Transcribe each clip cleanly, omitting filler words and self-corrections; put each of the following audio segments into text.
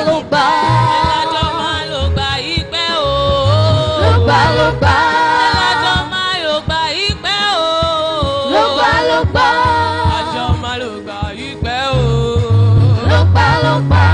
lùgbà. Ẹlẹ́jọ́ máa ló gbà ìpẹ́ o. Lùgbà lùgbà. Ẹlẹ́jọ́ máa ló gbà ìpẹ́ o. Lùgbà lùgbà. Ẹlẹ́jọ́ máa ló gbà ìpẹ́ o. Lùgbà lùgbà.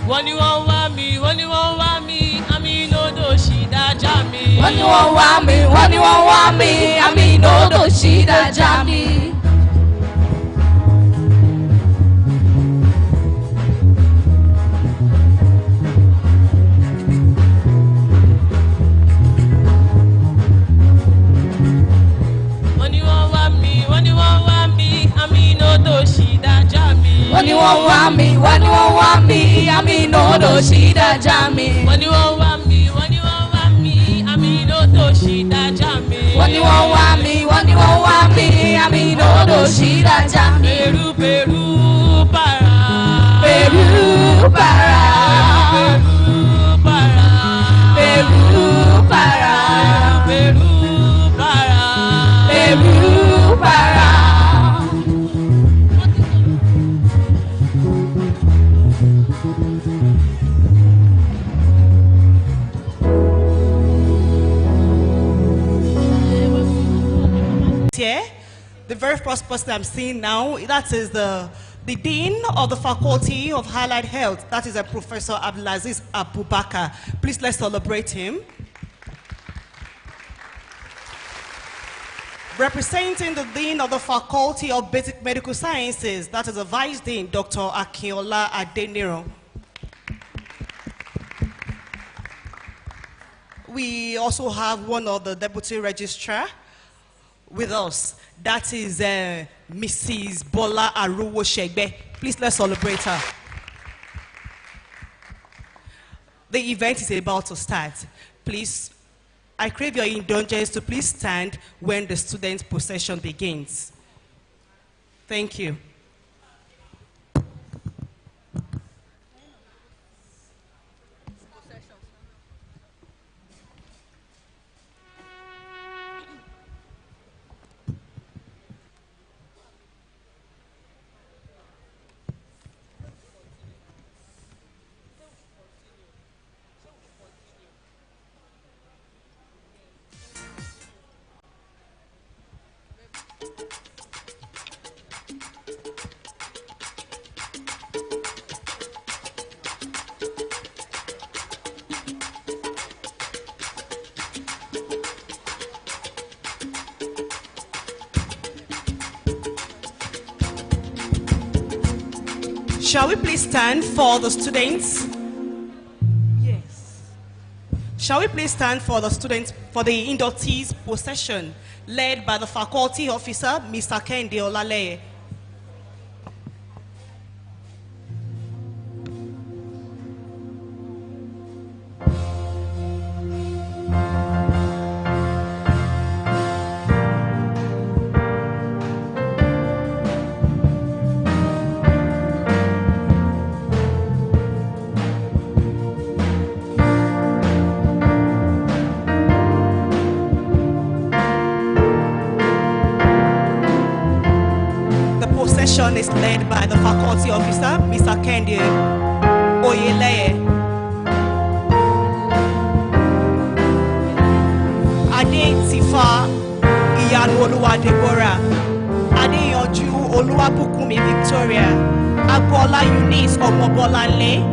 Wọ́n ní wọ́n wá mi, wọ́n ní wọ́n wá mi, àmì lódò ṣì dájà mi. Wọ́n ní wọ́n wá mi, wọ́n ní wọ́n wá mi, àmì lódò ṣì dájà mi. Wọ́n ní wọ́n wá mi, wọ́n ní wọ́n wá mi, àmì lódò ṣì dájà mi. Wọ́n ní wọ́n wá mi, wọ́n ní wọ́n wá mi, àmì lódò ṣì dájà mi. Wọ́n ní wọ́n wá mi, wọ́n ní wọ́n wá mi, àmì lódò ṣì dájà mi. Wọ́n ní wọ́n wá mi, wọ́n ní wọ́n wá mi, àmì lódò ṣì dájà mi. Peru, Peru, para. Peru, para. Peru, para. Peru, para. Peru, para. Peru, para. Here, the very first person I'm seeing now, that is the Dean of the Faculty of Allied Health. That is a Professor Abdulaziz Abubakar. Please let's celebrate him. Representing the Dean of the Faculty of Basic Medical Sciences, that is the Vice Dean, Dr. Akinola Adeniro. We also have one of the Deputy Registrar with us. That is Mrs. Bola Aruwo Shegbe. Please let's celebrate her. The event is about to start. Please, I crave your indulgence to please stand when the student procession begins. Thank you. Shall we please stand for the students? Yes. Shall we please stand for the students, for the inductees procession, led by the faculty officer, Mr. Kende Olaleye. procession is led by the faculty officer, Mr. Kendi Oyeleye. Ade Tifa Iyanu Oluwa Deborah. Ade Yonju Oluwabukumi Victoria. Agbola Eunice Omobolanle.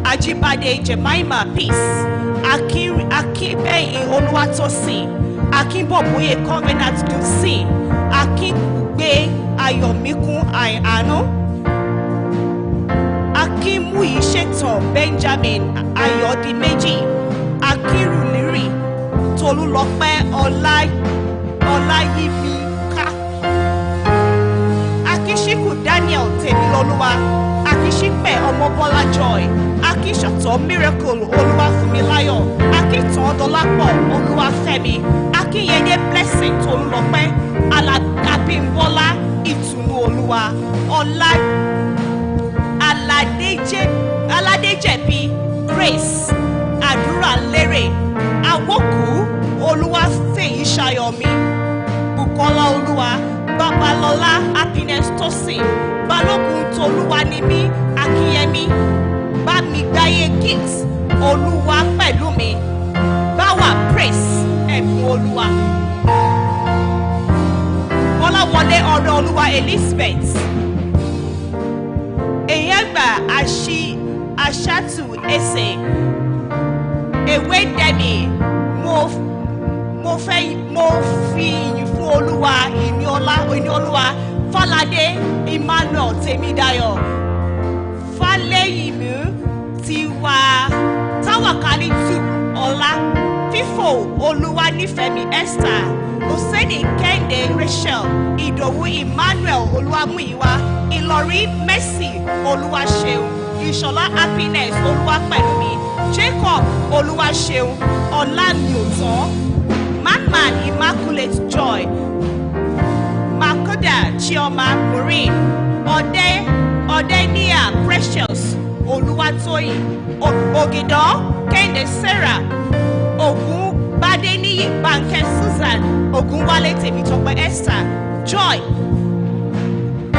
Ajibade Jemima Peace. Akibeyin Oluwatosin. Akinboboye Covenant Dusin. Akingbe Ayomikun Ayano. Akimuyi Sheton Benjamin Ayodimeji. Akiruliri Tolulope Olayimika. Akishiku Daniel Temiloluwa. Akishipe Omobola Joy. Akishoto Miracle Oluwafumilayo. Akiton Dolapo Oluwafemi. Akiyede Blessing Tolulope. Abimbola Itunu Oluwa. Aladejebi Grace Adura Lere. Awoku Oluwafeyishayomi. Bukola Oluwa. Babalola Happiness Tosin. Balogun Toluwanimi Akiyemi. Bamigaye Gifts Oluwa Pelumi. Bawa Praise Ẹ̀bùn Oluwa. Olawole Ọ̀rẹ́ Oluwa Elizabeth. Eyegba Ashatu Ese. Ewe Demi. Mo fi ìyìn fún Olúwa ìní Olúwa Fáládé Emmanuel Temidayo. Fálẹ́yìnmú Táwàkálítù Ọlá. Fífò Olúwa Nífẹ̀mí Esther. Oseni Kende Rachel. Ìdòwú Emmanuel Olúwamúyìwá. Ìlọrí Mercy Olúwaṣeun. Ìṣọ̀lá Happiness Olúwapẹ̀lúmi. Jacob Olúwaṣeun. Ọlámiòtán. Man Immaculate Joy. Makoda Chioma Maureen. Odenia Precious Oluwatoyin. Ogido Kende Sarah. Ogun Badeniyi Banke Susan. Ogunwale Temitope Esther. Joy.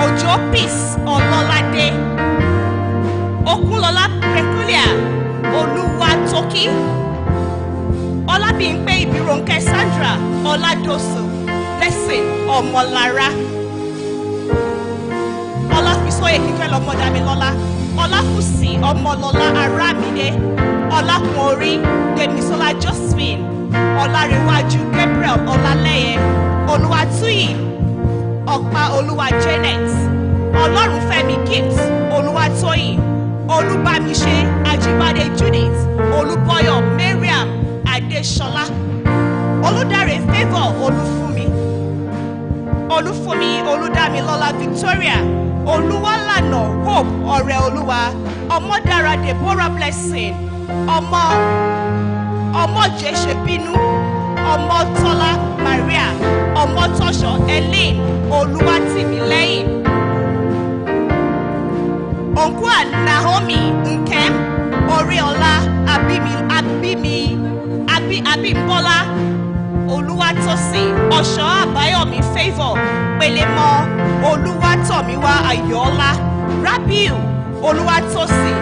Ojo Peace Ololade. Okunlola Peculiar Oluwatoki. Olabimpe Ibironke Sandra Oladosu. Blessing Omolara. Olafisoye Kíkẹ́ Ọmọdámilọ́lá. Ọláfúsì Ọmọlọ́lá Arámidé. Ọlákùnrin Gbémisọ́lá Josephine. Ọlárẹ̀wájú Gabriel Ọlálẹ́yẹ. Olúwatúyì Ọ̀pá Olúwa Janet. Ọlọ́runfẹ́mi Gift Olúwatóyìn. Olúbámiṣe Ajíbádé Judith. Olúbọ́yọ̀ Mariam Adéṣọlá. Olúdáre Favour Olúfúnmi Olúdámilọ́lá Victoria. Olúwalànà Hope Ọ̀rẹ́ Olúwa. Ọmọdára Deborah Blessing. Ọmọjẹ́ṣebínú. Ọmọtọ́lá Maria. Ọmọtọ́ṣọ́ Elaine Olúwatìmílẹ́yìn. Onkwa Naomi Nkem Oriola Abimbola Oluwatosin. Ọ̀ṣọ́ Àbáyọ̀mí Favour. Pelemo Oluwatomiwa Ayọ̀ọ́lá. Rabiu Oluwatosin.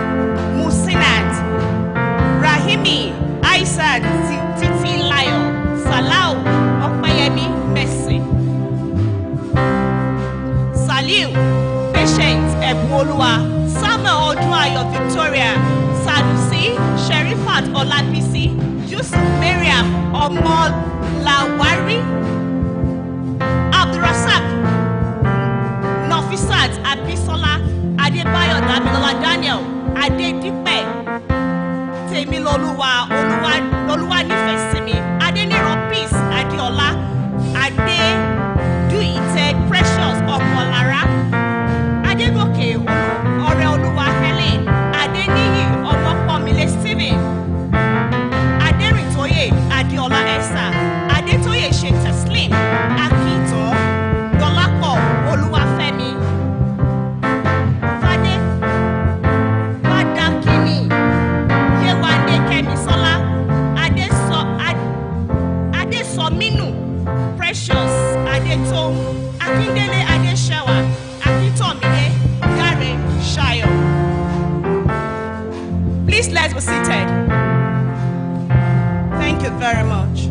Musinat. Rahimi Aisad Titi Layo. Salau Ọpẹ́yẹmí Mercy. Saliu Patient Ẹ̀bùn Olúwa. Samuel Odúnayọ̀ Victoria. Sanusi Sherifat Ọlábísí. Yusuf Mariam Ọmọlàwárí. Abdulrasaq Nafisat Abisola. Adébáyọ̀ Damilola Daniel. Adédípẹ̀ Tèmilolúwa Olúwanífẹ̀sími. Adéníran Peace Adéọlá. Adédúìtẹ̀ Precious Ọmọlára. Adégòkè Ọ̀rẹ́ Olúwa Helen. Adéníyì Ọmọpọ̀mílẹ̀ Stephen. Adérìntóyè Adéọlá Esther. Adétóyè Sheikh Teslim. Akíntàn Dọ́lápọ̀ Olúwafẹ́mi. Fadakini Yewande Kẹ́misọ́lá. Adésọmínú Precious Adétòun. Akíndélé Adéṣẹ́wà. Akíntọ̀mídé very much.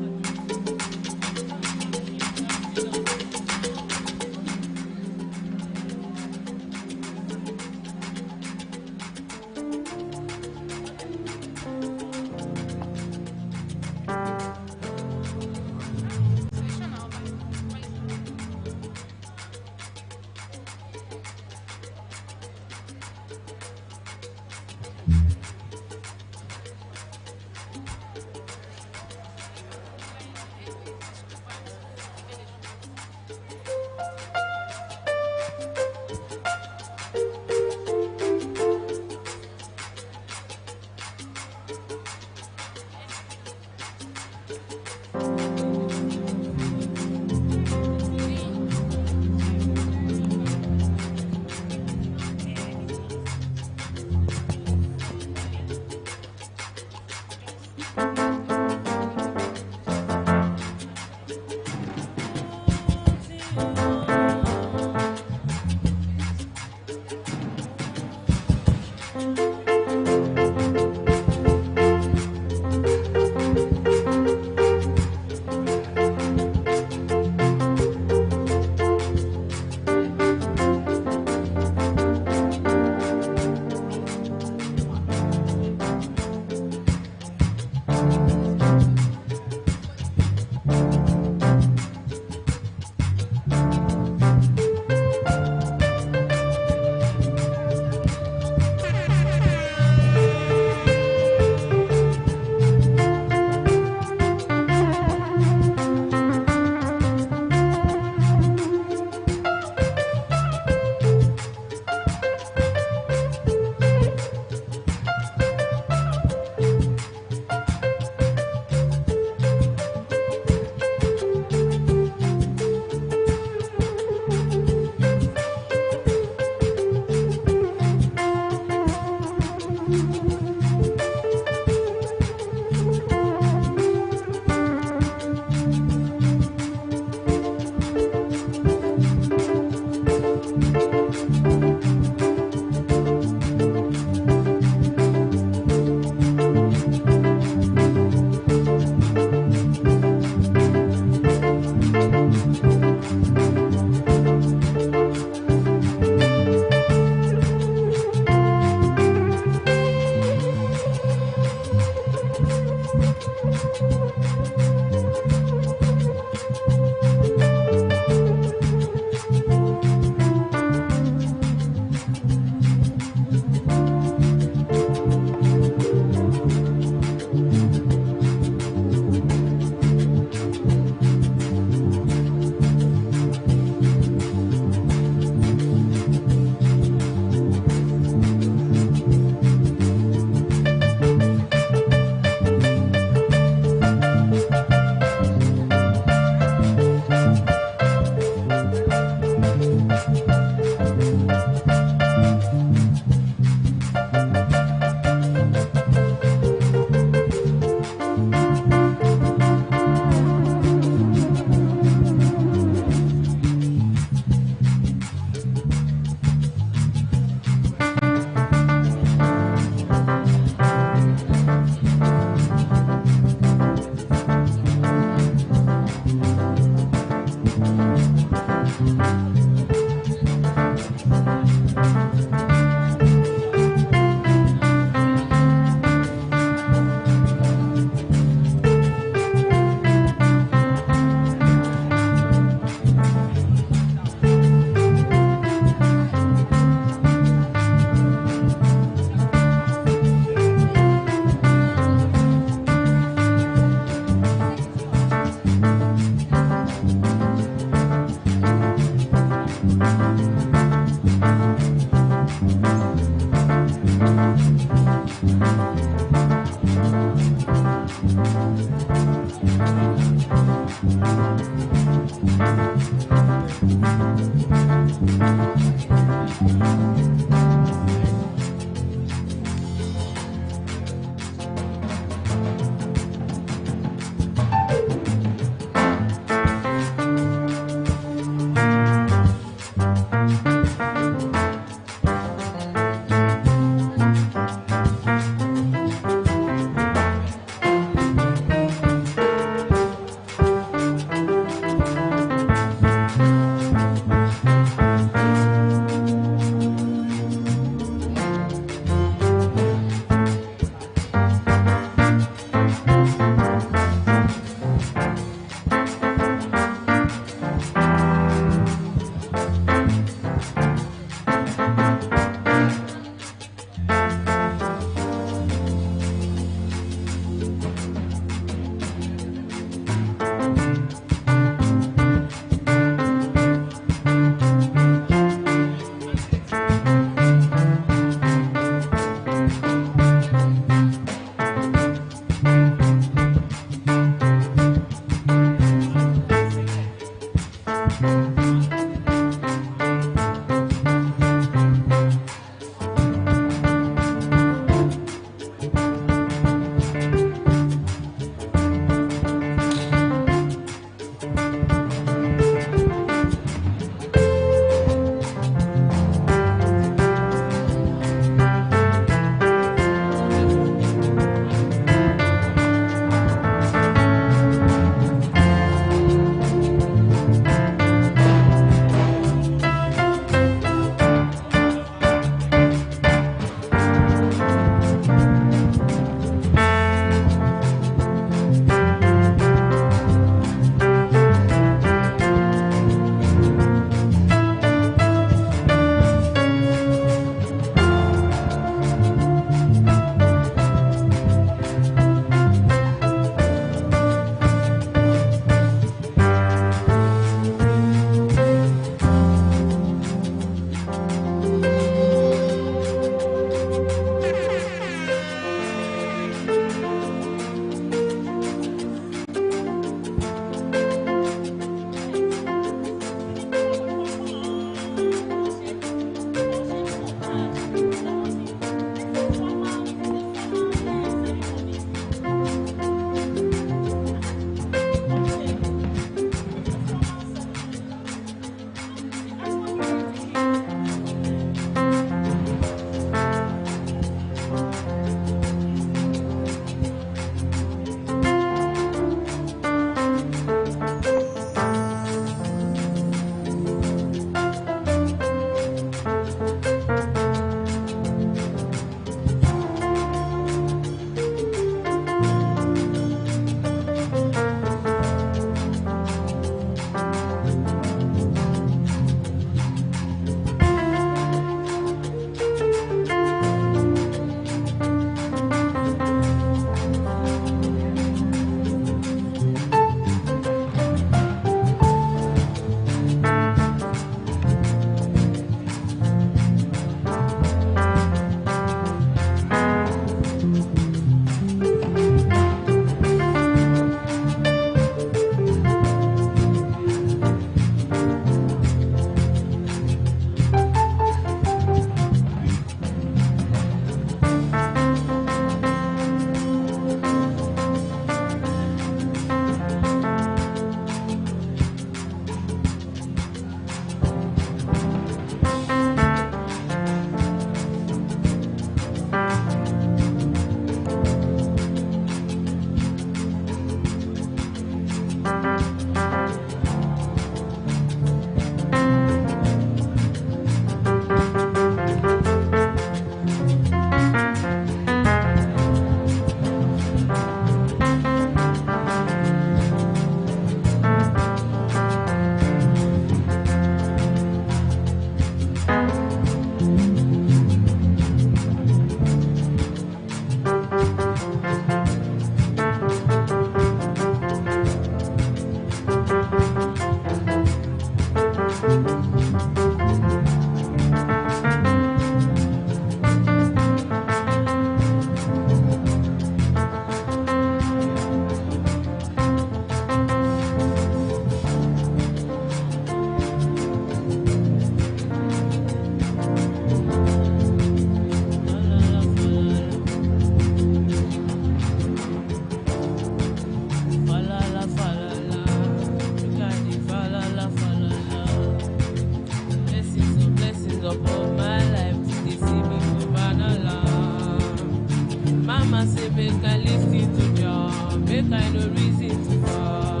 reason to fall.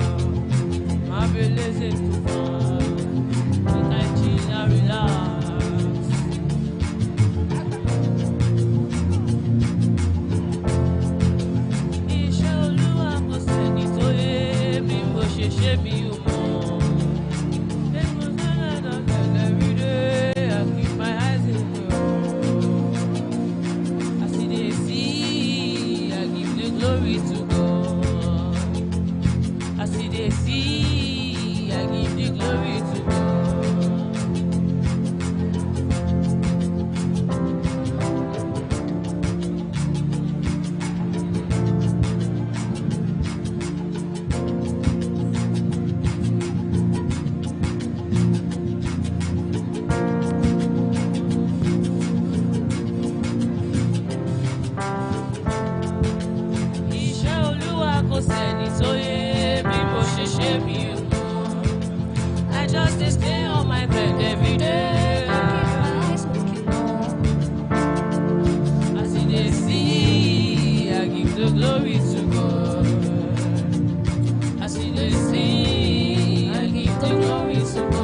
My reason to fall. Make I chill and relax. Iṣẹ́ Olúwa kò sẹ́ni tó yé bí mo ṣe ṣe mi ò mọ̀. Every day I keep my eyes in you. I see they see, I give the glory to God. I see they see, I give the glory to God. Iṣẹ́ Olúwa kò sẹ́ni tó yé bí mo ṣe ṣe mi ò mọ̀. I just dey stay on my bed every day. As you dey see, I give the glory to God. As you dey see, I give the glory to God.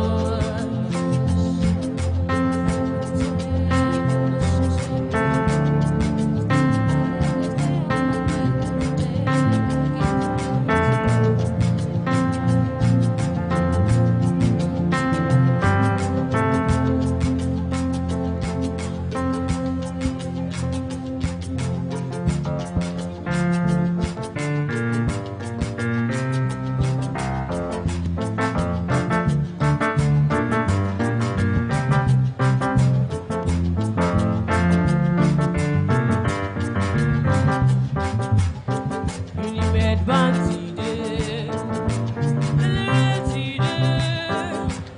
Unibed band today,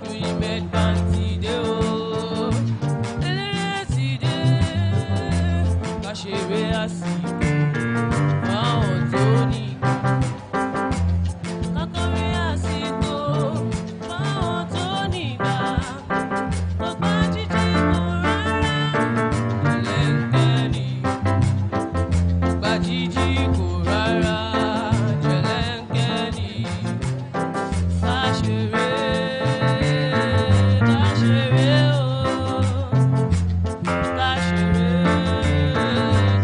Unibed band today, oh, today. Kàṣeré àsìkò, àwọn tó ní kakọrí àsìkò, àwọn tó ní ìgbà, gbogbo jíjí kò rárá, jẹlẹ́ńkẹ́ni, gbogbo jíjí kò rárá, jẹlẹ́ńkẹ́ni, kàṣeré, kàṣeré o.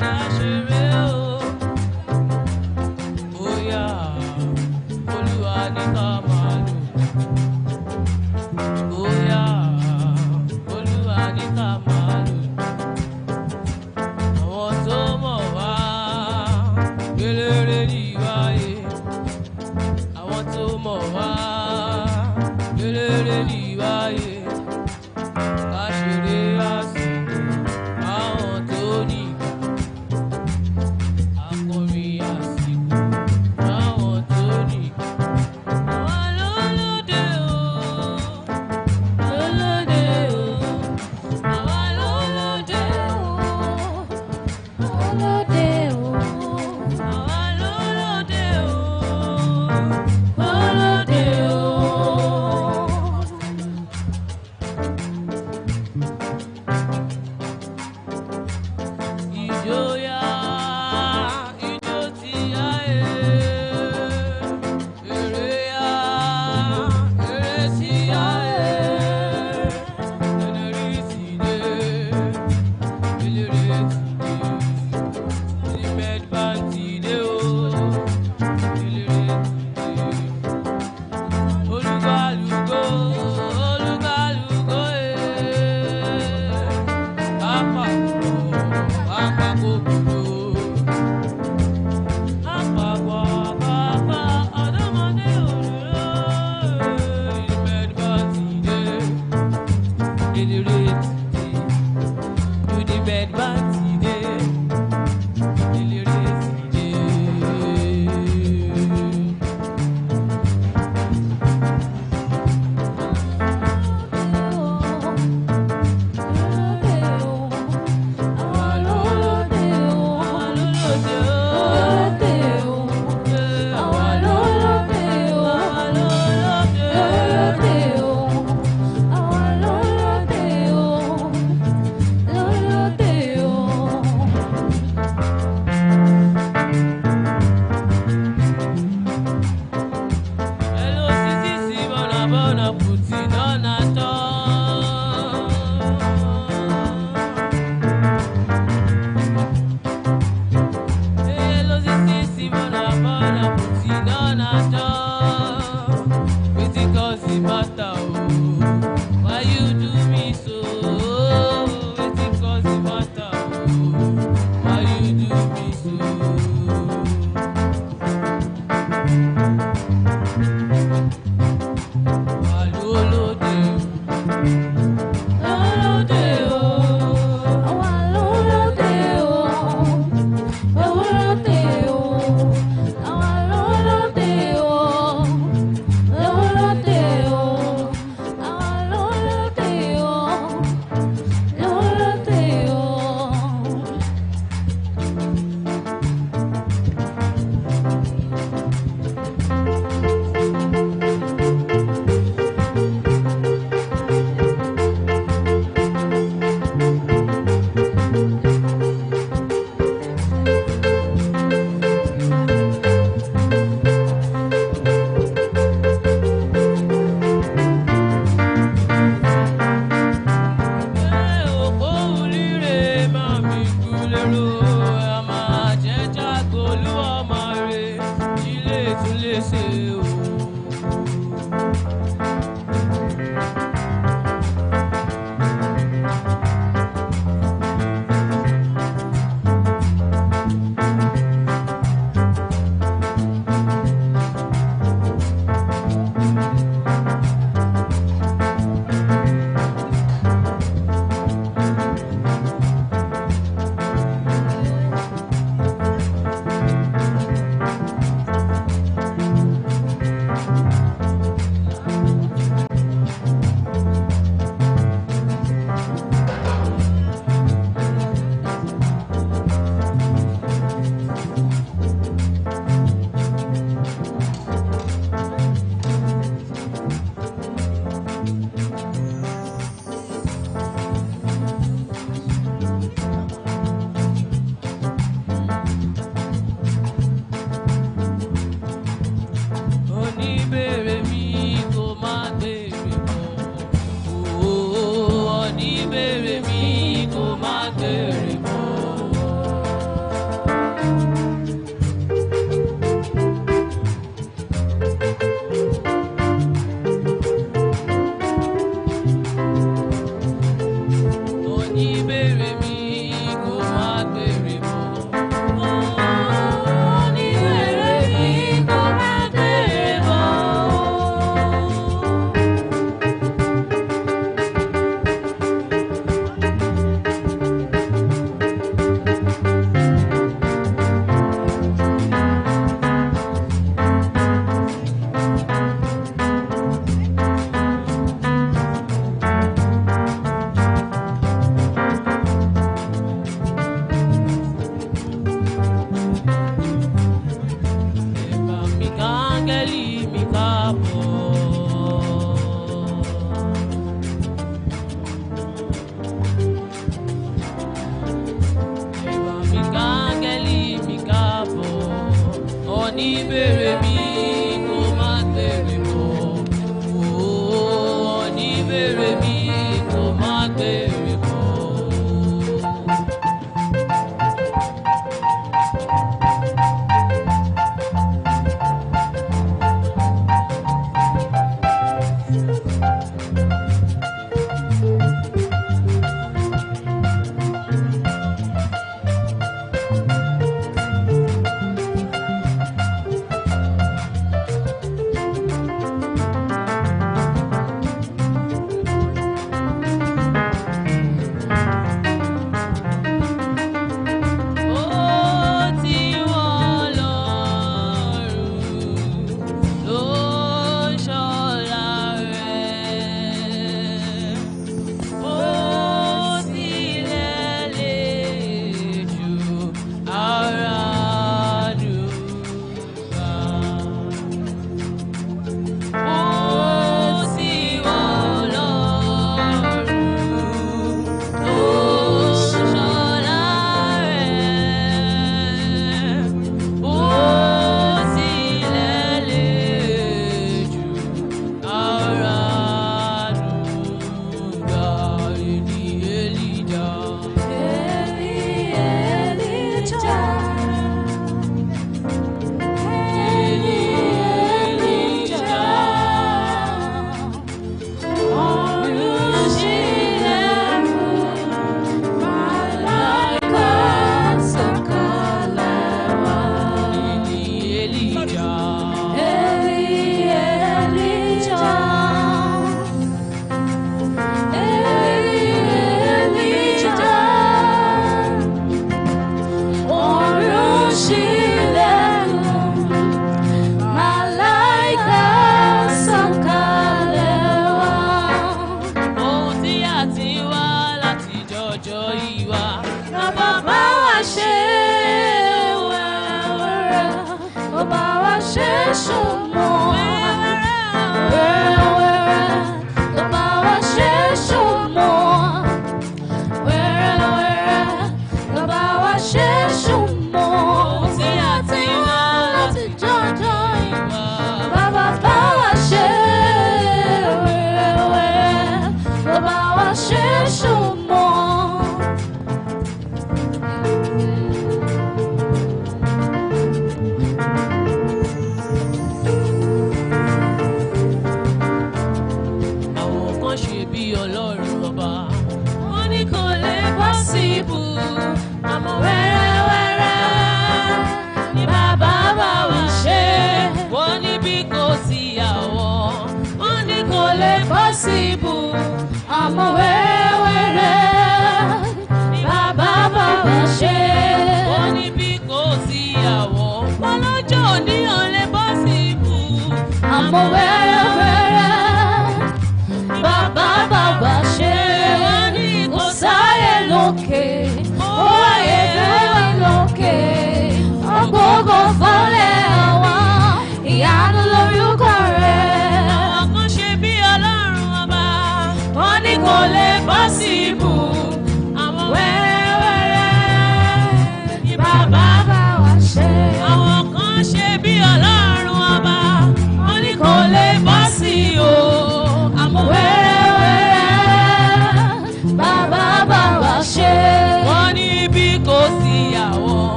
Kàṣeré o, bóyá Olúwa ní ká máa lò. Bóyá Olúwa ní ká máa lò. Àwọn tó mọ̀ wá gbélére ní ìwáyé. Àwọn tó mọ̀ wá gbélére ní ìwáyé. Kàṣeré àsìkò, àwọn tó ní ìgbà. Akọrin àsìkò, àwọn tó ní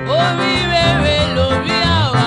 Orí rere lórí àwa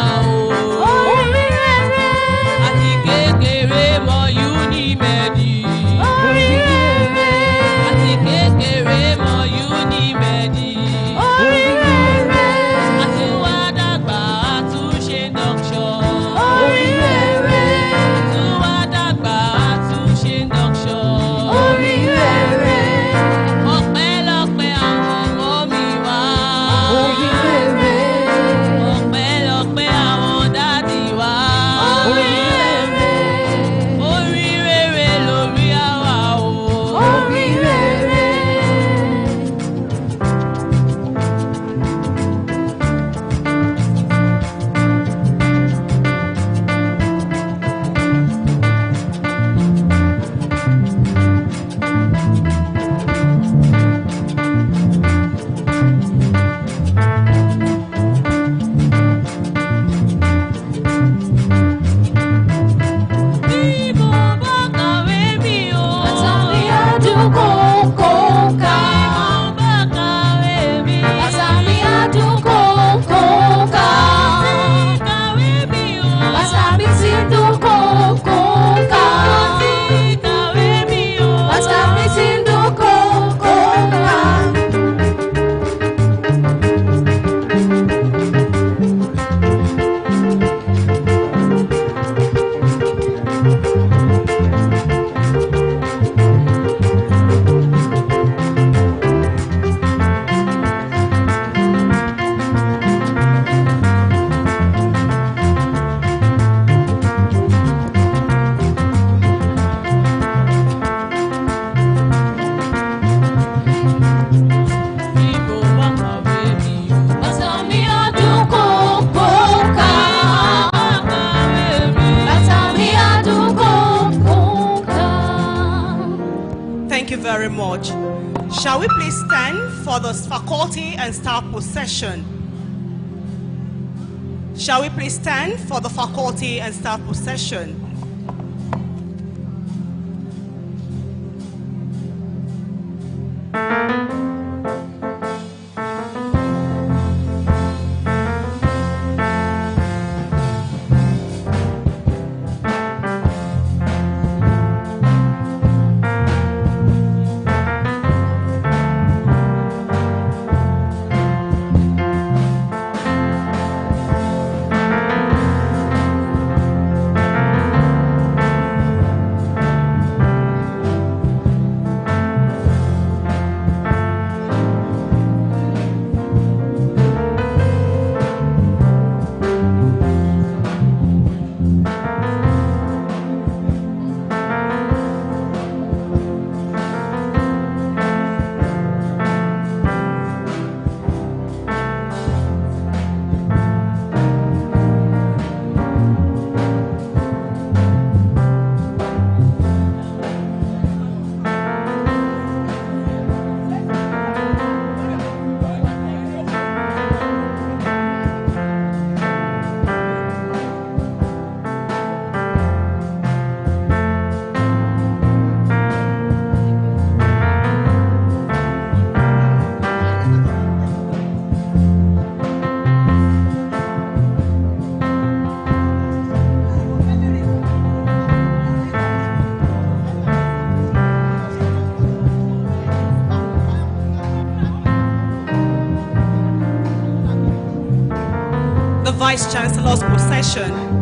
very much. Shall we please stand for the faculty and staff procession? Shall we please stand for the faculty and staff procession? Vice Chancellor's procession.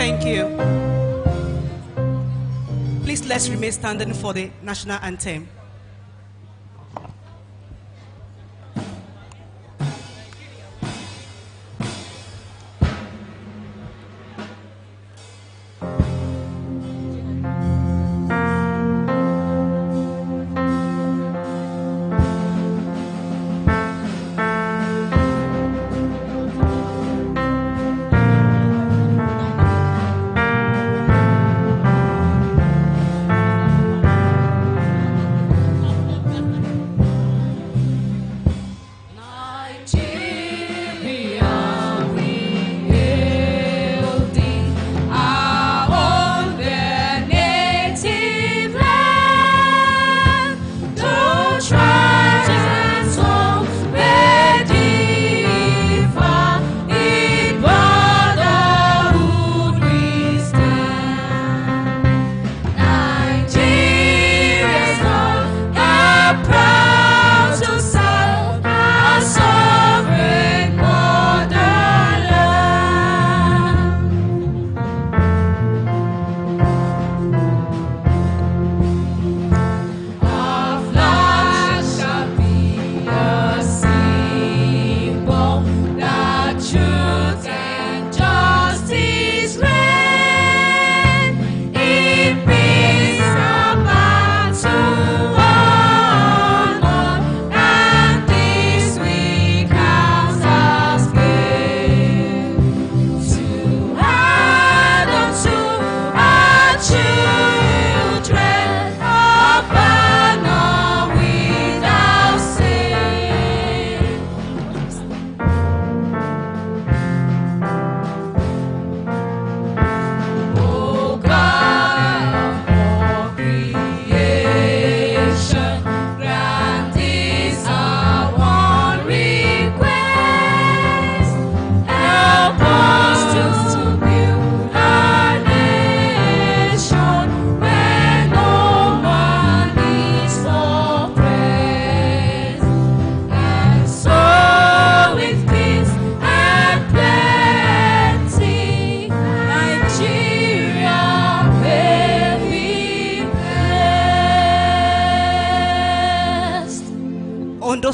Thank you. Please let's remain standing for the national anthem.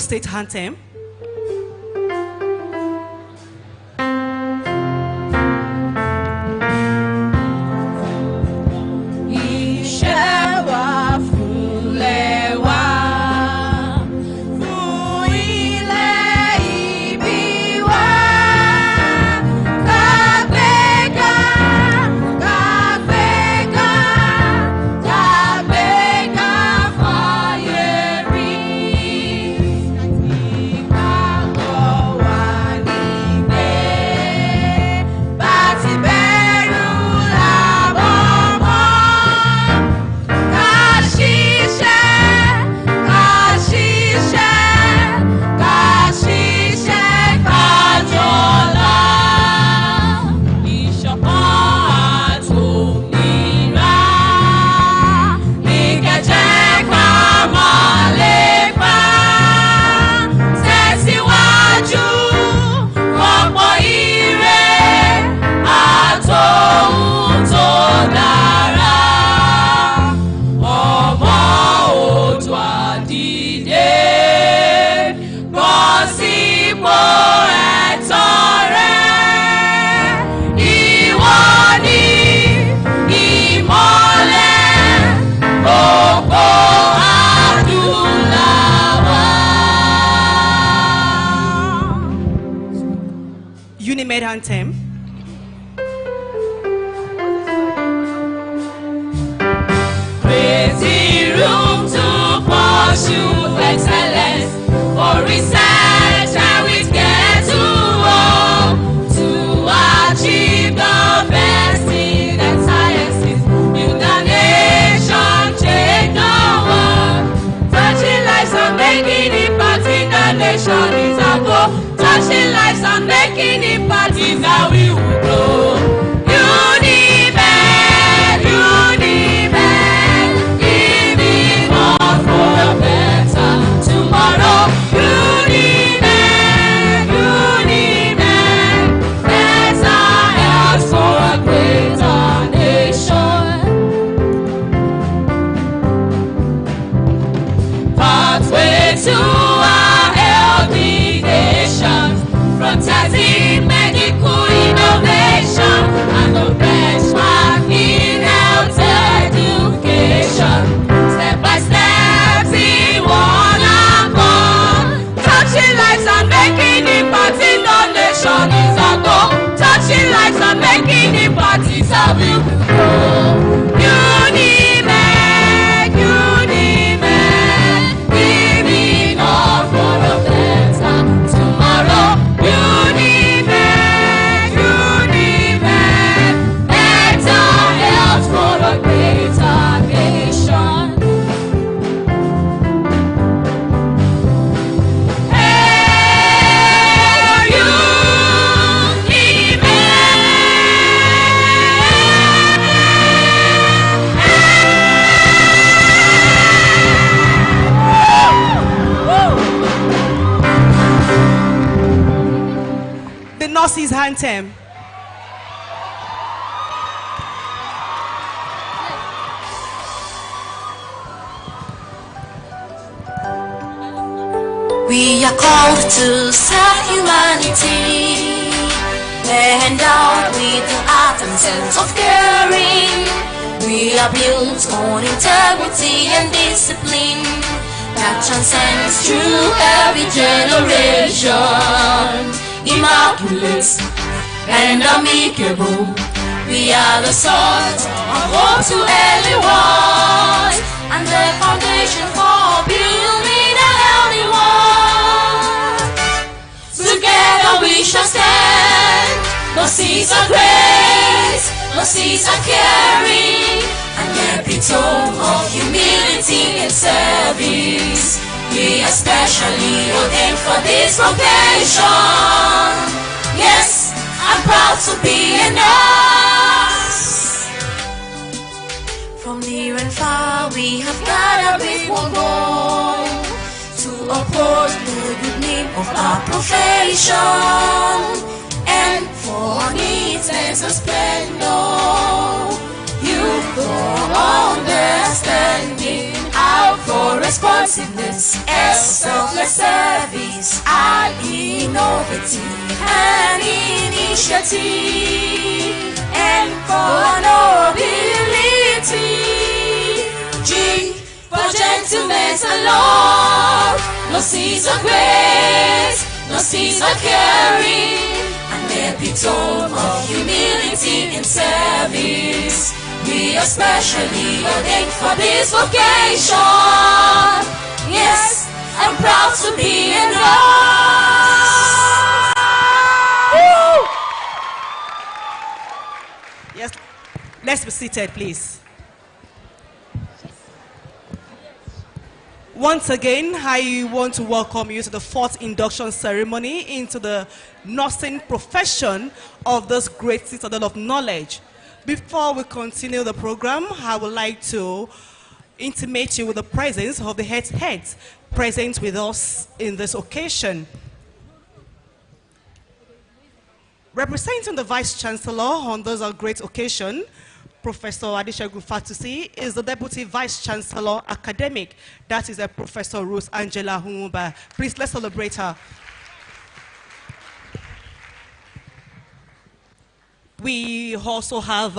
State anthem. Anthem. Creating room to pursue excellence for research and with care to all to achieve the best in the sciences. Build a nation, change the world. Touching lives and making impact in the nation is our goal. Touching lives and making impact is how we will grow. Unimed, giving all for a better tomorrow. Unimed, better health for a greater nation. Pathway to a healthy nation. Protecting medical innovation and the benchmark in health education. Step by step, in one accord. Touching lives and making impact in the nation is our goal. Touching lives and making impact is how we will grow. Unimed, giving all for a better tomorrow. Nurses anthem. We are called to serve humanity, endowed with the art and sense of caring. We are built on integrity and discipline that transcends through every generation. Immaculate and amicable, we are the salt of hope to anyone, and the foundation for building a healthy world. Together we shall stand. No seas are grace, no seas are caring, and epitome of humility and service. We are specially ordained for this vocation. Yes, I'm proud to be a nurse. From near and far we have gathered with one goal, to uphold the good name of our profession, and for neatness and splendor, you go understanding our for responsiveness and selfless service and innovative and initiative and vulnerability. G for gentleness and love, no seas of grace, no seas of caring, an epitome of humility in service. We are specially ordained for this vocation. Yes, I'm proud to be enrolled. Yes, let's be seated, please. Once again, I want to welcome you to the 4th induction ceremony into the nursing profession of this great citadel of knowledge. Before we continue the program, I would like to intimate you with the presence of the heads present with us in this occasion. Representing the Vice Chancellor on this great occasion, Professor Adesegun Fatusi is the Deputy Vice Chancellor Academic. That is Professor Rose Angela Humba. Please, let's celebrate her. We also have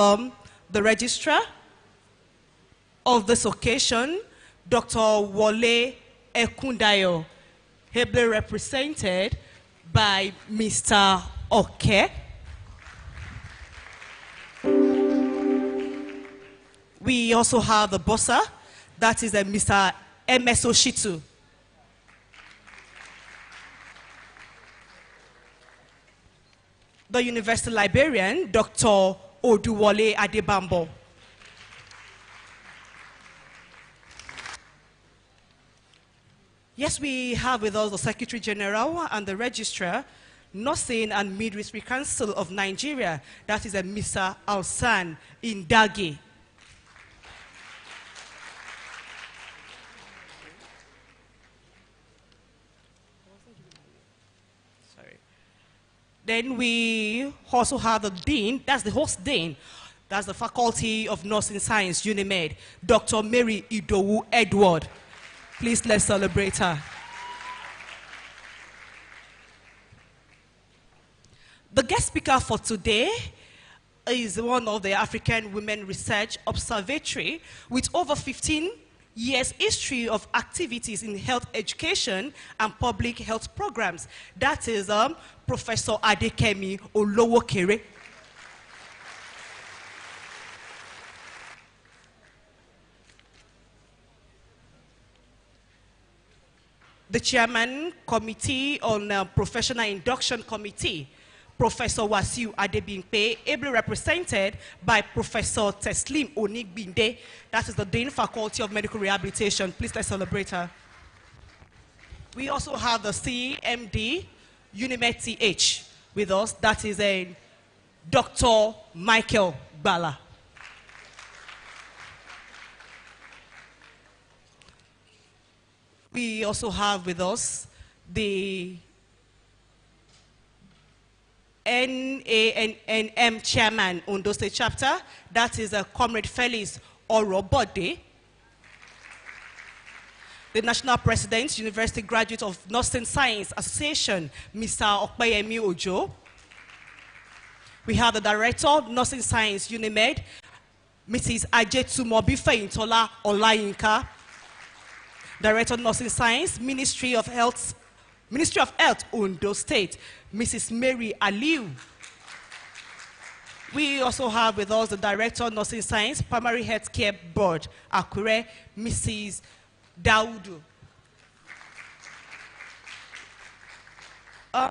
the Registrar of this occasion, Dr. Wole Ekundayo, ably represented by Mr. Oke. We also have the Bossa, that is Mr. M.S. Oshitu. The University Librarian, Dr. Oduwole Adebambo. Yes, we have with us the Secretary General and the Registrar, Nursing and Midwifery Council of Nigeria, that is Mr. Alsan Indagi. Then we also have the Dean, that's the host Dean, that's the Faculty of Nursing Science, UNIMED, Dr. Mary Idowu Edward. Please, let's celebrate her. The guest speaker for today is one of the African Women Research Observatory with over 15 years history of activities in health education and public health programs. That is Professor Adekemi Olowokere. The Chairman Committee on Professional Induction Committee, Professor Wasiu Adebimpe, ably represented by Professor Teslim Onigbinde, that is the Dean Faculty of Medical Rehabilitation. Please, let's celebrate her. We also have the CMD, UNIMED TH, with us. That is Dr. Michael Bala. We also have with us the NANM Chairman, Ondo State Chapter, that is Comrade Felix Orobode. The National President, University Graduate of Nursing Science Association, Mr. Okpeyemi Ojo. We have the Director of Nursing Science, UNIMED, Mrs. Ajetumobi Feintola Olayinka. Director of Nursing Science, Ministry of Health, Ondo State, Mrs. Mary Aliu. We also have with us the Director of Nursing Science, Primary Healthcare Board, Akure, Mrs. Daudu.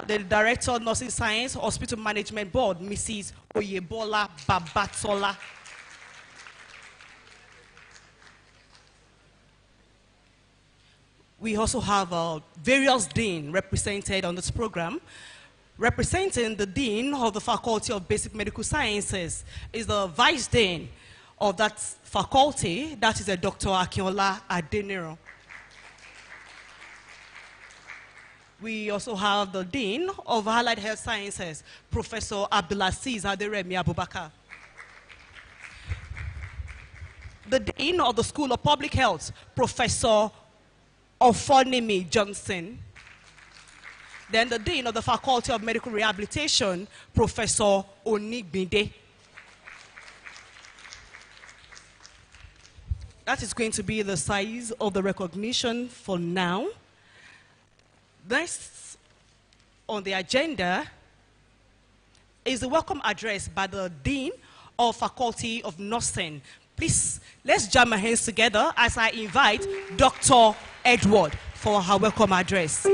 The Director of Nursing Science, Hospital Management Board, Mrs. Oyebola Babatola. We also have various deans represented on this program. Representing the Dean of the Faculty of Basic Medical Sciences is the Vice Dean of that faculty, that is Dr. Akinola Adeniro. We also have the Dean of Allied Health Sciences, Professor Abdulaziz Aderemi Abubakar. the Dean of the School of Public Health, Professor Ofonimi Johnson. Then the Dean of the Faculty of Medical Rehabilitation, Professor Onigbinde. That is going to be the size of the recognition for now. Next on the agenda is the welcome address by the Dean of Faculty of Nursing. Please, let's jam our hands together as I invite Dr. Edward for her welcome address.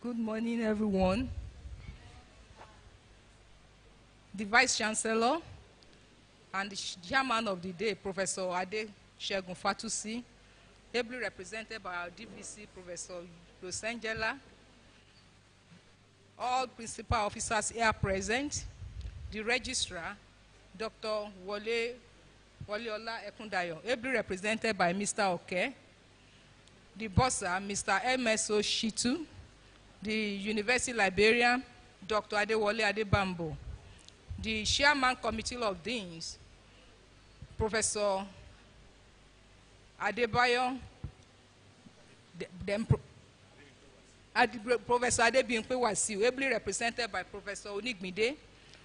Good morning, everyone. The Vice Chancellor and the Chairman of the day, Professor Ade Shegun Fatusi, ably represented by our DVC, Professor Rosangela, all principal officers here present, the Registrar, Dr. Waliola Ekundayo, ably represented by Mr. Oke, the Bossa, Mr. MSO Shitu, the University Librarian, Dr. Adewale Adebambo, the Chairman Committee of Deans, Professor Adebayo, Professor Adebimpe Wasiu, ably represented by Professor Onigbinde,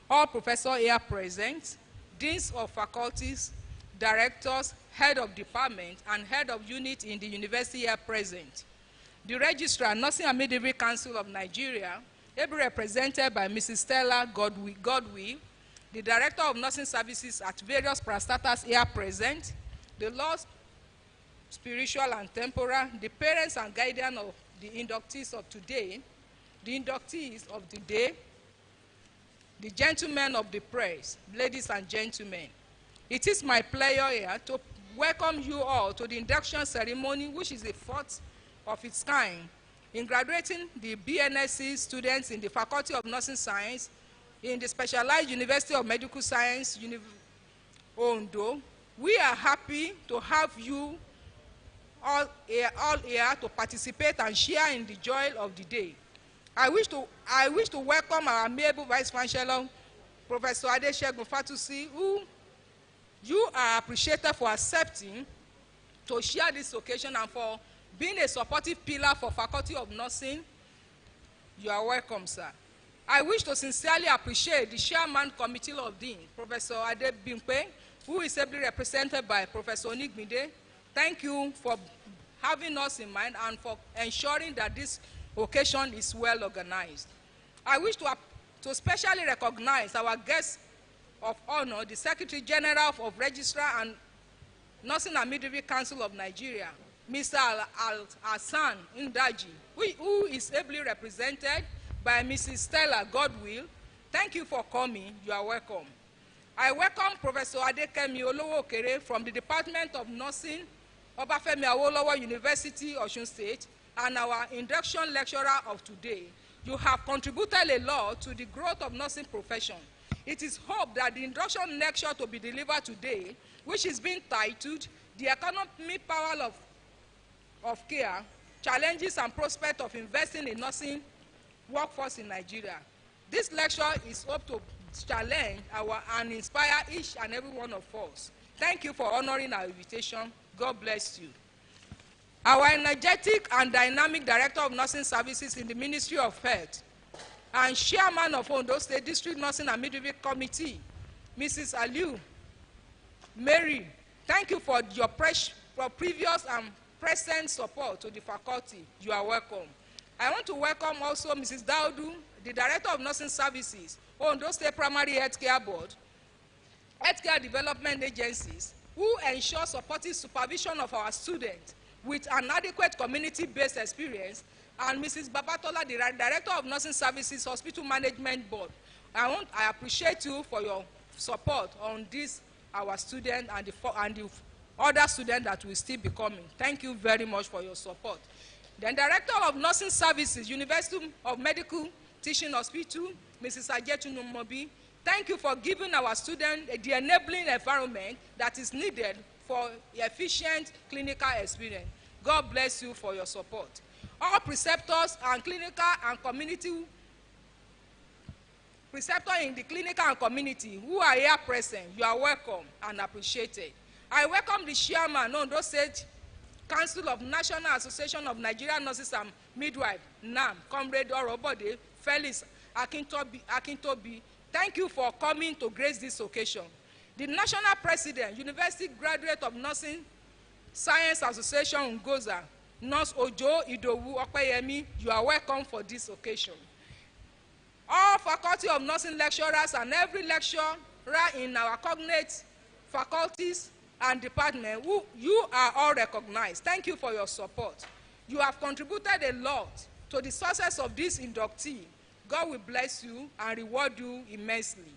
all professors here present, deans of faculties, directors, head of department, and head of unit in the university here present. The Registrar, Nursing and Midwifery Council of Nigeria, ably represented by Mrs. Stella Goodwill, the Director of Nursing Services at various parastatals here present, the Lord, spiritual and temporal, the parents and guardians of the inductees of today, the inductees of the day, the gentlemen of the press, ladies and gentlemen. It is my pleasure here to welcome you all to the induction ceremony, which is the fourth of its kind, in graduating the BNSC students in the Faculty of Nursing Science in the Specialized University of Medical Science, Ondo. We are happy to have you all here to participate and share in the joy of the day. I wish to welcome our amiable Vice Chancellor, Professor Ade Shegun Fatusi, who you are appreciated for accepting to share this occasion and for being a supportive pillar for Faculty of Nursing. You are welcome, sir. I wish to sincerely appreciate the Chairman Committee of Dean, Professor Adebimpe, who is ably represented by Professor Onigbinde. Thank you for having us in mind and for ensuring that this occasion is well organized. I wish to specially recognize our guest of honor, the Secretary General of Registrar and Nursing and Midwifery Council of Nigeria, Mr. Al-Hassan Ndaji, who is ably represented by Mrs. Stella Goodwill. Thank you for coming. You are welcome. I welcome Professor Adekemi Olowo-Okere from the Department of Nursing, Obafemi Awolowo University, Osun State, and our induction lecturer of today. You have contributed a lot to the growth of nursing profession. It is hoped that the induction lecture to be delivered today, which is being titled The Economic Power of Care, Challenges and Prospects of Investing in Nursing Workforce in Nigeria. This lecture is hoped to challenge and inspire each and every one of us. Thank you for honoring our invitation. God bless you. Our energetic and dynamic Director of Nursing Services in the Ministry of Health and Chairman of Ondo State District Nursing and Midwifery Committee, Mrs. Aliu Mary, thank you for your previous and present support to the faculty. You are welcome. I want to welcome also Mrs. Daudu, the Director of Nursing Services, Ondo State Primary Healthcare Board, Healthcare Development Agencies, who ensure supportive supervision of our students with an adequate community-based experience, and Mrs. Babatola, the Director of Nursing Services Hospital Management Board. I appreciate you for your support on this, our student and the other students that will still be coming. Thank you very much for your support. The Director of Nursing Services, University of Medical Teaching Hospital, Mrs. Ajetu Numobi, thank you for giving our students the enabling environment that is needed for efficient clinical experience. God bless you for your support. All preceptors and clinical and community preceptors in the clinical and community who are here present, you are welcome and appreciated. I welcome the chairman, Ondo State Council of National Association of Nigerian Nurses and Midwives, NAM, Comrade Orobode, Felix Akintobi. Thank you for coming to grace this occasion. The National President, University Graduate of Nursing Science Association, Ngoza, Nurse Ojo Idowu Okpeyemi, you are welcome for this occasion. All faculty of nursing lecturers and every lecturer in our cognate faculties and department, you are all recognized. Thank you for your support. You have contributed a lot to the success of this inductee. God will bless you and reward you immensely.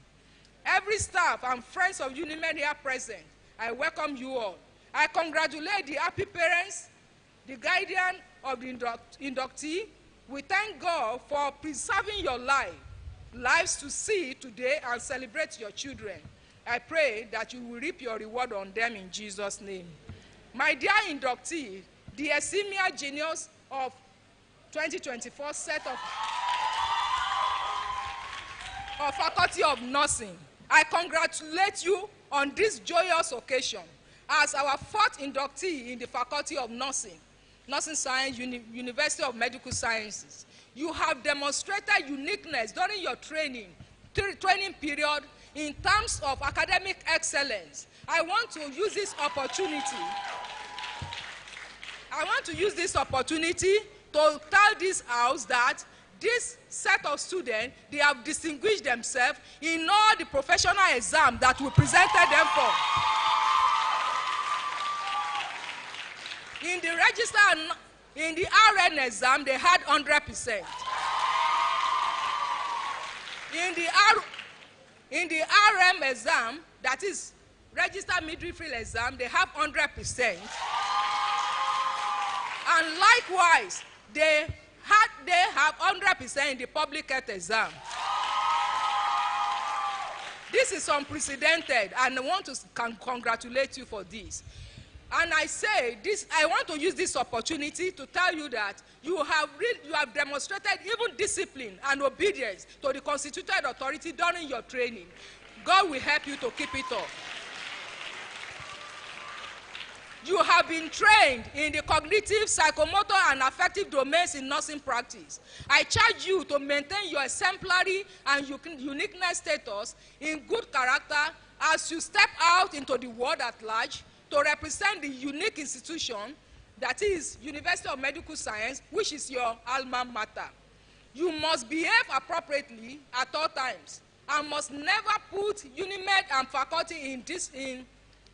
Every staff and friends of UNIMED here present, I welcome you all. I congratulate the happy parents, the guardian of the inductee. We thank God for preserving your lives to see today and celebrate your children. I pray that you will reap your reward on them in Jesus' name. My dear inductee, the Eximia Genius of 2024 set of Faculty of Nursing, I congratulate you on this joyous occasion as our fourth inductee in the Faculty of Nursing, Nursing Science, University of Medical Sciences. You have demonstrated uniqueness during your training period in terms of academic excellence. I want to use this opportunity to tell this house that this set of students, they have distinguished themselves in all the professional exams that we presented them for. In the register and in the RN exam, they had 100%. In the RM exam, that is registered midwifery exam, they have 100%. And likewise, they have 100% in the public health exam. This is unprecedented, and I want to congratulate you for this. And I say this, I want to use this opportunity to tell you that you have demonstrated even discipline and obedience to the constituted authority during your training. God will help you to keep it up. You have been trained in the cognitive, psychomotor, and affective domains in nursing practice. I charge you to maintain your exemplary and uniqueness status in good character as you step out into the world at large to represent the unique institution that is University of Medical Science, which is your alma mater. You must behave appropriately at all times and must never put UNIMED and faculty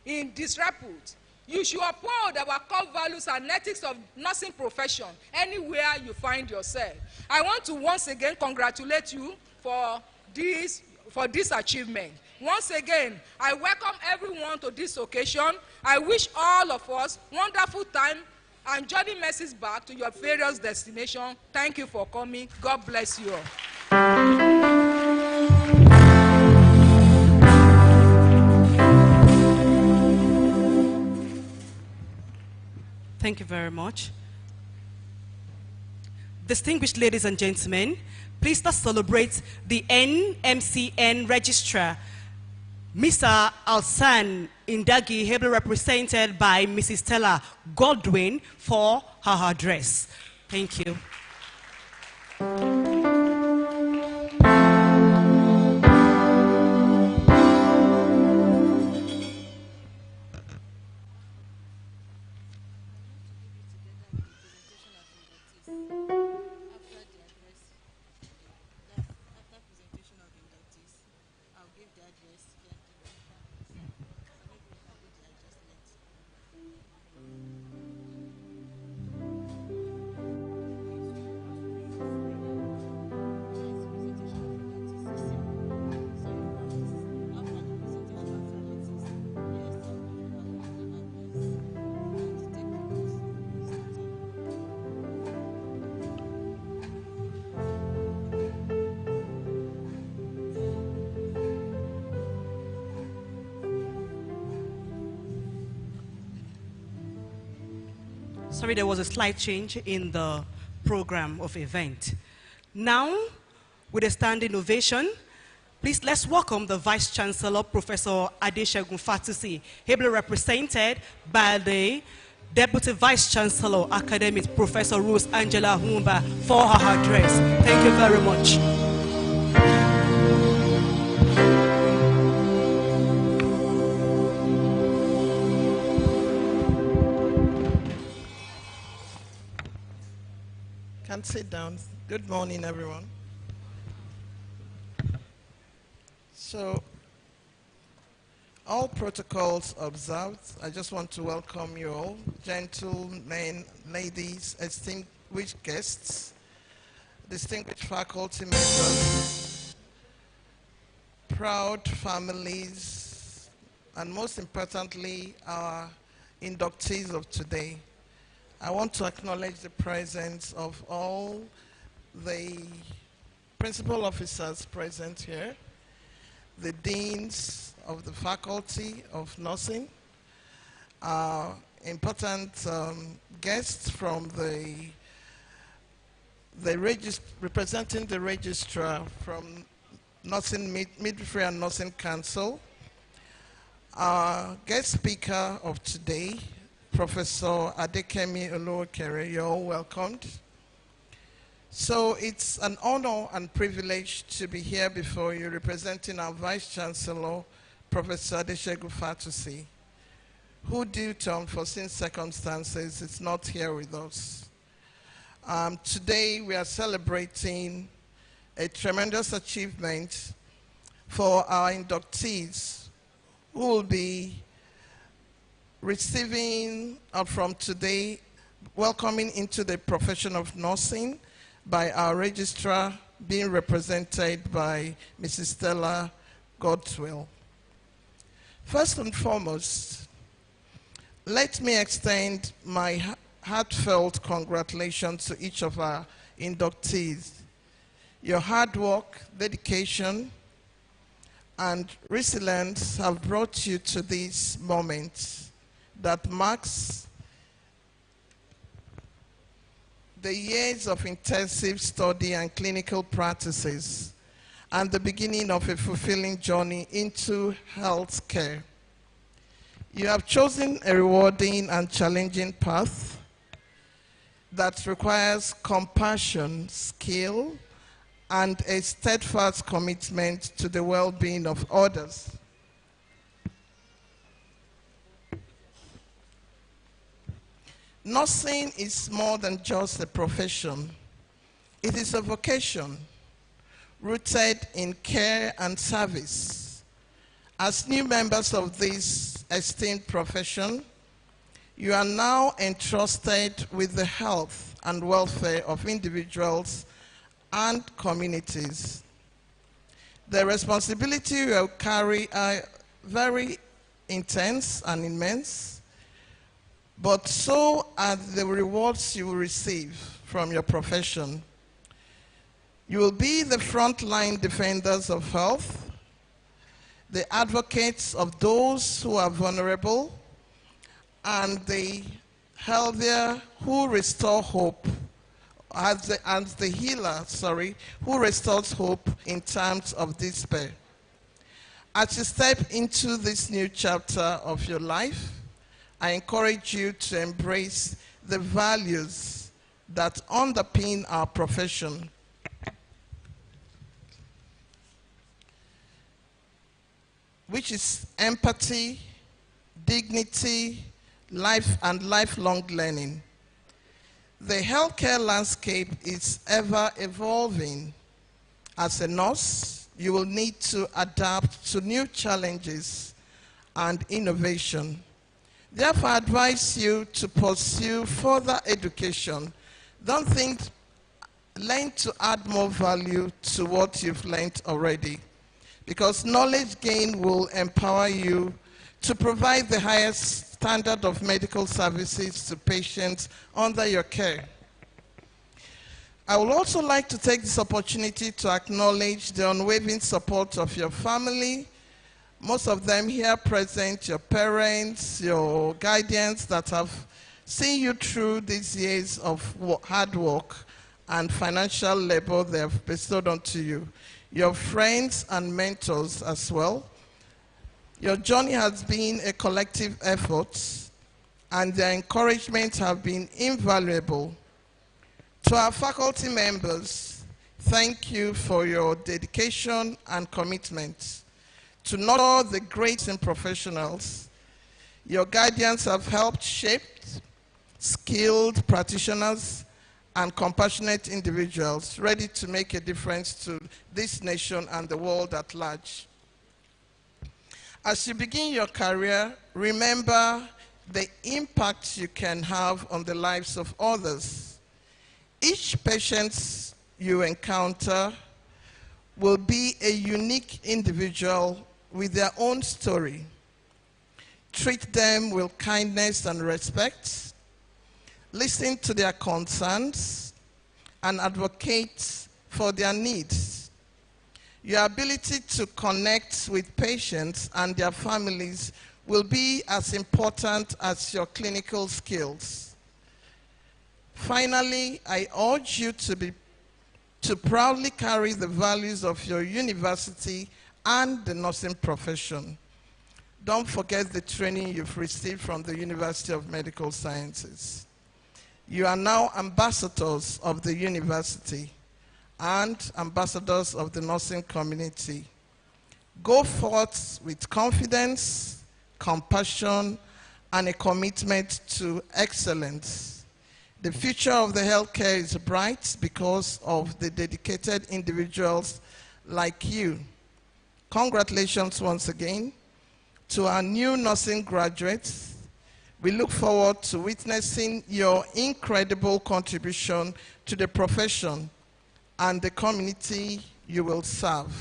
in disrepute. You should uphold our core values and ethics of nursing profession anywhere you find yourself. I want to once again congratulate you for this achievement. Once again, I welcome everyone to this occasion. I wish all of us wonderful time and journey mercies back to your various destinations. Thank you for coming. God bless you all. Thank you very much. Distinguished ladies and gentlemen, please let's celebrate the NMCN Registrar, Mr. Alsan Indagi, ably represented by Mrs. Stella Godwin, for her address. Thank you. Sorry, there was a slight change in the program of event. Now, with a standing ovation, please let's welcome the Vice Chancellor, Professor Adesegun Fatusi, ably represented by the Deputy Vice Chancellor, Academic Professor Rose Angela Humba, for her address. Thank you very much. Can sit down. Good morning, everyone. So, all protocols observed. I just want to welcome you all, gentlemen, ladies, distinguished guests, distinguished faculty members, proud families, and most importantly, our inductees of today. I want to acknowledge the presence of all the principal officers present here, the deans of the faculty of nursing, important guests from representing the registrar from Nursing Midwifery and Nursing Council, our guest speaker of today, Professor Adekemi Oluokere, you're all welcomed. So it's an honor and privilege to be here before you representing our Vice Chancellor, Professor Adesegun Fatusi, who due to unforeseen circumstances is not here with us. Today we are celebrating a tremendous achievement for our inductees who will be receiving from today, welcoming into the profession of nursing by our registrar, being represented by Mrs. Stella Goodwill. First and foremost, let me extend my heartfelt congratulations to each of our inductees. Your hard work, dedication, and resilience have brought you to this moment that marks the years of intensive study and clinical practices and the beginning of a fulfilling journey into healthcare. You have chosen a rewarding and challenging path that requires compassion, skill, and a steadfast commitment to the well-being of others. Nursing is more than just a profession. It is a vocation rooted in care and service. As new members of this esteemed profession, you are now entrusted with the health and welfare of individuals and communities. The responsibility you will carry are very intense and immense, but so are the rewards you will receive from your profession. You will be the frontline defenders of health, the advocates of those who are vulnerable, and the healthier who restore hope, and the healer, who restores hope in times of despair. As you step into this new chapter of your life, I encourage you to embrace the values that underpin our profession. Which is empathy, dignity, life and lifelong learning. The healthcare landscape is ever evolving. As a nurse, you will need to adapt to new challenges and innovation. Therefore, I advise you to pursue further education. Don't think, learn to add more value to what you've learned already, because knowledge gain will empower you to provide the highest standard of medical services to patients under your care. I would also like to take this opportunity to acknowledge the unwavering support of your family, most of them here present, your parents, your guardians that have seen you through these years of hard work and financial labor they have bestowed onto you, your friends and mentors as well. Your journey has been a collective effort, and their encouragement have been invaluable. To our faculty members, thank you for your dedication and commitment. To not all the greats and professionals, your guidance have helped shape skilled practitioners and compassionate individuals ready to make a difference to this nation and the world at large. As you begin your career, remember the impact you can have on the lives of others. Each patient you encounter will be a unique individual with their own story. Treat them with kindness and respect. Listen to their concerns and advocate for their needs. Your ability to connect with patients and their families will be as important as your clinical skills. Finally, I urge you to proudly carry the values of your university and the nursing profession. Don't forget the training you've received from the University of Medical Sciences. You are now ambassadors of the university and ambassadors of the nursing community. Go forth with confidence, compassion, and a commitment to excellence. The future of the healthcare is bright because of the dedicated individuals like you. Congratulations once again to our new nursing graduates. We look forward to witnessing your incredible contribution to the profession and the community you will serve.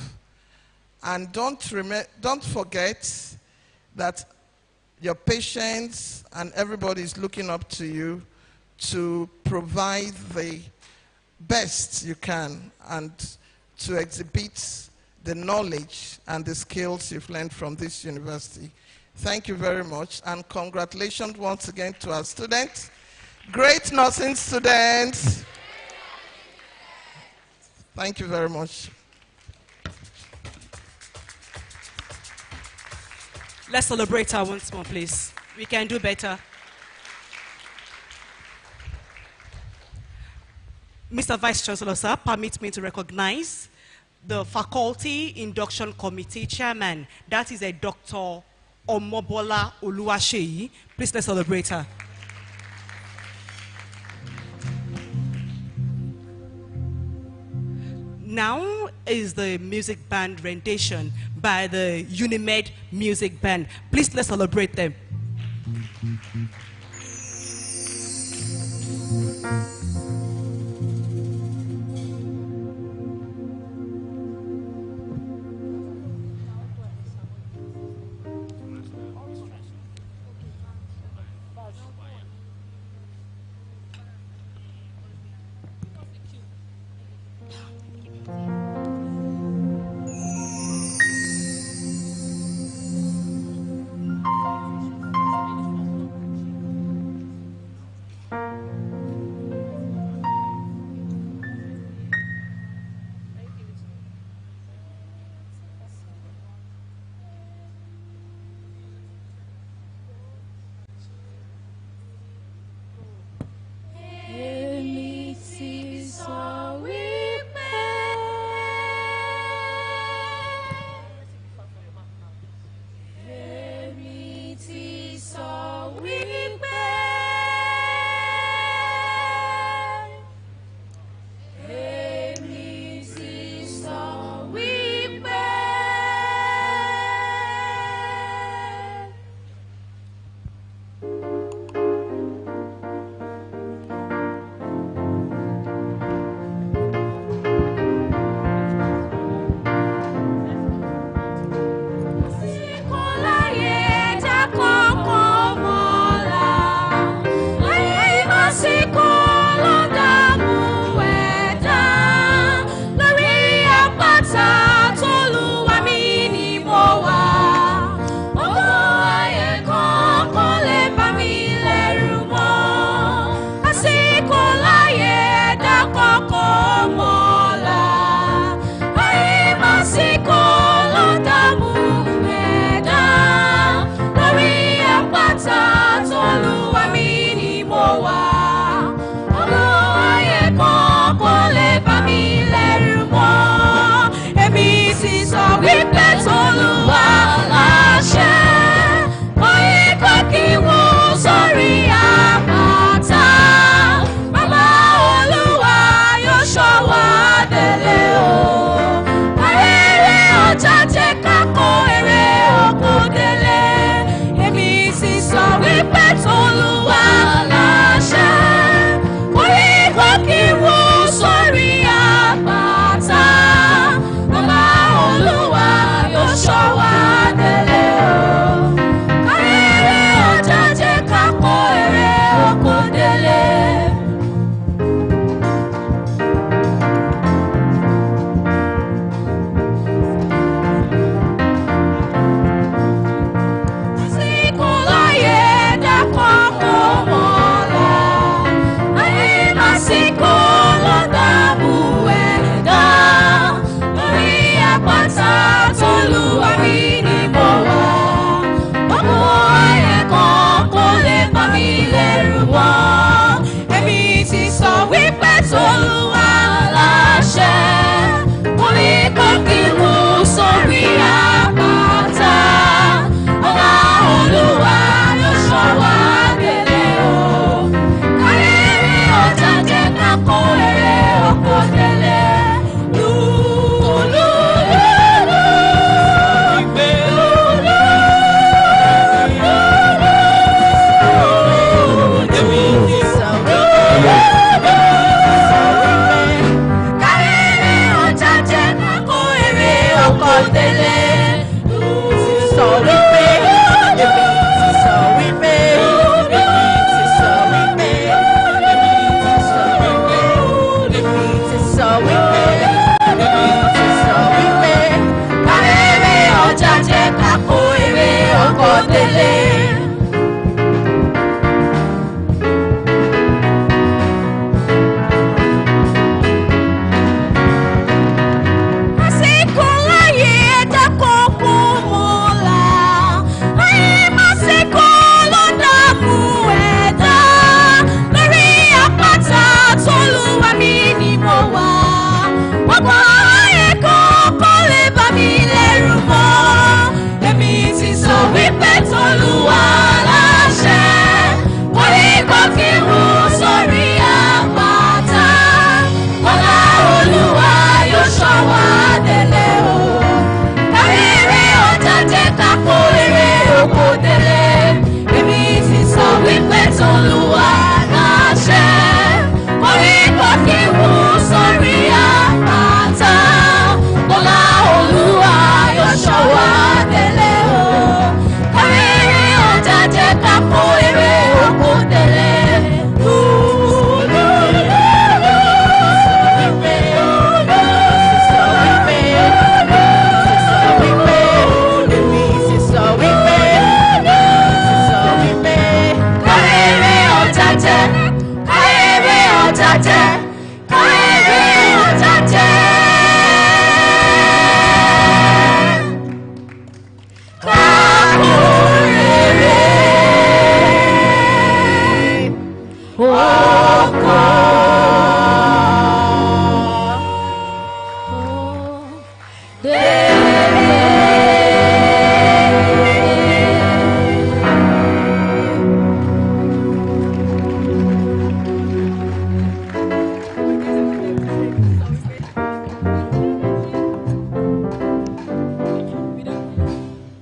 And don't forget that your patients and everybody is looking up to you to provide the best you can and to exhibit the knowledge and the skills you've learned from this university. Thank you very much, and congratulations once again to our students. Great nursing students. Thank you very much. Let's celebrate her once more, please. We can do better. Mr. Vice Chancellor, sir, permit me to recognize the Faculty Induction Committee Chairman. That is a Dr. Omobola Oluwaseyi. Please let's celebrate her. Now is the music band rendition by the Unimed Music Band. Please let's celebrate them.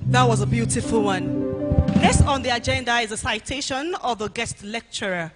That was a beautiful one. Next on the agenda is a citation of the guest lecturer.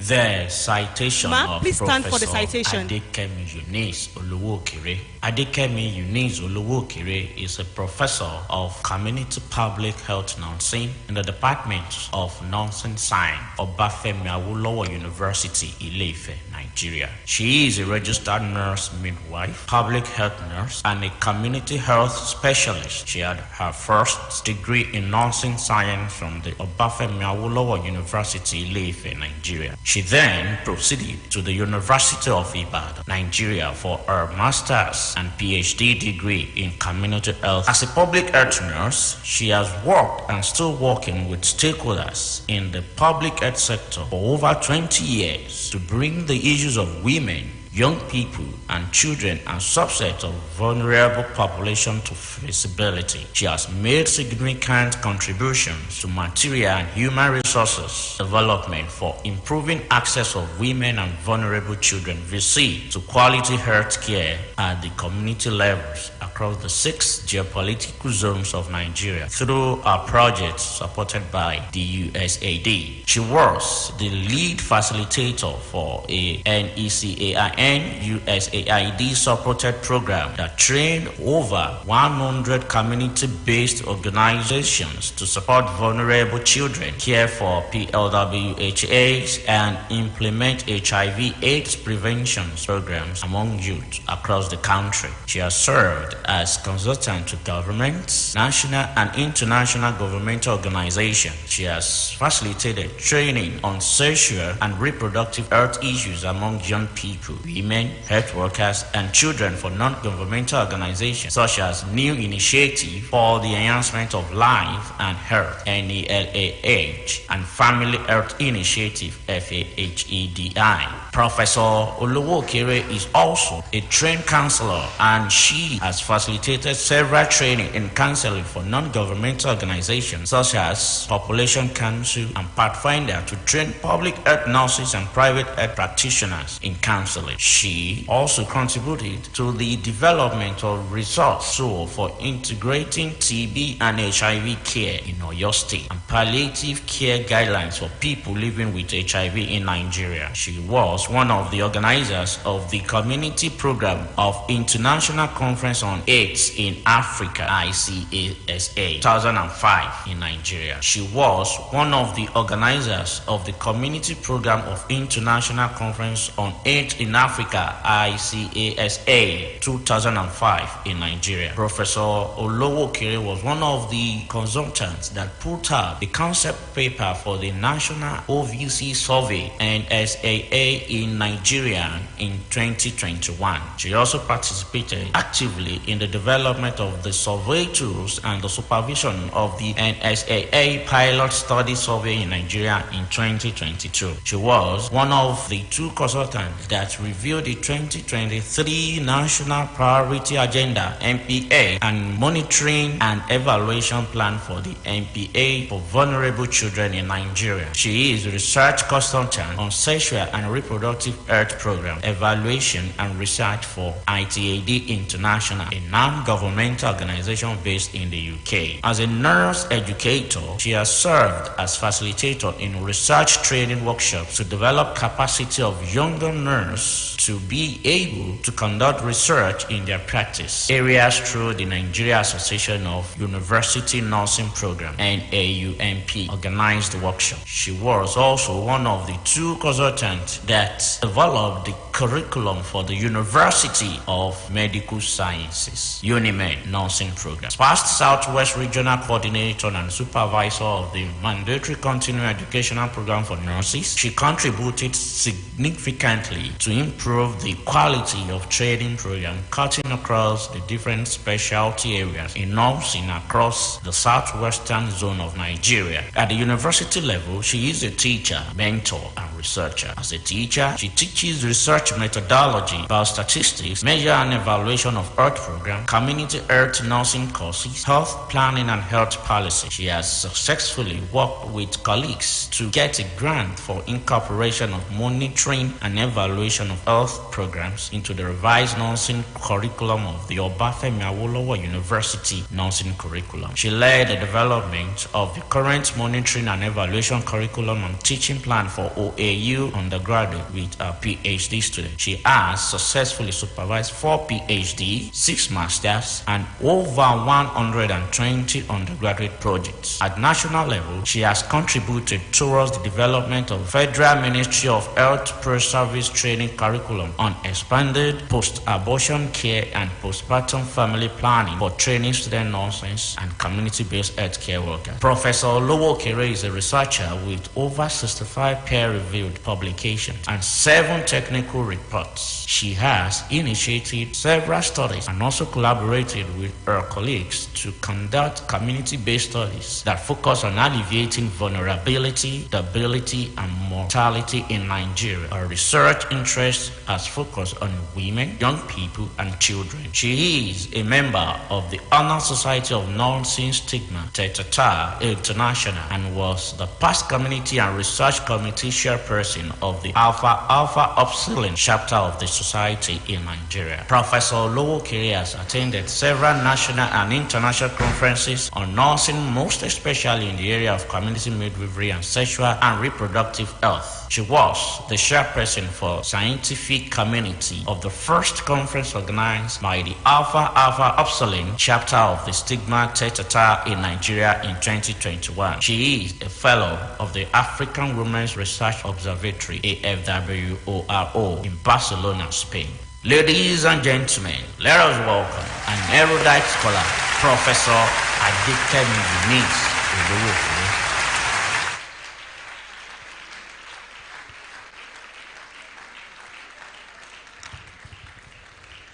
The citation of please stand for the Professor citation. Adekemi Eunice Olowo-Okere. Adekemi Eunice Olowo-Okere is a professor of community public health nursing in the Department of Nursing Science, Obafemi Awolowo University, Ile-Ife, Nigeria. She is a registered nurse midwife, public health nurse, and a community health specialist. She had her first degree in nursing science from the Obafemi Awolowo University, Ile-Ife, Nigeria. She then proceeded to the University of Ibadan, Nigeria for her master's and PhD degree in community health. As a public health nurse, she has worked and still working with stakeholders in the public health sector for over 20 years to bring the issues of women, young people and children and subsets of vulnerable population to visibility. She has made significant contributions to material and human resources development for improving access of women and vulnerable children to quality health care at the community levels across the 6 geopolitical zones of Nigeria through her projects supported by the USAID. She was the lead facilitator for a NECAIN USAID supported program that trained over 100 community-based organizations to support vulnerable children, care for PLWHAs, and implement HIV/AIDS prevention programs among youth across the country. She has served as consultant to governments, national and international governmental organizations. She has facilitated training on sexual and reproductive health issues among young people, women, health workers, and children for non-governmental organizations such as New Initiative for the Enhancement of Life and Health, NELAH, and Family Health Initiative, FAHEDI. Professor Olowo-Okere is also a trained counselor, and she has facilitated several training in counseling for non-governmental organizations such as Population Council and Pathfinder to train public health nurses and private health practitioners in counseling. She also contributed to the development of resource tool for integrating TB and HIV care in Oyo State and palliative care guidelines for people living with HIV in Nigeria. She was one of the organizers of the Community Program of International Conference on AIDS in Africa, ICASA, 2005 in Nigeria. She was one of the organizers of the Community Program of International Conference on AIDS in Africa, ICASA, 2005 in Nigeria. Professor Olowokere was one of the consultants that put out the concept paper for the National OVC Survey and SAA in Nigeria in 2021. She also participated actively in the development of the survey tools and the supervision of the NSAA pilot study survey in Nigeria in 2022. She was one of the two consultants that reviewed the 2023 National Priority Agenda (NPA) and monitoring and evaluation plan for the NPA for vulnerable children in Nigeria. She is a research consultant on sexual and reproductive health program, evaluation and research for ITAD International, a non-governmental organization based in the UK. As a nurse educator, she has served as facilitator in research training workshops to develop capacity of younger nurses to be able to conduct research in their practice areas through the Nigeria Association of University Nursing Program (NAUMP) organized the workshop. She was also one of the two consultants that developed the curriculum for the University of Medical Sciences UNIMED Nursing Program. Past Southwest Regional Coordinator and Supervisor of the Mandatory Continuing Educational Program for Nurses, she contributed significantly to improve the quality of training program cutting across the different specialty areas in nursing across the southwestern zone of Nigeria. At the university level, she is a teacher, mentor, and researcher. As a teacher, she teaches research methodology, biostatistics, measure and evaluation of health program, community health nursing courses, health planning, and health policy. She has successfully worked with colleagues to get a grant for incorporation of monitoring and evaluation of health programs into the revised nursing curriculum of the Obafemi Awolowo University nursing curriculum. She led the development of the current monitoring and evaluation curriculum and teaching plan for OAU undergraduate with a PhD student. She has successfully supervised 4 PhD, 6 masters, and over 120 undergraduate projects. At national level, she has contributed towards the development of Federal Ministry of Health Pro-Service Training Curriculum on expanded post-abortion care and postpartum family planning for training student nurses and community-based healthcare workers. Professor Olowokere is a researcher with over 65 peer-reviewed publications and 7 technical reports. She has initiated several studies and also collaborated with her colleagues to conduct community-based studies that focus on alleviating vulnerability, debility, and mortality in Nigeria. Her research interest has focused on women, young people, and children. She is a member of the Honor Society of Nursing Stigma Theta International and was the past community and research committee chairperson of the Alpha Upsilon chapter of the society in Nigeria. Professor Olowokere has attended several national and international conferences on nursing, most especially in the area of community midwifery and sexual and reproductive health. She was the chairperson for scientific community of the first conference organized by the Alpha Upsilon chapter of the Stigma Theta in Nigeria in 2021. She is a fellow of the African Women's Research Observatory AFWORO in Barcelona, Spain. Ladies and gentlemen, let us welcome an erudite scholar, Professor Adekemi Eunice.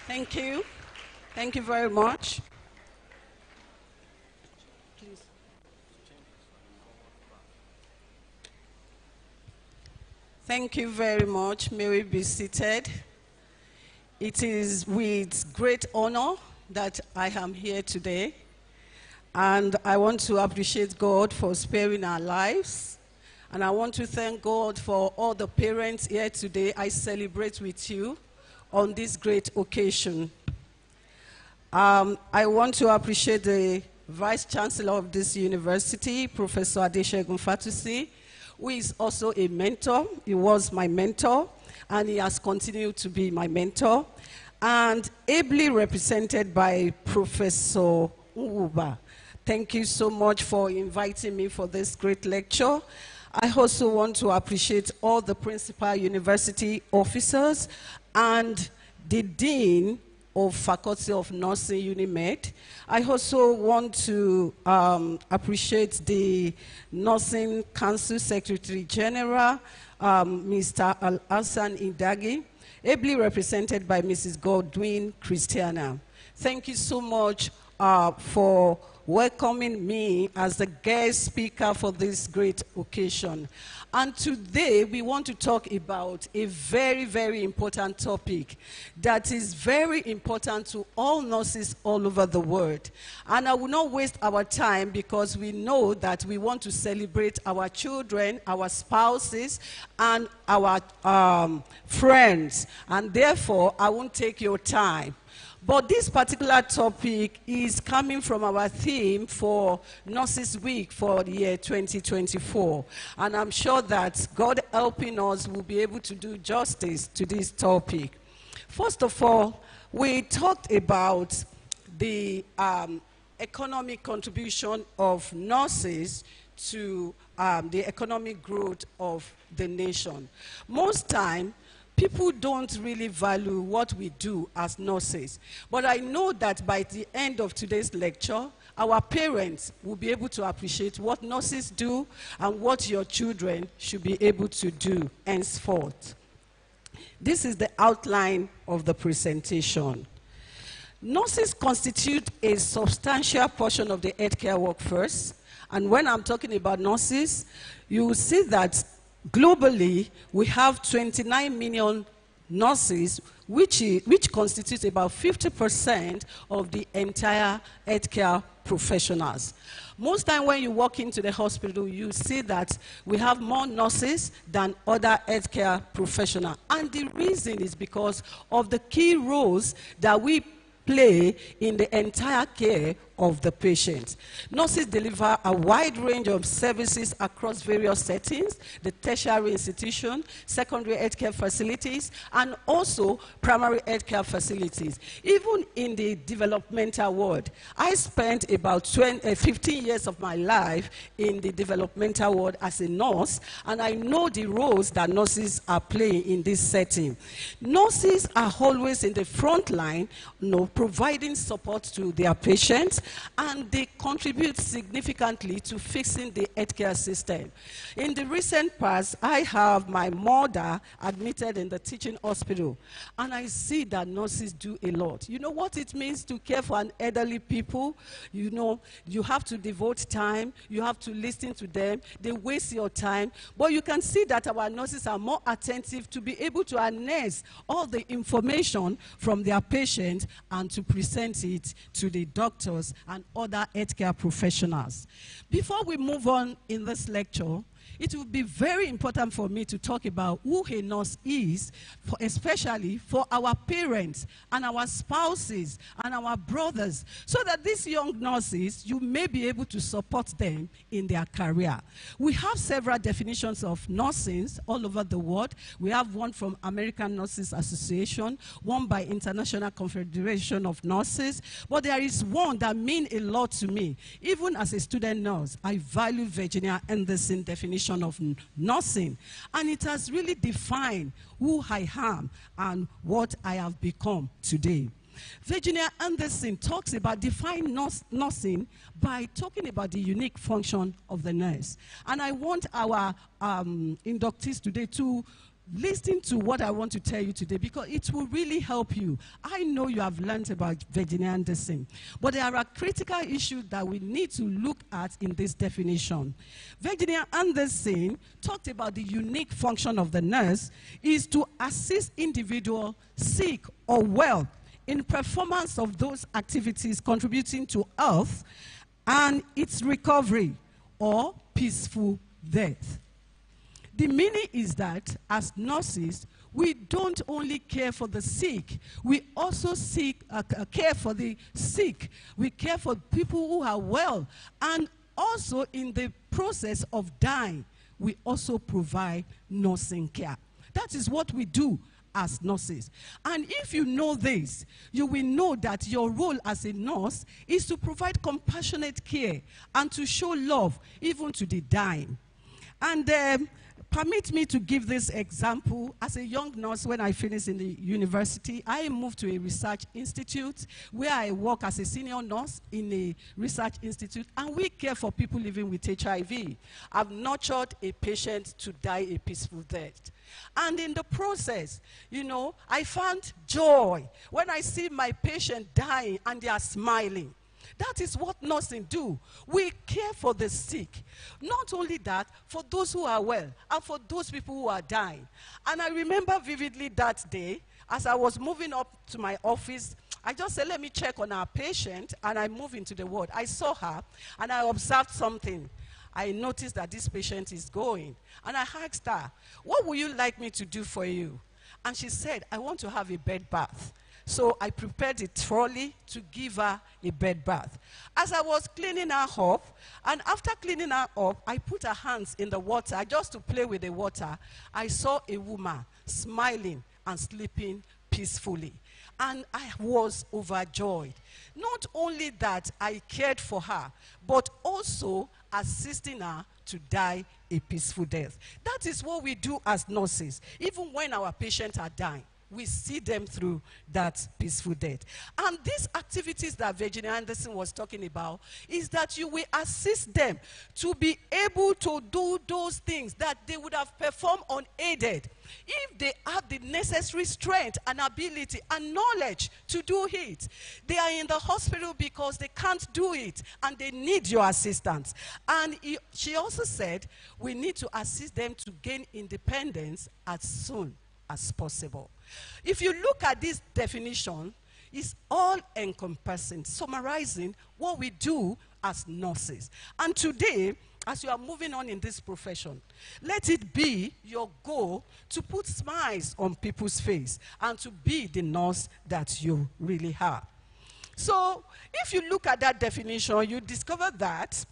Thank you. Thank you very much. Please. Thank you very much. May we be seated. It is with great honor that I am here today. And I want to appreciate God for sparing our lives. And I want to thank God for all the parents here today. I celebrate with you. on this great occasion. I want to appreciate the Vice Chancellor of this university, Professor Adeshegun Fatusi, who is also a mentor. He was my mentor, and he has continued to be my mentor, and ably represented by Professor Nwuba. Thank you so much for inviting me for this great lecture. I also want to appreciate all the principal university officers and the Dean of Faculty of Nursing, UNIMED. I also want to appreciate the Nursing Council Secretary General, Mr. Al-Hassan Indagi, ably represented by Mrs. Godwin Christiana. Thank you so much for welcoming me as the guest speaker for this great occasion. And today we want to talk about a very, very important topic that is very important to all nurses all over the world. And I will not waste our time because we know that we want to celebrate our children, our spouses, and our friends. And therefore, I won't take your time. But this particular topic is coming from our theme for Nurses Week for the year 2024. And I'm sure that God helping us will be able to do justice to this topic. First of all, we talked about the economic contribution of nurses to the economic growth of the nation. Most time, people don't really value what we do as nurses. But I know that by the end of today's lecture, our parents will be able to appreciate what nurses do and what your children should be able to do henceforth. This is the outline of the presentation. Nurses constitute a substantial portion of the healthcare workforce. And when I'm talking about nurses, you will see that globally, we have 29 million nurses, which constitutes about 50% of the entire healthcare professionals. Most time when you walk into the hospital, you see that we have more nurses than other healthcare professionals. And the reason is because of the key roles that we play in the entire care of the patient. Nurses deliver a wide range of services across various settings, the tertiary institution, secondary healthcare facilities, and also primary healthcare facilities. Even in the developmental world, I spent about 15 years of my life in the developmental world as a nurse, and I know the roles that nurses are playing in this setting. Nurses are always in the front line, providing support to their patients, and they contribute significantly to fixing the healthcare system. In the recent past, I have my mother admitted in the teaching hospital, and I see that nurses do a lot. You know what it means to care for an elderly people? You know, you have to devote time, you have to listen to them, they waste your time, but you can see that our nurses are more attentive to be able to harness all the information from their patients and to present it to the doctors and other healthcare professionals. Before we move on in this lecture, it will be very important for me to talk about who a nurse is, especially for our parents and our spouses and our brothers, so that these young nurses, you may be able to support them in their career. We have several definitions of nursing all over the world. We have one from American Nurses Association, one by International Confederation of Nurses, but there is one that means a lot to me. Even as a student nurse, I value Virginia Anderson's definition of nursing, and it has really defined who I am and what I have become today. Virginia Anderson talks about defining nursing by talking about the unique function of the nurse. And I want our inductees today to listen to what I want to tell you today, because it will really help you. I know you have learned about Virginia Anderson, but there are critical issues that we need to look at in this definition. Virginia Anderson talked about the unique function of the nurse is to assist individuals, sick or well, in performance of those activities contributing to health and its recovery or peaceful death. The meaning is that as nurses, we don't only care for the sick, we also care for the sick. We care for people who are well. And also in the process of dying, we also provide nursing care. That is what we do as nurses. And if you know this, you will know that your role as a nurse is to provide compassionate care and to show love even to the dying. And permit me to give this example. As a young nurse, when I finished in the university, I moved to a research institute where I work as a senior nurse in a research institute, and we care for people living with HIV. I've nurtured a patient to die a peaceful death. And in the process, you know, I found joy when I see my patient dying and they are smiling. That is what nursing do. We care for the sick. Not only that, for those who are well and for those people who are dying. And I remember vividly that day, as I was moving up to my office, I just said, let me check on our patient, and I moved into the ward. I saw her, and I observed something. I noticed that this patient is going. And I asked her, what would you like me to do for you? And she said, I want to have a bed bath. So I prepared a trolley to give her a bed bath. As I was cleaning her up, and after cleaning her up, I put her hands in the water just to play with the water. I saw a woman smiling and sleeping peacefully. And I was overjoyed. Not only that I cared for her, but also assisting her to die a peaceful death. That is what we do as nurses, even when our patients are dying. We see them through that peaceful death. And these activities that Virginia Anderson was talking about is that you will assist them to be able to do those things that they would have performed unaided if they have the necessary strength and ability and knowledge to do it. They are in the hospital because they can't do it and they need your assistance. And she also said we need to assist them to gain independence as soon as possible. If you look at this definition, it's all encompassing, summarizing what we do as nurses. And today, as you are moving on in this profession, let it be your goal to put smiles on people's face and to be the nurse that you really are. So, if you look at that definition, you discover that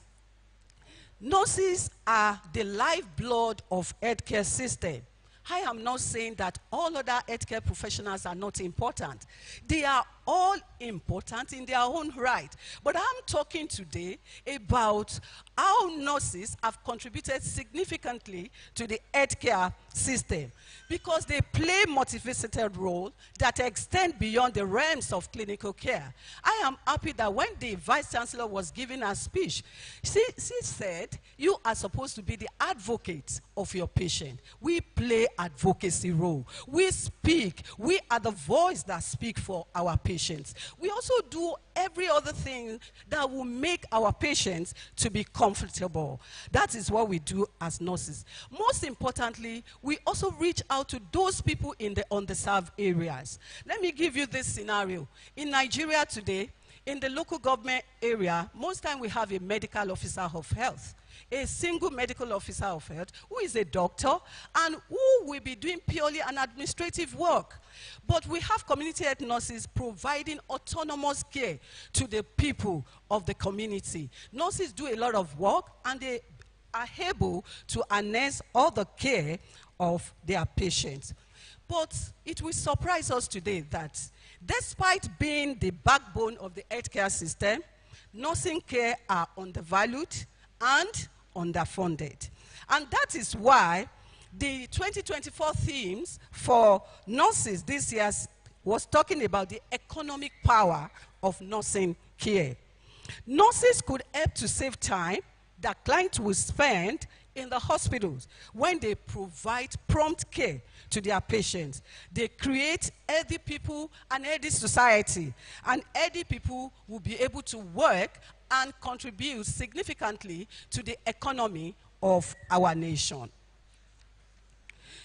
nurses are the lifeblood of healthcare system. I am not saying that all other healthcare professionals are not important. They are all important in their own right. But I'm talking today about how nurses have contributed significantly to the healthcare system because they play a multifaceted role that extend beyond the realms of clinical care. I am happy that when the Vice Chancellor was giving her speech, she said, you are supposed to be the advocate of your patient. We play advocacy role. We speak. We are the voice that speak for our patients. We also do every other thing that will make our patients to be comfortable. That is what we do as nurses. Most importantly, we also reach out to those people in the underserved areas. Let me give you this scenario. In Nigeria today, in the local government area, most time we have a medical officer of health. A single medical officer of health who is a doctor and who will be doing purely an administrative work. But we have community health nurses providing autonomous care to the people of the community. Nurses do a lot of work and they are able to harness all the care of their patients. But it will surprise us today that despite being the backbone of the healthcare system, nursing care are undervalued and underfunded. And that is why the 2024 themes for nurses this year was talking about the economic power of nursing care. Nurses could help to save time that clients will spend in the hospitals when they provide prompt care to their patients. They create healthy people and healthy society, and healthy people will be able to work and contribute significantly to the economy of our nation.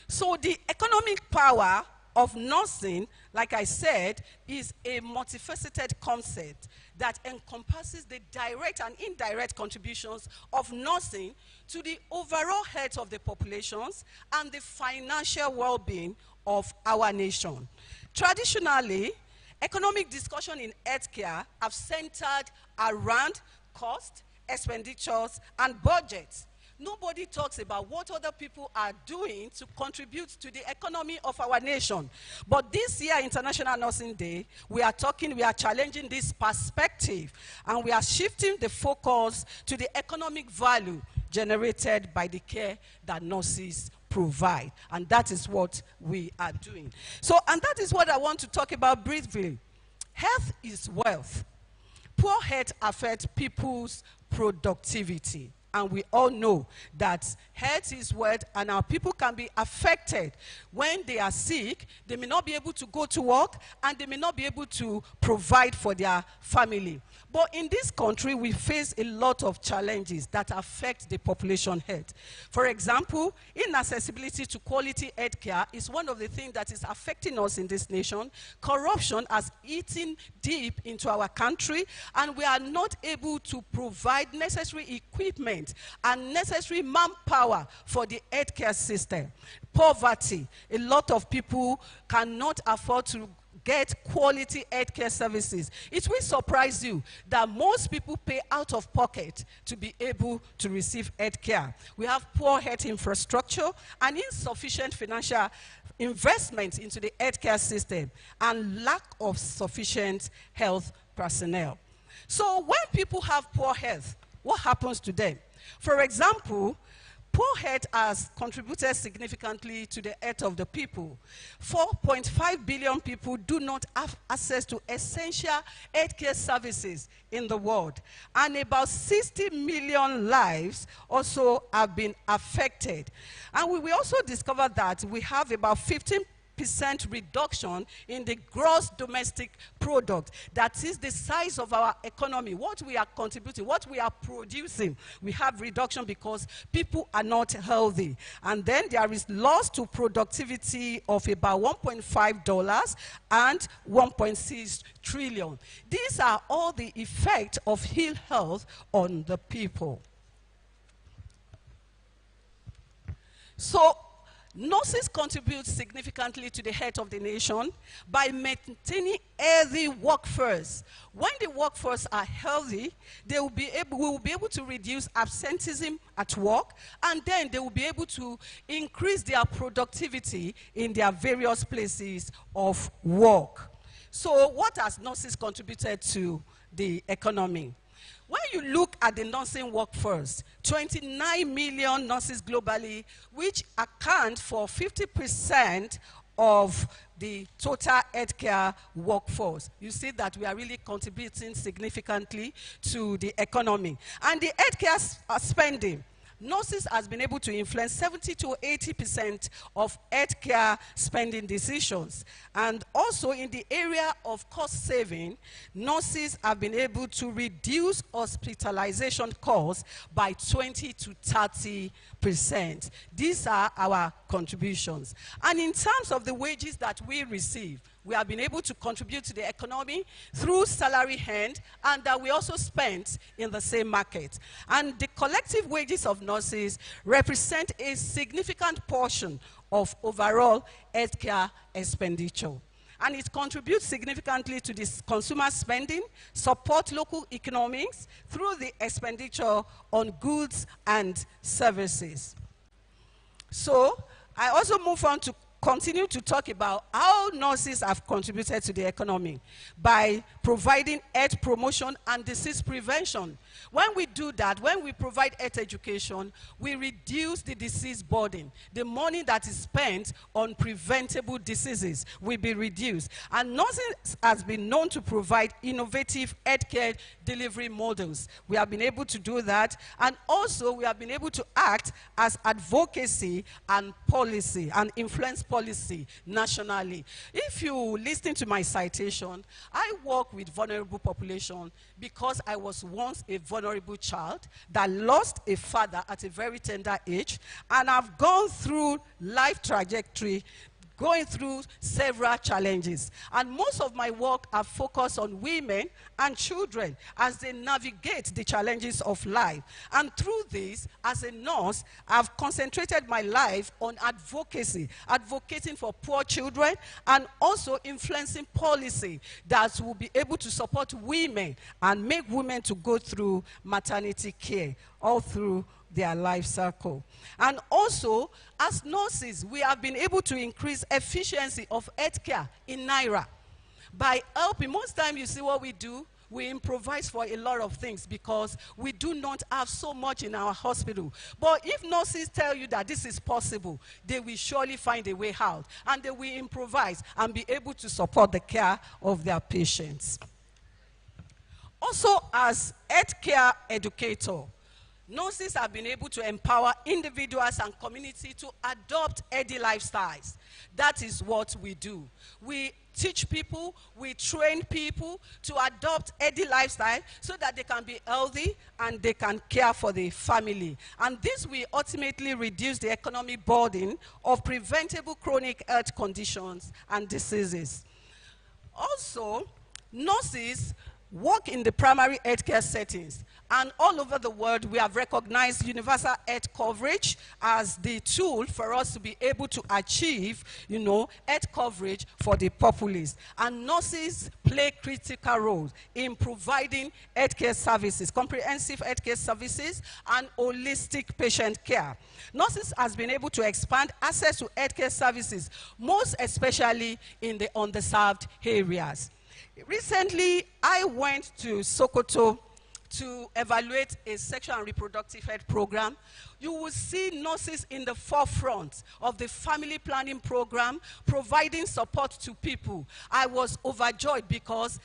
So the economic power of nursing, like I said, is a multifaceted concept that encompasses the direct and indirect contributions of nursing to the overall health of the populations and the financial well-being of our nation. Traditionally, economic discussion in healthcare have centered around cost, expenditures, and budgets. Nobody talks about what other people are doing to contribute to the economy of our nation. But this year, International Nursing Day, we are challenging this perspective, and we are shifting the focus to the economic value generated by the care that nurses provide. And that is what we are doing. And that is what I want to talk about briefly. Health is wealth. Poor health affects people's productivity. And we all know that health is wealth, and our people can be affected. When they are sick, they may not be able to go to work, and they may not be able to provide for their family. But in this country, we face a lot of challenges that affect the population health. For example, inaccessibility to quality health care is one of the things that is affecting us in this nation. Corruption has eaten deep into our country, and we are not able to provide necessary equipment and necessary manpower for the healthcare system. Poverty. A lot of people cannot afford to get quality healthcare services. It will surprise you that most people pay out of pocket to be able to receive healthcare. We have poor health infrastructure and insufficient financial investment into the healthcare system, and lack of sufficient health personnel. So when people have poor health, what happens to them? For example, poor health has contributed significantly to the health of the people. 4.5 billion people do not have access to essential healthcare services in the world. And about 60 million lives also have been affected. And we will also discover that we have about 15% reduction in the gross domestic product. That is the size of our economy, what we are contributing, what we are producing. We have reduction because people are not healthy. And then there is loss to productivity of about $1.5 and 1.6 trillion. These are all the effects of ill health on the people. So nurses contribute significantly to the health of the nation by maintaining healthy workforce. When the workforce are healthy, we will be able to reduce absenteeism at work, and then they will be able to increase their productivity in their various places of work. So what has nurses contributed to the economy? When you look at the nursing workforce, 29 million nurses globally, which account for 50% of the total healthcare workforce. You see that we are really contributing significantly to the economy. And the healthcare spending, nurses has been able to influence 70 to 80% of healthcare spending decisions. And also in the area of cost saving, nurses have been able to reduce hospitalization costs by 20 to 30%. These are our contributions. And in terms of the wages that we receive, we have been able to contribute to the economy through salary earned, and that we also spent in the same market. And the collective wages of nurses represent a significant portion of overall healthcare expenditure. And it contributes significantly to this consumer spending, support local economics through the expenditure on goods and services. So I also move on to continue to talk about how nurses have contributed to the economy by providing health promotion and disease prevention. When we do that, when we provide health education, we reduce the disease burden. The money that is spent on preventable diseases will be reduced. And nursing has been known to provide innovative healthcare delivery models. We have been able to do that, and also we have been able to act as advocacy and policy and influence policy nationally. If you listen to my citation, I work with vulnerable population because I was once a vulnerable child that lost a father at a very tender age, and I've gone through life trajectory going through several challenges. And most of my work are focused on women and children as they navigate the challenges of life. And through this, as a nurse, I've concentrated my life on advocacy, advocating for poor children, and also influencing policy that will be able to support women and make women to go through maternity care all through their life cycle. And also, as nurses, we have been able to increase efficiency of healthcare in Naira by helping. Most time you see what we do, we improvise for a lot of things because we do not have so much in our hospital. But if nurses tell you that this is possible, they will surely find a way out, and they will improvise and be able to support the care of their patients. Also, as healthcare educator, nurses have been able to empower individuals and community to adopt healthy lifestyles. That is what we do. We teach people, we train people to adopt healthy lifestyle so that they can be healthy and they can care for the family. And this will ultimately reduce the economic burden of preventable chronic health conditions and diseases. Also, nurses work in the primary healthcare settings. And all over the world, we have recognized universal health coverage as the tool for us to be able to achieve, health coverage for the populace. And nurses play critical roles in providing healthcare services, comprehensive healthcare services, and holistic patient care. Nurses has been able to expand access to healthcare services, most especially in the underserved areas. Recently, I went to Sokoto to evaluate a sexual and reproductive health program. You will see nurses in the forefront of the family planning program, providing support to people. I was overjoyed because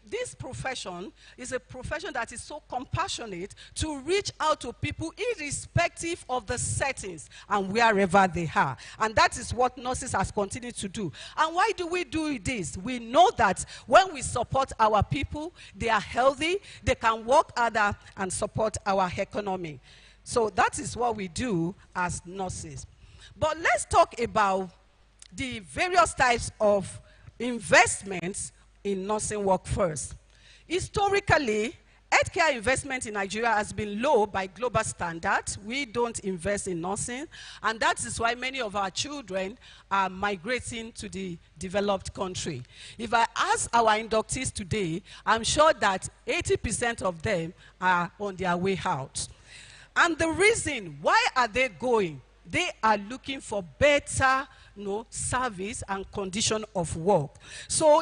this profession is a profession that is so compassionate to reach out to people irrespective of the settings and wherever they are. And that is what nurses has continued to do. And why do we do this? We know that when we support our people, they are healthy, they can work harder and support our economy. So that is what we do as nurses. But let's talk about the various types of investments in nursing work first. Historically, healthcare investment in Nigeria has been low by global standards. We don't invest in nursing, and that is why many of our children are migrating to the developed country. If I ask our inductees today, I'm sure that 80% of them are on their way out. And the reason, why are they going? They are looking for better service and condition of work. So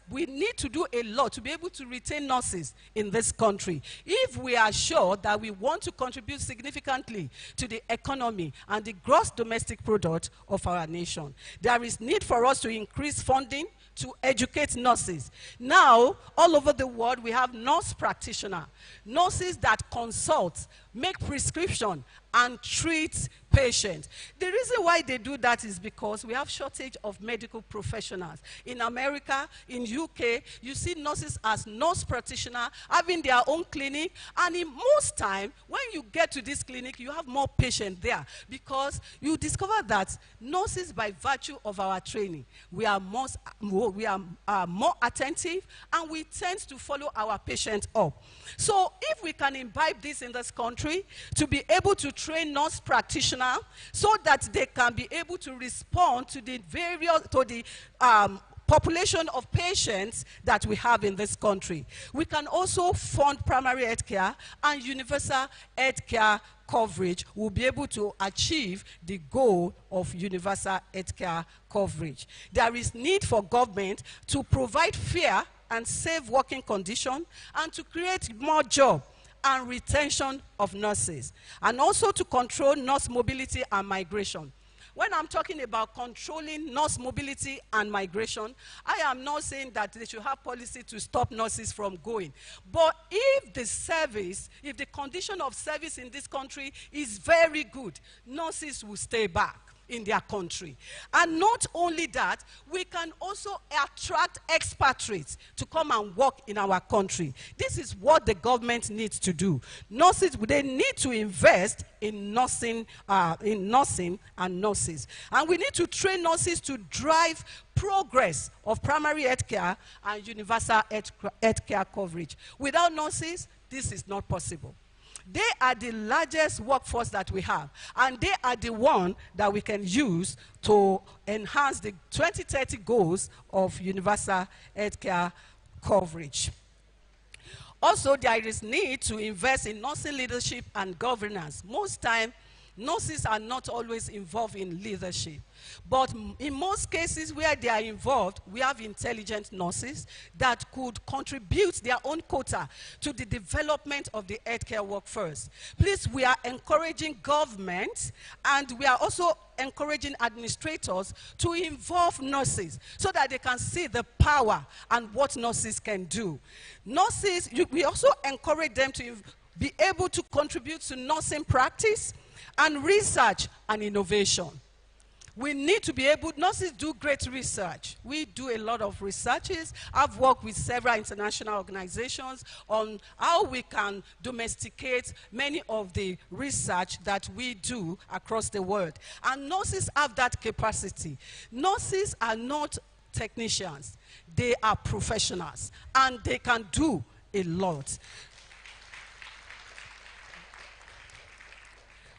we need to do a lot to be able to retain nurses in this country. If we are sure that we want to contribute significantly to the economy and the gross domestic product of our nation, there is need for us to increase funding to educate nurses. Now, all over the world, we have nurse practitioners, nurses that consult, make prescription, and treat patients. The reason why they do that is because we have shortage of medical professionals. In America, in UK, you see nurses as nurse practitioners having their own clinic, and in most time, when you get to this clinic, you have more patients there because you discover that nurses, by virtue of our training, we are more attentive, and we tend to follow our patients up. So if we can imbibe this in this country, to be able to train nurse practitioners so that they can be able to respond to the population of patients that we have in this country. We can also fund primary health care and universal health care coverage. We'll be able to achieve the goal of universal health care coverage. There is need for government to provide fair and safe working conditions and to create more jobs and retention of nurses, and also to control nurse mobility and migration. When I'm talking about controlling nurse mobility and migration, I am not saying that they should have policy to stop nurses from going. But if the condition of service in this country is very good, nurses will stay back. in their country. And not only that, we can also attract expatriates to come and work in our country. This is what the government needs to do. Nurses, they need to invest in nursing and nurses. And we need to train nurses to drive progress of primary health care and universal health care coverage. Without nurses, this is not possible. They are the largest workforce that we have, and they are the one that we can use to enhance the 2030 goals of universal health care coverage. Also, there is need to invest in nursing leadership and governance. Most time, nurses are not always involved in leadership. But in most cases where they are involved, we have intelligent nurses that could contribute their own quota to the development of the healthcare workforce. Please, we are encouraging government, and we are also encouraging administrators to involve nurses so that they can see the power and what nurses can do. Nurses, we also encourage them to be able to contribute to nursing practice and research and innovation. We need to be able, nurses do great research. We do a lot of researches. I've worked with several international organizations on how we can domesticate many of the research that we do across the world. And nurses have that capacity. Nurses are not technicians. They are professionals, and they can do a lot.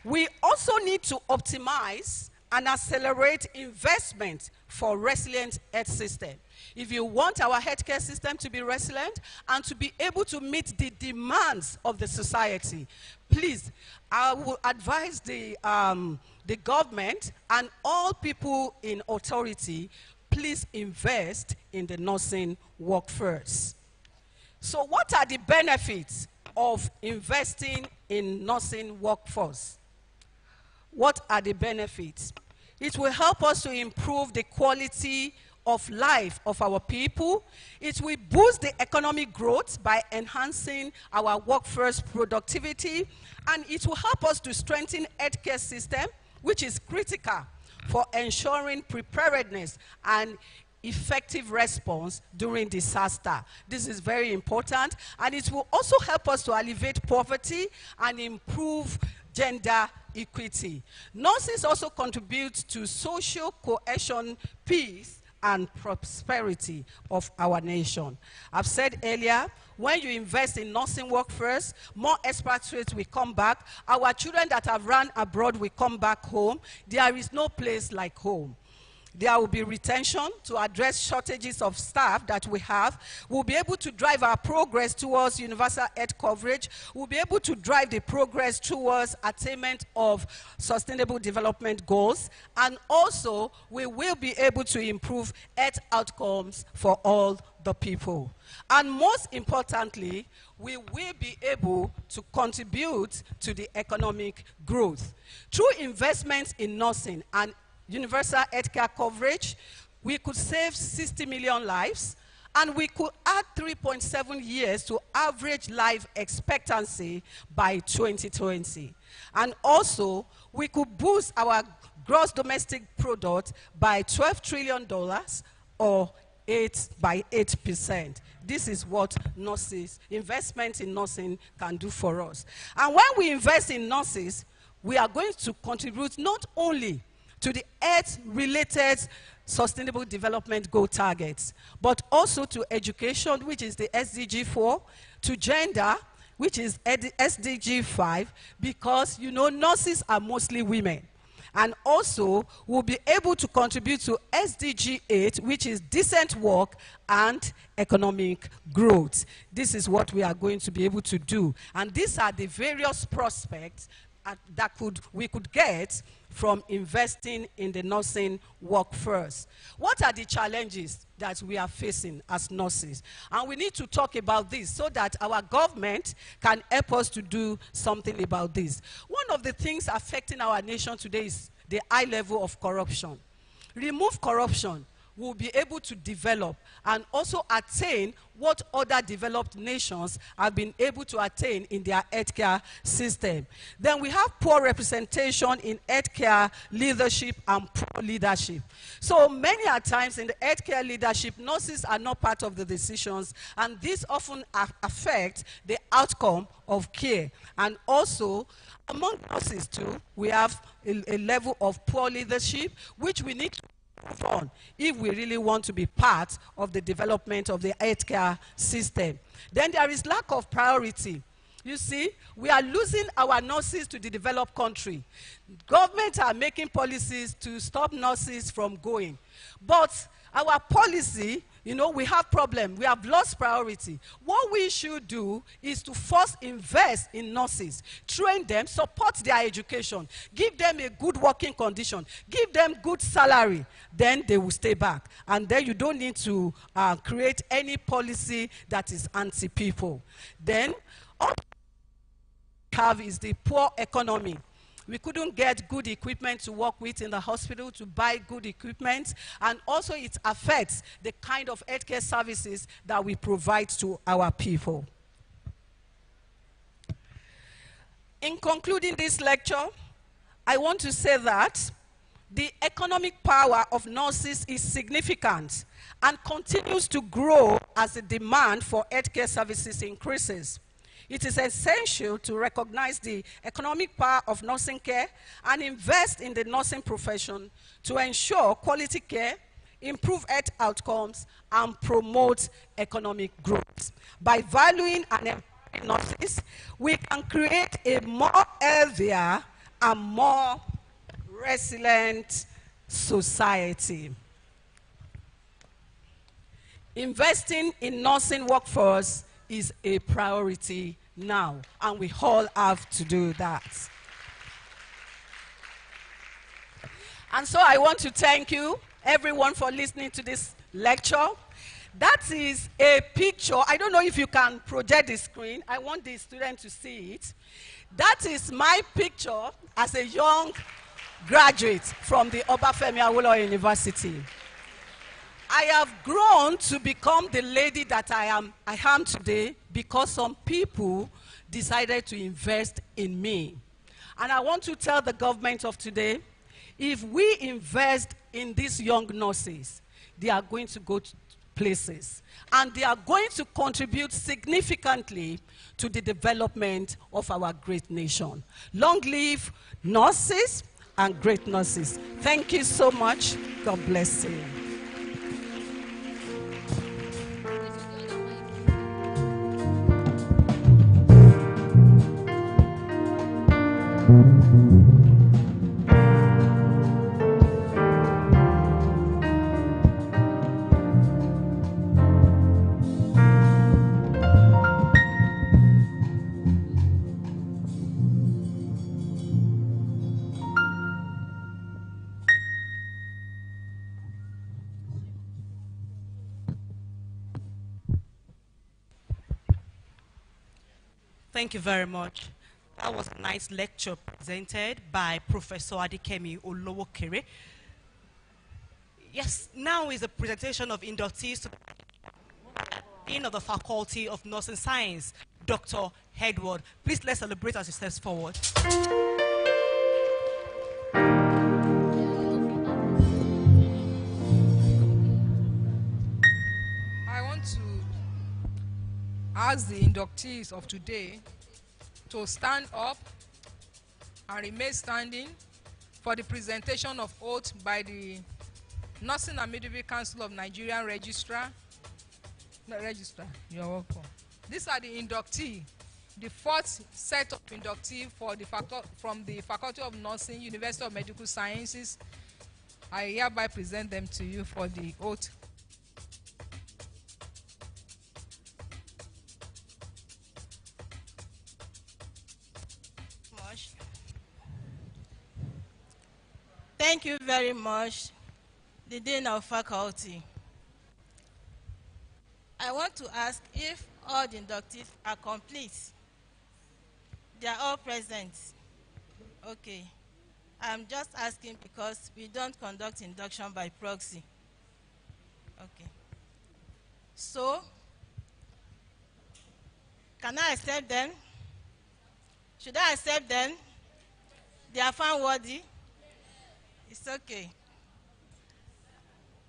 We also need to optimize and accelerate investment for resilient health system. If you want our healthcare system to be resilient and to be able to meet the demands of the society, please, I will advise the government and all people in authority, please invest in the nursing workforce. So what are the benefits of investing in nursing workforce? What are the benefits? It will help us to improve the quality of life of our people. It will boost the economic growth by enhancing our workforce productivity. And it will help us to strengthen healthcare system, which is critical for ensuring preparedness and effective response during disaster. This is very important. And it will also help us to alleviate poverty and improve gender equity. Nurses also contribute to social cohesion, peace, and prosperity of our nation. I've said earlier, when you invest in nursing workforce, more expatriates will come back. Our children that have run abroad will come back home. There is no place like home. There will be retention to address shortages of staff that we have. We'll be able to drive our progress towards universal health coverage. We'll be able to drive the progress towards attainment of sustainable development goals. And also, we will be able to improve health outcomes for all the people. And most importantly, we will be able to contribute to the economic growth. Through investments in nursing and universal healthcare coverage, we could save 60 million lives, and we could add 3.7 years to average life expectancy by 2020. And also, we could boost our gross domestic product by $12 trillion or 8%. This is what nurses, investment in nursing can do for us. And when we invest in nurses, we are going to contribute not only to the health-related sustainable development goal targets, but also to education, which is the SDG 4, to gender, which is SDG 5, because, you know, nurses are mostly women. And also, we'll be able to contribute to SDG 8, which is decent work and economic growth. This is what we are going to be able to do. And these are the various prospects that we could get from investing in the nursing workforce. What are the challenges that we are facing as nurses? And we need to talk about this so that our government can help us to do something about this. One of the things affecting our nation today is the high level of corruption. Remove corruption, we'll be able to develop and also attain what other developed nations have been able to attain in their healthcare system. Then we have poor representation in healthcare leadership and poor leadership. So many a times in the healthcare leadership, nurses are not part of the decisions, and this often affects the outcome of care. And also, among nurses too, we have a level of poor leadership, which we need to move on if we really want to be part of the development of the healthcare system. Then there is lack of priority. You see, we are losing our nurses to the developed country. Governments are making policies to stop nurses from going. But our policy, you know, we have problem. We have lost priority. What we should do is to first invest in nurses, train them, support their education, give them a good working condition, give them good salary, then they will stay back. And then you don't need to create any policy that is anti-people. Then, all we have is the poor economy. We couldn't get good equipment to work with in the hospital, to buy good equipment, and also it affects the kind of healthcare services that we provide to our people. In concluding this lecture, I want to say that the economic power of nurses is significant and continues to grow as the demand for healthcare services increases. It is essential to recognize the economic power of nursing care and invest in the nursing profession to ensure quality care, improve health outcomes, and promote economic growth. By valuing and empowering nurses, we can create a more healthier and more resilient society. Investing in nursing workforce is a priority now, and we all have to do that. And so I want to thank you, everyone, for listening to this lecture. That is a picture. I don't know if you can project the screen. I want the student to see it. That is my picture as a young graduate from the Obafemi Awolowo University. I have grown to become the lady that I am today because some people decided to invest in me. And I want to tell the government of today, if we invest in these young nurses, they are going to go to places. And they are going to contribute significantly to the development of our great nation. Long live nurses and great nurses. Thank you so much. God bless you. Thank you very much. That was a nice lecture presented by Professor Adikemi Olowokere. Yes, now is a presentation of inductees to the Dean of the Faculty of Nursing Science, Dr. Edward. Please let's celebrate as he steps forward. I want to ask the inductees of today to stand up and remain standing for the presentation of oath by the Nursing and Midwifery Council of Nigerian Registrar. You're welcome. These are the inductee, the fourth set of inductee for the from the Faculty of Nursing, University of Medical Sciences. I hereby present them to you for the oath. Thank you very much, the Dean of Faculty. I want to ask if all the inductees are complete. They are all present. Okay. I'm just asking because we don't conduct induction by proxy. Okay. So, can I accept them? Should I accept them? They are found worthy? It's okay.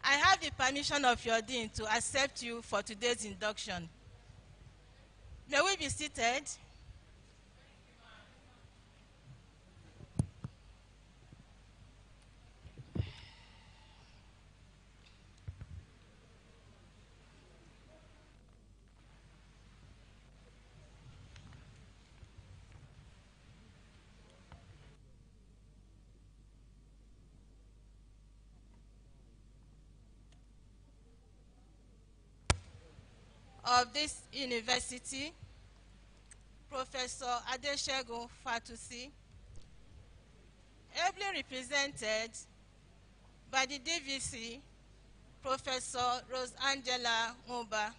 I have the permission of your dean to accept you for today's induction. May we be seated? Of this university, Professor Adeshegun Fatusi, ably represented by the DVC, Professor Rose Angela Muba.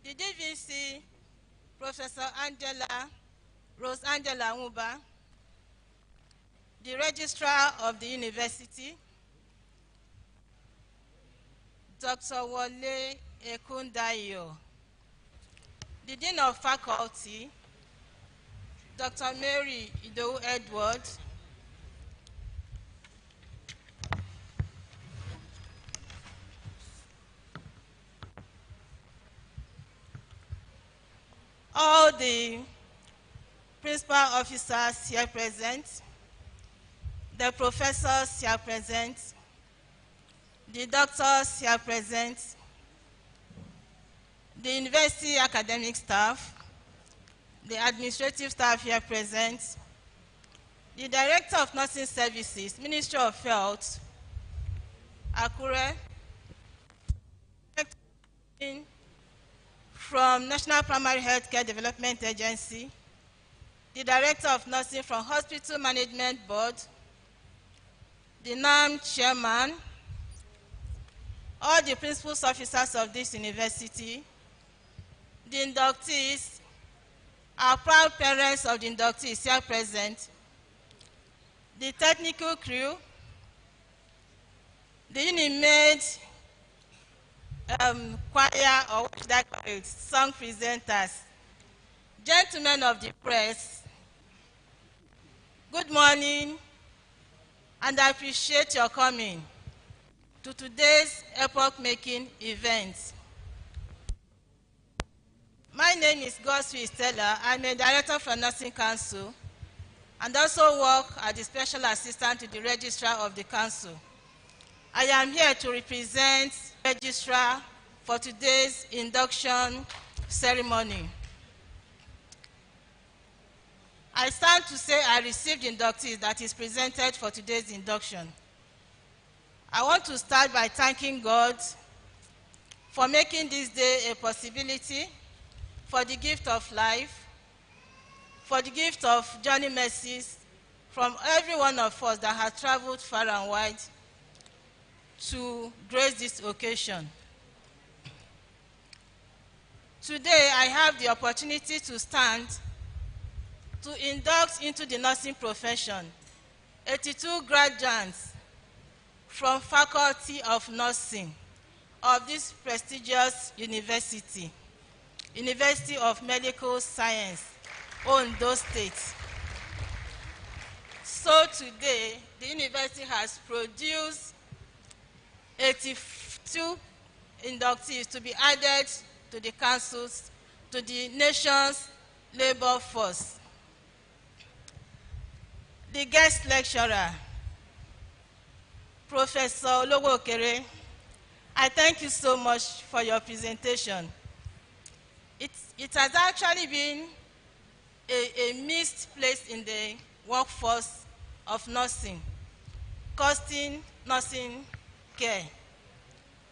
The DVC, Professor Rose Angela Muba, the Registrar of the University, Dr. Wole Ekundayo, the Dean of Faculty, Dr. Mary Idowu Edward, all the principal officers here present, the professors here present, the doctors here present, the university academic staff, the administrative staff here present, the Director of Nursing Services, Ministry of Health, Akure, from National Primary Healthcare Development Agency, the Director of Nursing from Hospital Management Board, the NAM Chairman, all the principal officers of this university, the inductees, our proud parents of the inductees here present, the technical crew, the Unimade choir, or what should I call it, song presenters, gentlemen of the press, good morning, and I appreciate your coming to today's epoch-making event. My name is Godswill Stella. I'm a director from Nursing Council and also work as the special assistant to the registrar of the council. I am here to represent the registrar for today's induction ceremony. I stand to say I received inductees that is presented for today's induction. I want to start by thanking God for making this day a possibility, for the gift of life, for the gift of journey mercies from every one of us that has traveled far and wide to grace this occasion. Today, I have the opportunity to stand to induct into the nursing profession 82 graduates from Faculty of Nursing of this prestigious university, University of Medical Science, Ondo State. So today, the university has produced 82 inductees to be added to the councils, to the nation's labor force. The guest lecturer, Professor Olowo Okere, I thank you so much for your presentation. It has actually been a missed place in the workforce of nursing, costing nursing care.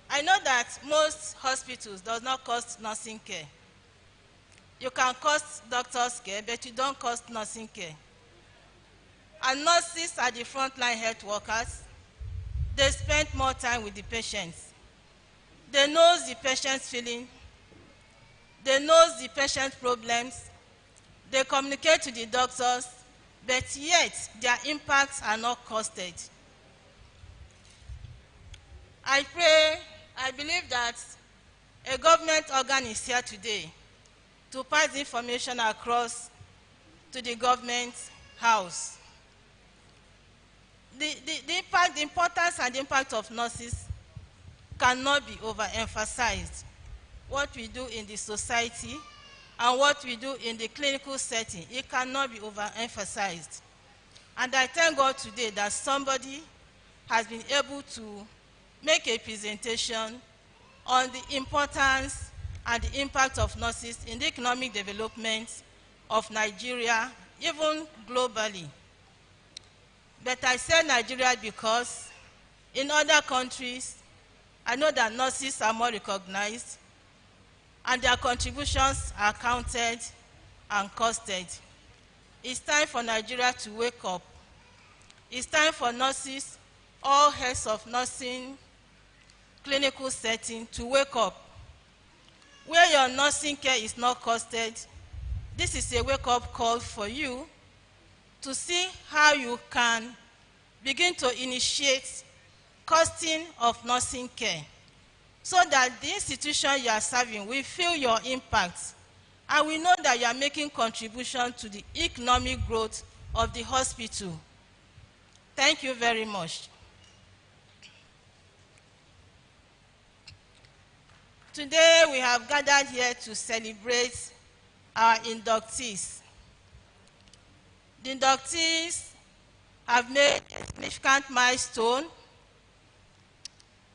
I know that most hospitals does not cost nursing care. You can cost doctors' care, but you don't cost nursing care. And nurses are the frontline health workers. They spend more time with the patients. They know the patient's feeling. They know the patient's problems. They communicate to the doctors, but yet their impacts are not costed. I pray, I believe that a government organ is here today to pass the information across to the government house. The impact, the importance and the impact of nurses cannot be overemphasized. What we do in the society and what we do in the clinical setting, it cannot be overemphasized. And I thank God today that somebody has been able to make a presentation on the importance and the impact of nurses in the economic development of Nigeria, even globally. But I say Nigeria because in other countries, I know that nurses are more recognized and their contributions are counted and costed. It's time for Nigeria to wake up. It's time for nurses, all heads of nursing, clinical setting, to wake up. Where your nursing care is not costed, this is a wake-up call for you to see how you can begin to initiate costing of nursing care so that the institution you are serving will feel your impact and we know that you are making contribution to the economic growth of the hospital. Thank you very much. Today we have gathered here to celebrate our inductees. The inductees have made a significant milestone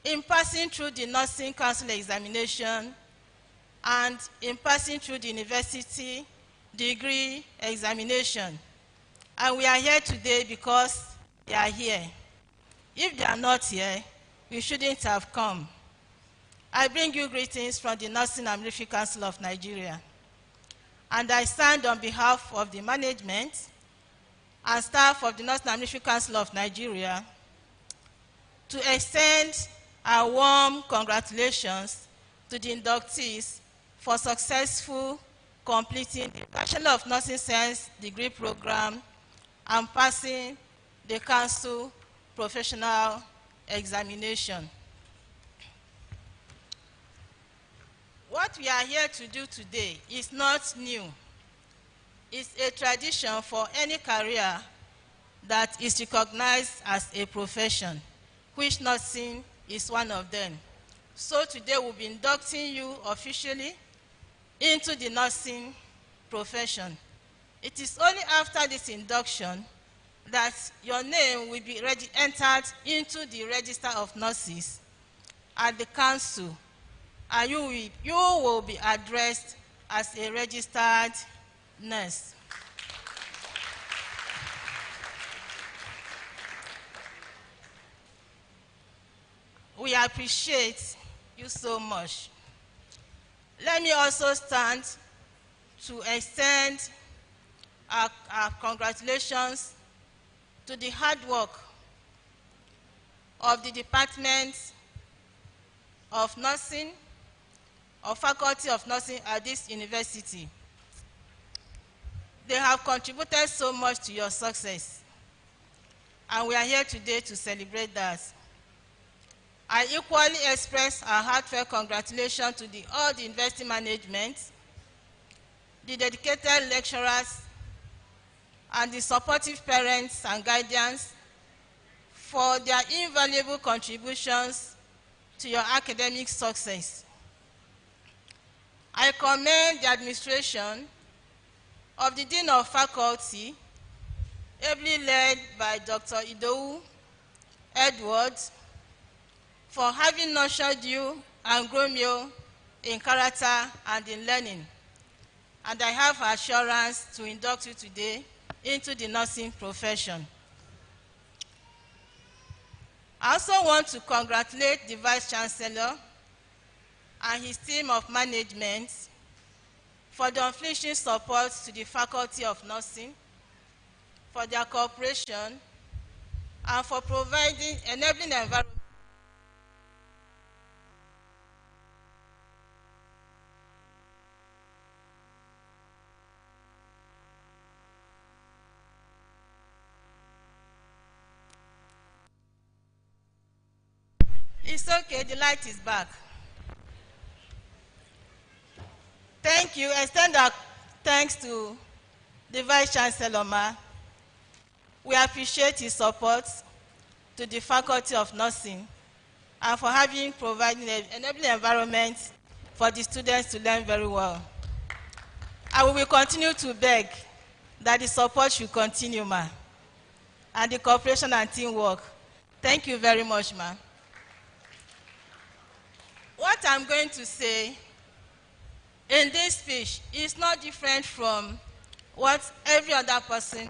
in passing through the nursing council examination and in passing through the university degree examination. And we are here today because they are here. If they are not here, we shouldn't have come. I bring you greetings from the Nursing and Midwifery Council of Nigeria. And I stand on behalf of the management and staff of the Nursing and Midwifery Council of Nigeria to extend our warm congratulations to the inductees for successful completing the Bachelor of Nursing Science degree program and passing the council professional examination. What we are here to do today is not new. It's a tradition for any career that is recognized as a profession, which nursing is one of them. So today we'll be inducting you officially into the nursing profession. It is only after this induction that your name will be entered into the register of nurses at the council, and you will be addressed as a registered nurse. We appreciate you so much. Let me also stand to extend our congratulations to the hard work of the Department of Nursing, or Faculty of Nursing at this university. They have contributed so much to your success, and we are here today to celebrate that. I equally express our heartfelt congratulations to all the university management, the dedicated lecturers, and the supportive parents and guardians for their invaluable contributions to your academic success. I commend the administration of the Dean of Faculty, ably led by Dr. Idowu Edwards, for having nurtured you and grown you in character and in learning. And I have assurance to induct you today into the nursing profession. I also want to congratulate the Vice Chancellor and his team of management for the unflinching support to the Faculty of Nursing, for their cooperation, and for providing enabling environment It's okay, the light is back. Thank you. Extend our thanks to the Vice Chancellor, Ma. We appreciate his support to the Faculty of Nursing and for having provided an enabling environment for the students to learn very well. And we will continue to beg that the support should continue, Ma, and the cooperation and teamwork. Thank you very much, Ma. What I'm going to say in this speech is not different from what every other person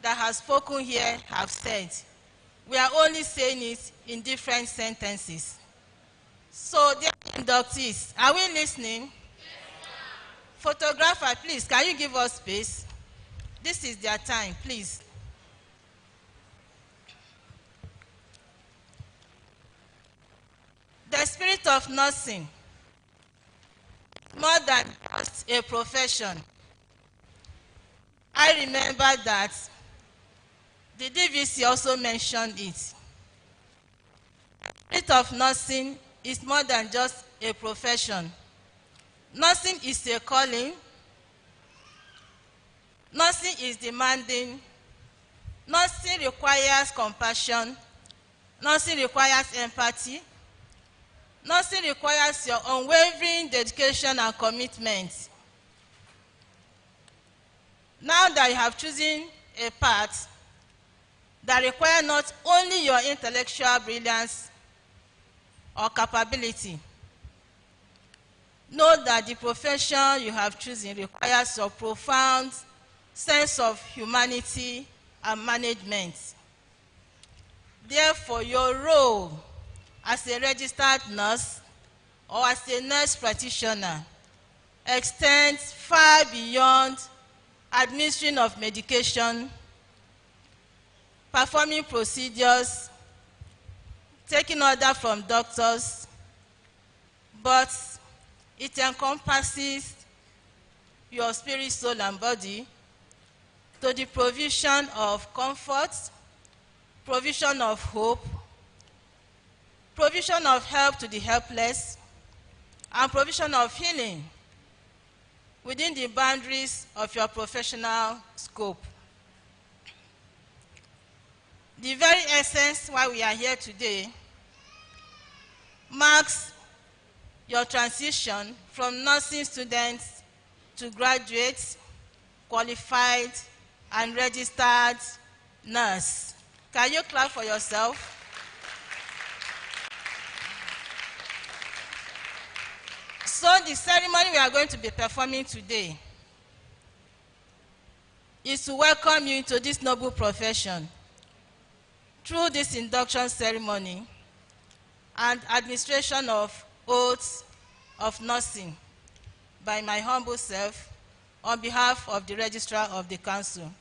that has spoken here have said. We are only saying it in different sentences. So, dear inductees, are we listening? Yes, photographer, please, can you give us space? This is their time, please. The spirit of nursing, more than just a profession. I remember that the DVC also mentioned it. The spirit of nursing is more than just a profession. Nursing is a calling. Nursing is demanding. Nursing requires compassion. Nursing requires empathy. Nursing requires your unwavering dedication and commitment. Now that you have chosen a path that requires not only your intellectual brilliance or capability, know that the profession you have chosen requires a profound sense of humanity and management. Therefore, your role as a registered nurse or as a nurse practitioner extends far beyond administering of medication, performing procedures, taking order from doctors, but it encompasses your spirit, soul, and body to the provision of comfort, provision of hope, provision of help to the helpless, and provision of healing within the boundaries of your professional scope. The very essence why we are here today marks your transition from nursing students to graduates, qualified, and registered nurse. Can you clap for yourself? So the ceremony we are going to be performing today is to welcome you into this noble profession through this induction ceremony and administration of oaths of nursing by my humble self on behalf of the Registrar of the Council.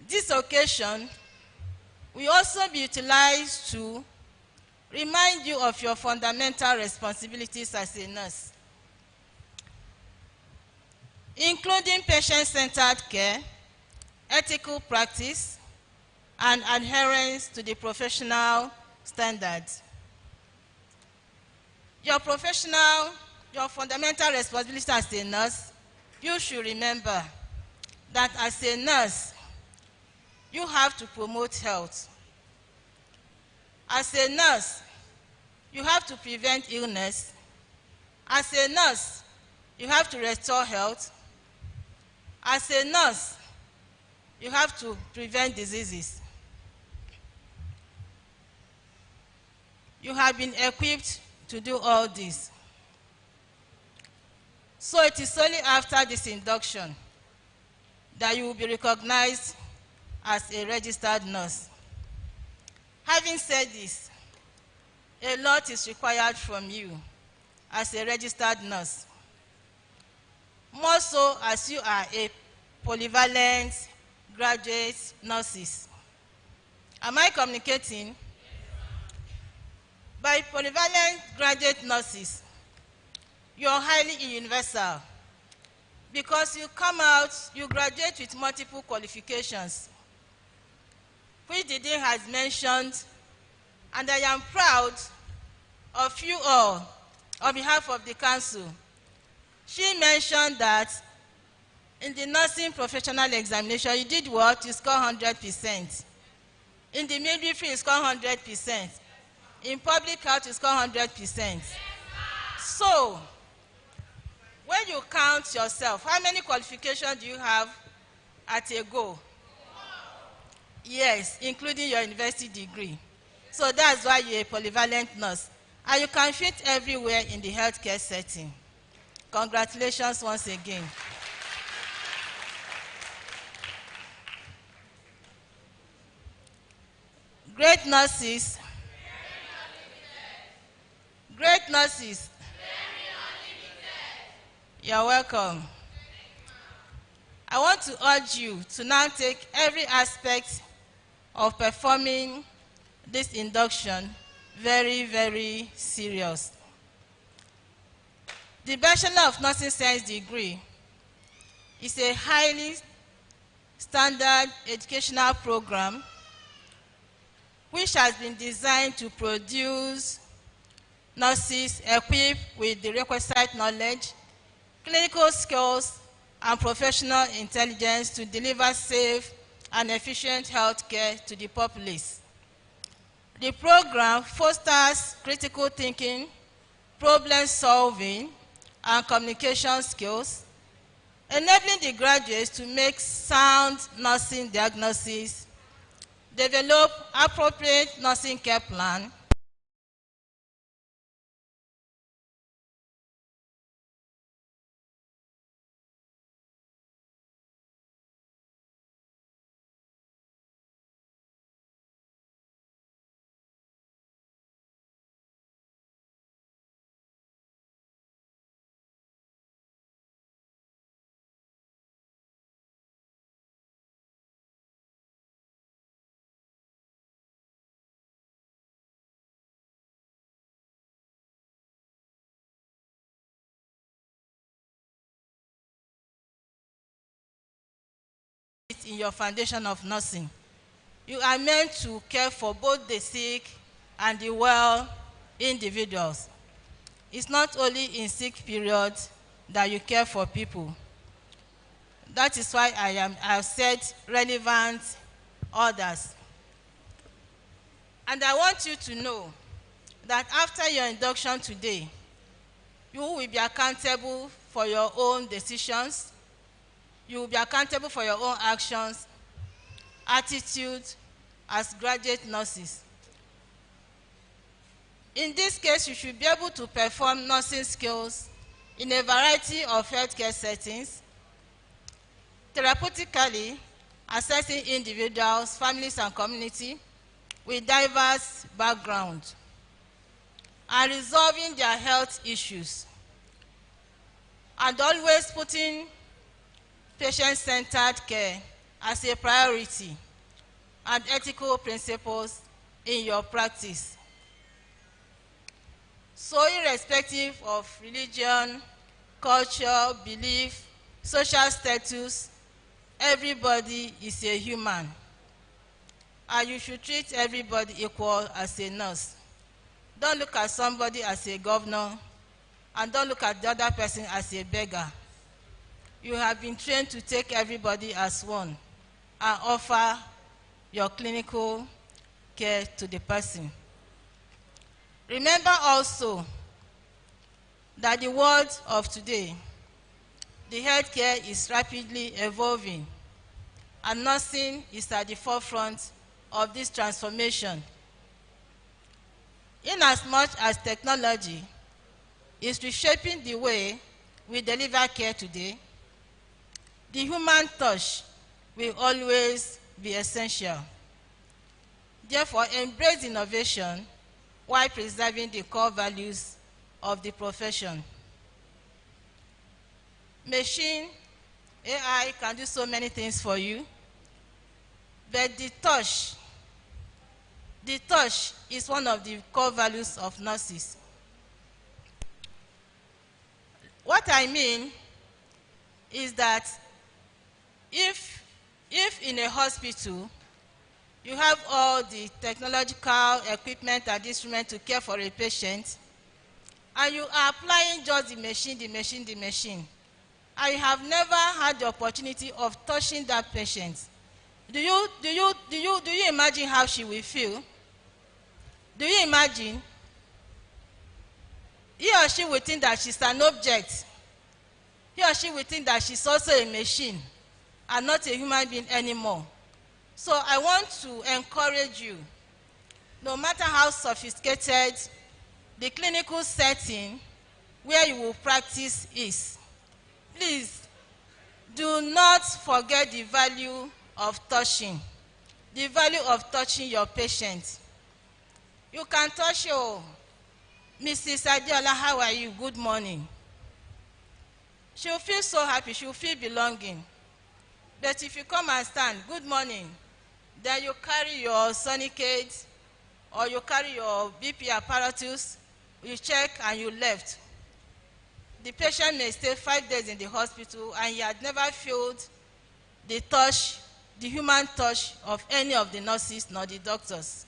This occasion will also be utilized to remind you of your fundamental responsibilities as a nurse, including patient-centered care, ethical practice, and adherence to the professional standards. Your fundamental responsibility as a nurse, you should remember that as a nurse, you have to promote health. As a nurse, you have to prevent illness. As a nurse, you have to restore health. As a nurse, you have to prevent diseases. You have been equipped to do all this. So it is only after this induction that you will be recognized as a registered nurse. Having said this, a lot is required from you as a registered nurse. More so as you are a polyvalent graduate nurses. Am I communicating? By polyvalent graduate nurses, you are highly universal because you come out, you graduate with multiple qualifications, which the dean has mentioned And I am proud of you all on behalf of the council. She mentioned that in the nursing professional examination, you did what? You score 100%. In the midwifery, you score 100%. In public health, you score 100%. So, when you count yourself, how many qualifications do you have at a go? Yes, including your university degree. So that's why you're a polyvalent nurse. And you can fit everywhere in the healthcare setting. Congratulations once again. Great nurses. Great nurses. You're welcome. I want to urge you to now take every aspect of performing this induction very, very serious. The Bachelor of Nursing Science degree is a highly standard educational program which has been designed to produce nurses equipped with the requisite knowledge, clinical skills, and professional intelligence to deliver safe and efficient health care to the populace. The program fosters critical thinking, problem solving, and communication skills, enabling the graduates to make sound nursing diagnoses, develop appropriate nursing care plan, in your foundation of nursing. You are meant to care for both the sick and the well individuals. It's not only in sick periods that you care for people. That is why I've said relevant orders. And I want you to know that after your induction today, you will be accountable for your own decisions. You will be accountable for your own actions, attitude as graduate nurses. In this case, you should be able to perform nursing skills in a variety of healthcare settings, therapeutically assessing individuals, families, and community with diverse backgrounds, and resolving their health issues, and always putting patient-centered care as a priority and ethical principles in your practice. So irrespective of religion, culture, belief, social status, everybody is a human. And you should treat everybody equal as a nurse. Don't look at somebody as a governor, and don't look at the other person as a beggar. You have been trained to take everybody as one and offer your clinical care to the person. Remember also that the world of today, the healthcare is rapidly evolving, and nursing is at the forefront of this transformation. Inasmuch as technology is reshaping the way we deliver care today, the human touch will always be essential. Therefore, embrace innovation while preserving the core values of the profession. Machine, AI can do so many things for you, but the touch is one of the core values of nurses. What I mean is that if in a hospital you have all the technological equipment and instruments to care for a patient, and you are applying just the machine, and you have never had the opportunity of touching that patient. Do you imagine how she will feel? Do you imagine? He or she will think that she's an object. He or she will think that she's also a machine and not a human being anymore. So I want to encourage you, no matter how sophisticated the clinical setting where you will practice is, please do not forget the value of touching your patient. You can touch your Mrs. Adiola, how are you? Good morning. She will feel so happy, she will feel belonging. But if you come and stand, good morning, then you carry your sonic aid or you carry your BP apparatus, you check and you left. The patient may stay 5 days in the hospital and he had never felt the touch, the human touch of any of the nurses nor the doctors.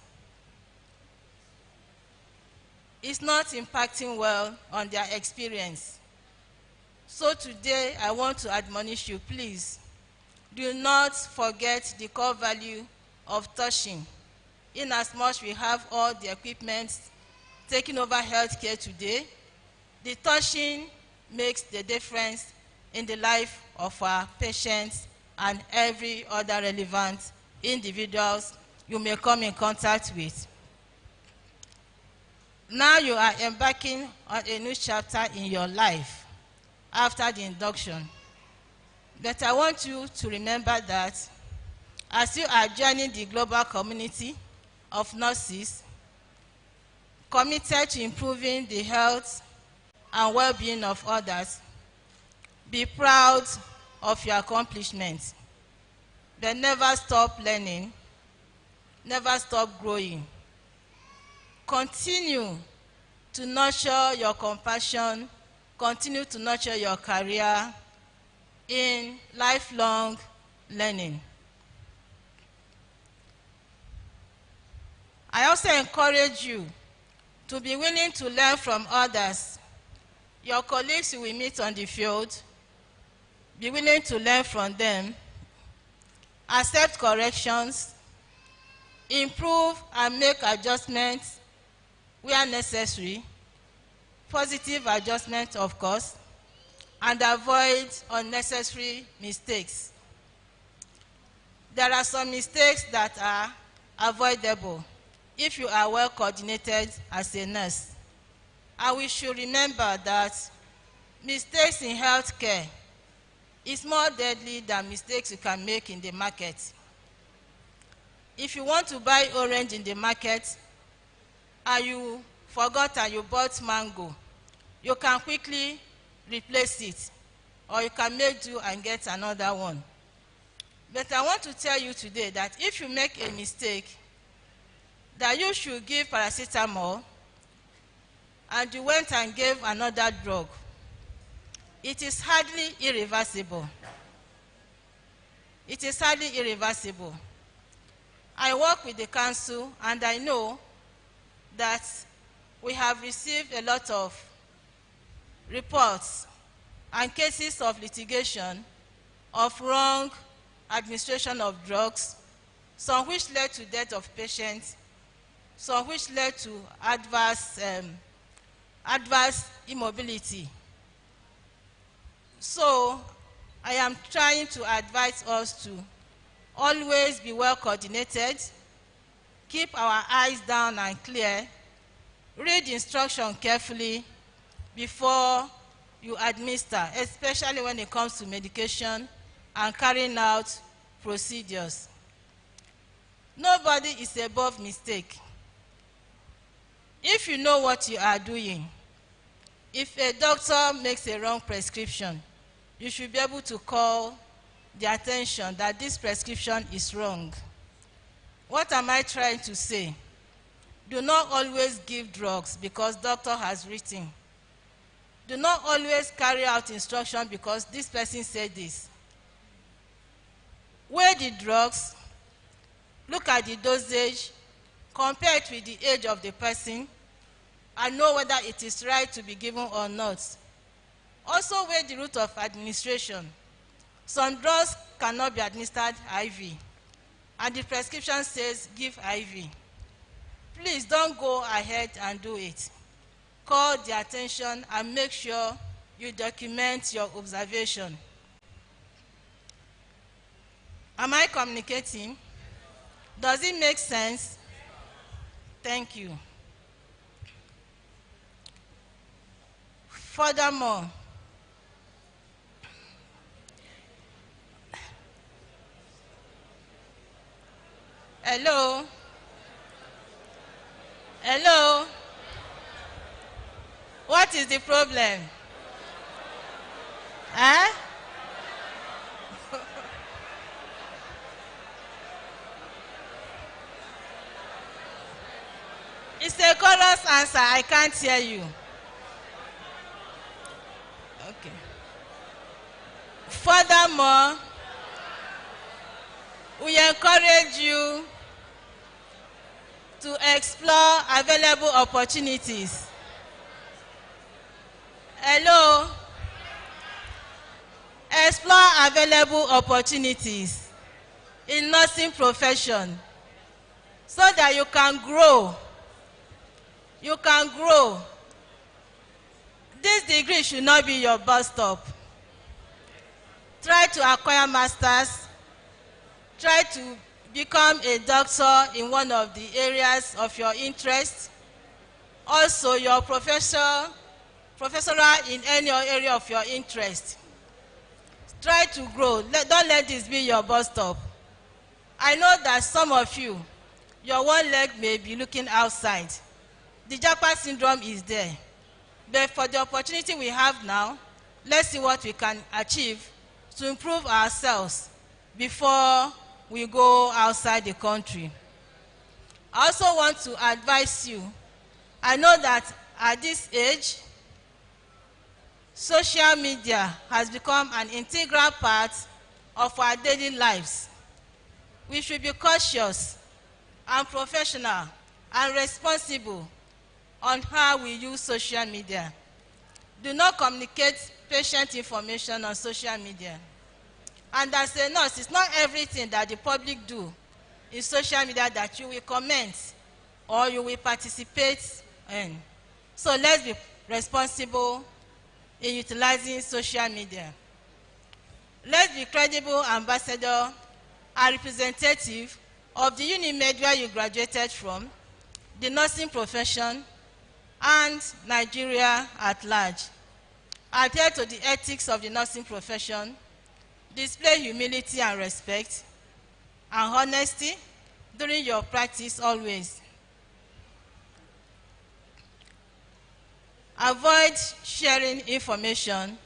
It's not impacting well on their experience. So today I want to admonish you, please, do not forget the core value of touching. In as much we have all the equipment taking over healthcare today, the touching makes the difference in the life of our patients and every other relevant individuals you may come in contact with. Now you are embarking on a new chapter in your life after the induction. But I want you to remember that as you are joining the global community of nurses committed to improving the health and well-being of others, be proud of your accomplishments, but never stop learning, never stop growing. Continue to nurture your compassion, continue to nurture your career in lifelong learning. I also encourage you to be willing to learn from others. Your colleagues you will meet on the field, be willing to learn from them, accept corrections, improve and make adjustments where necessary, positive adjustments of course, and avoid unnecessary mistakes. There are some mistakes that are avoidable if you are well coordinated as a nurse. And we should remember that mistakes in healthcare is more deadly than mistakes you can make in the market. If you want to buy orange in the market and you forgot and you bought mango, you can quickly replace it, or you can make do and get another one. But I want to tell you today that if you make a mistake, that you should give paracetamol and you went and gave another drug, it is hardly irreversible. It is hardly irreversible. I work with the council and I know that we have received a lot of reports and cases of litigation of wrong administration of drugs, some which led to death of patients, some which led to adverse immobility. So I am trying to advise us to always be well coordinated, keep our eyes down and clear, read instruction carefully before you administer, especially when it comes to medication and carrying out procedures. Nobody is above mistake. If you know what you are doing, if a doctor makes a wrong prescription, you should be able to call the attention that this prescription is wrong. What am I trying to say? Do not always give drugs because doctor has written. Do not always carry out instruction because this person said this. Weigh the drugs, look at the dosage, compare it with the age of the person, and know whether it is right to be given or not. Also weigh the route of administration. Some drugs cannot be administered IV, and the prescription says give IV. Please don't go ahead and do it. Call the attention and make sure you document your observation. Am I communicating? Does it make sense? Thank you. Furthermore, hello? Hello? What is the problem? Eh? It's a chorus answer. I can't hear you. Okay. Furthermore, we encourage you to explore available opportunities. Hello? Explore available opportunities in nursing profession so that you can grow. You can grow. This degree should not be your bus stop. Try to acquire masters. Try to become a doctor in one of the areas of your interest. Also, your professoral in any area of your interest. Try to grow. Don't let this be your bus stop. I know that some of you, your one leg may be looking outside. The Japa syndrome is there. But for the opportunity we have now, let's see what we can achieve to improve ourselves before we go outside the country. I also want to advise you. I know that at this age, social media has become an integral part of our daily lives. We should be cautious and professional and responsible on how we use social media. Do not communicate patient information on social media. And as a nurse, it's not everything that the public do in social media that you will comment or you will participate in. So let's be responsible in utilizing social media. Let's be credible ambassador and representative of the Unimed where you graduated from, the nursing profession, and Nigeria at large. Adhere to the ethics of the nursing profession, display humility and respect, and honesty during your practice always. Avoid sharing information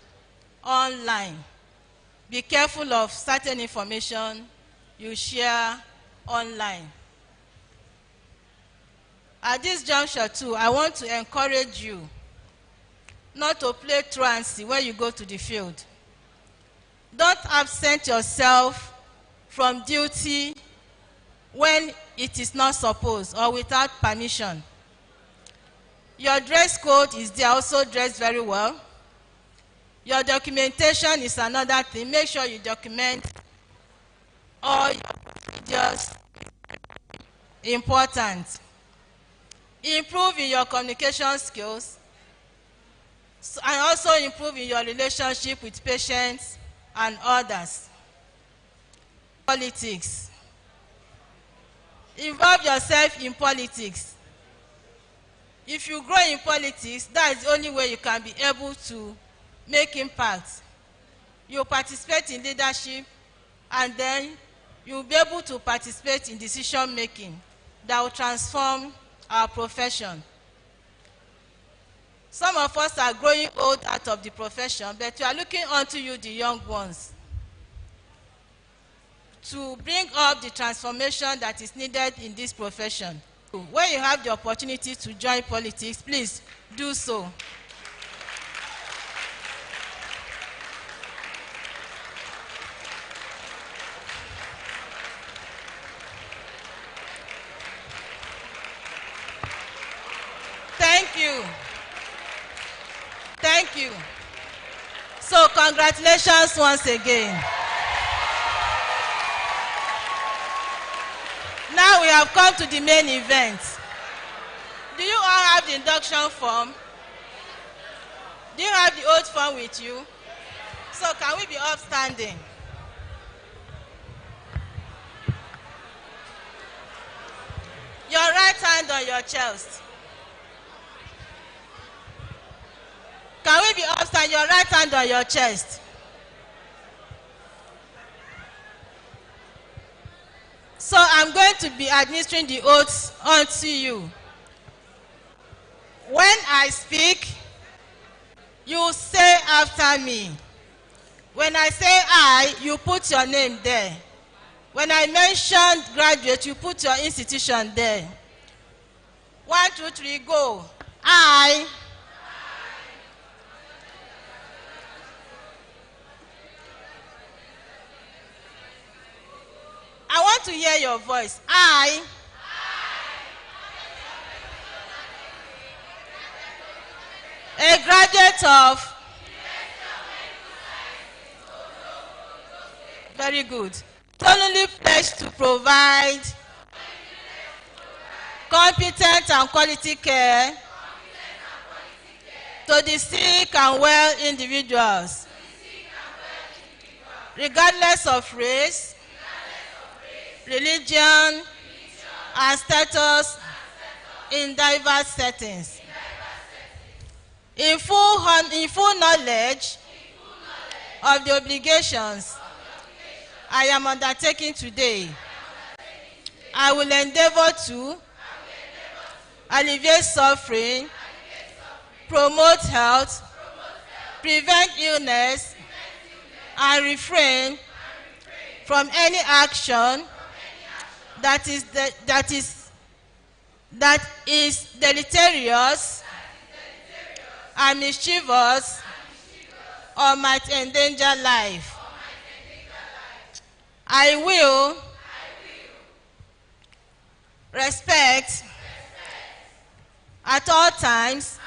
online. Be careful of certain information you share online. At this juncture too, I want to encourage you not to play truancy when you go to the field. Don't absent yourself from duty when it is not supposed or without permission. Your dress code is there, also dress very well. Your documentation is another thing. Make sure you document all your procedures. Important. Improve in your communication skills and also improve in your relationship with patients and others. Politics. Involve yourself in politics. If you grow in politics, that is the only way you can be able to make impact. You participate in leadership, and then you'll be able to participate in decision making that will transform our profession. Some of us are growing old out of the profession, but we are looking unto you, the young ones, to bring up the transformation that is needed in this profession. When you have the opportunity to join politics, please do so. you. Thank you. So congratulations once again. Now we have come to the main event. Do you all have the induction form? Do you have the oath form with you? So can we be upstanding? Your right hand on your chest. Can we be upstanding? Your right hand on your chest. So I'm going to be administering the oaths unto you. When I speak, you say after me. When I say I, you put your name there. When I mention graduate, you put your institution there. 1, 2, 3, go. I want to hear your voice. I a graduate of. Very good. Solemnly pledge to provide competent and quality care to the sick and well individuals, regardless of race, religion, and status in diverse settings. In full knowledge of the obligations I am undertaking today, I will endeavor to alleviate suffering, promote health, prevent illness, and refrain from any action that is deleterious and mischievous or might endanger life. I will respect at all times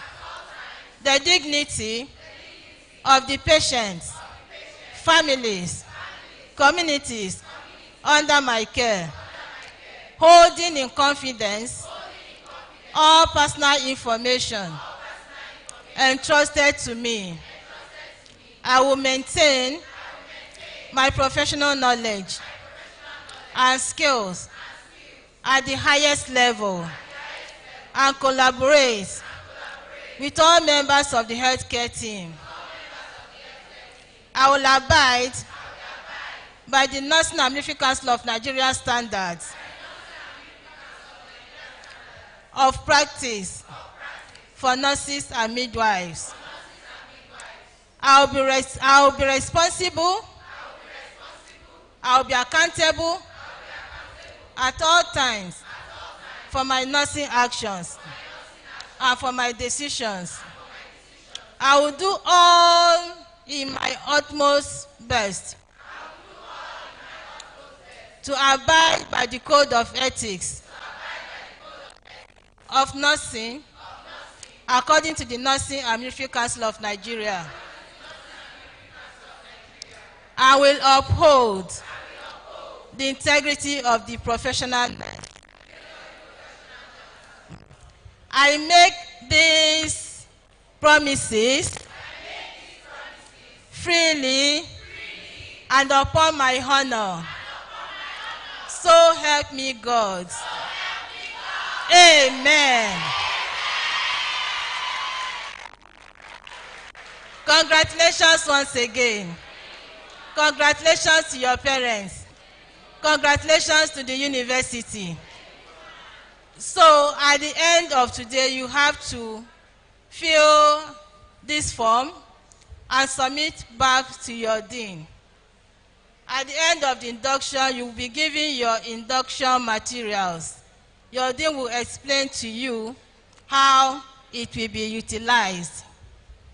the dignity of the patients, families, communities under my care, holding in confidence all personal information entrusted to me. I will maintain my professional knowledge and skills at the highest level and collaborate with all members of the healthcare team. I will abide by the Nursing and Midwifery Council of Nigeria standards of practice for nurses and midwives. I will be responsible. I will be accountable at all times for my nursing actions and for my decisions. I will do all in my utmost best to abide by the code of ethics of nursing according to the Nursing and Midwifery Council of Nigeria. I will uphold the integrity of the professional nurse. I make these promises freely and upon my honor. So help me God. Amen. Congratulations once again. Congratulations to your parents. Congratulations to the university. So at the end of today, you have to fill this form and submit back to your dean. At the end of the induction, you will be given your induction materials. Your dean will explain to you how it will be utilized.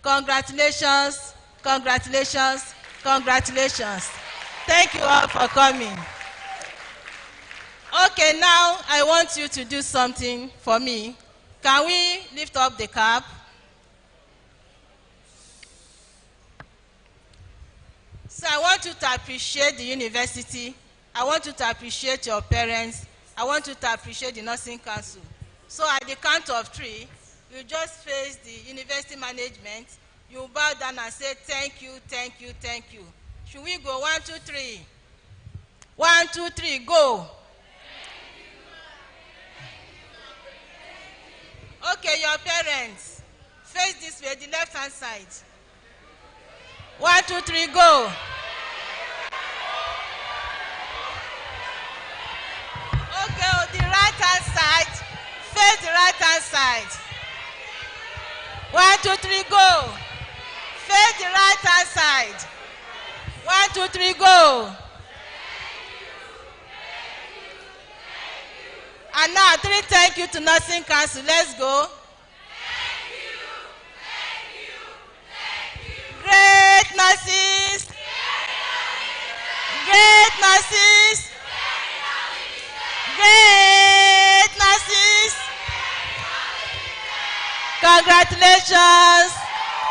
Congratulations, congratulations, congratulations. Thank you all for coming. Okay, now I want you to do something for me. Can we lift up the cap? So I want you to appreciate the university. I want you to appreciate your parents. I want you to appreciate the nursing council. So at the count of 3, you just face the university management. You bow down and say, thank you, thank you, thank you. Should we go? 1, 2, 3. 1, 2, 3, go. Okay, your parents. Face this way, the left-hand side. 1, 2, 3, go. Okay, the right-hand side. Face the right-hand side. 1, 2, 3, go. Face the right-hand side. 1, 2, 3, go. And now 3 thank you to nursing council. Let's go. Great nurses. Great nurses. Great nurses. Congratulations.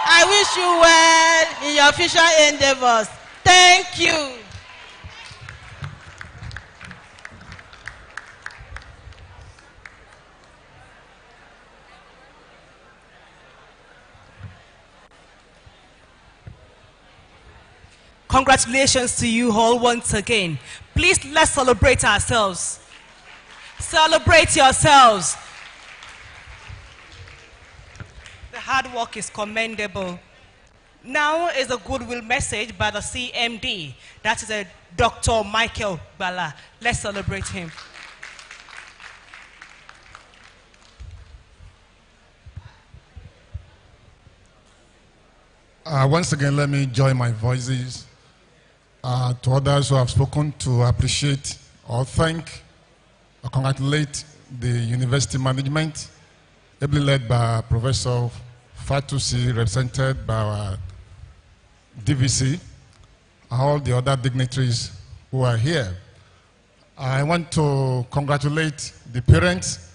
I wish you well in your future endeavors. Thank you. Congratulations to you all once again. Please, let's celebrate ourselves. Celebrate yourselves. The hard work is commendable. Now is a goodwill message by the CMD. That is a Dr. Michael Bala. Let's celebrate him. Once again, let me join my voices to others who have spoken to appreciate or thank or congratulate the university management, ably led by Professor Fatusi, represented by our DVC, and all the other dignitaries who are here. I want to congratulate the parents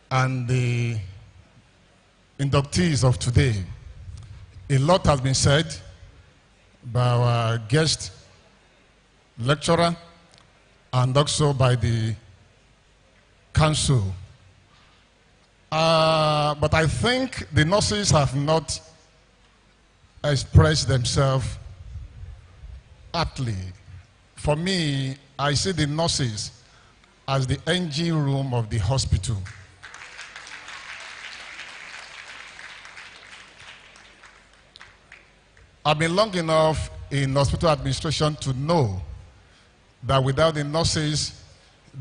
and the inductees of today. A lot has been said by our guest lecturer and also by the council. But I think the nurses have not expressed themselves aptly. For me, I see the nurses as the engine room of the hospital. I've been long enough in hospital administration to know that without the nurses,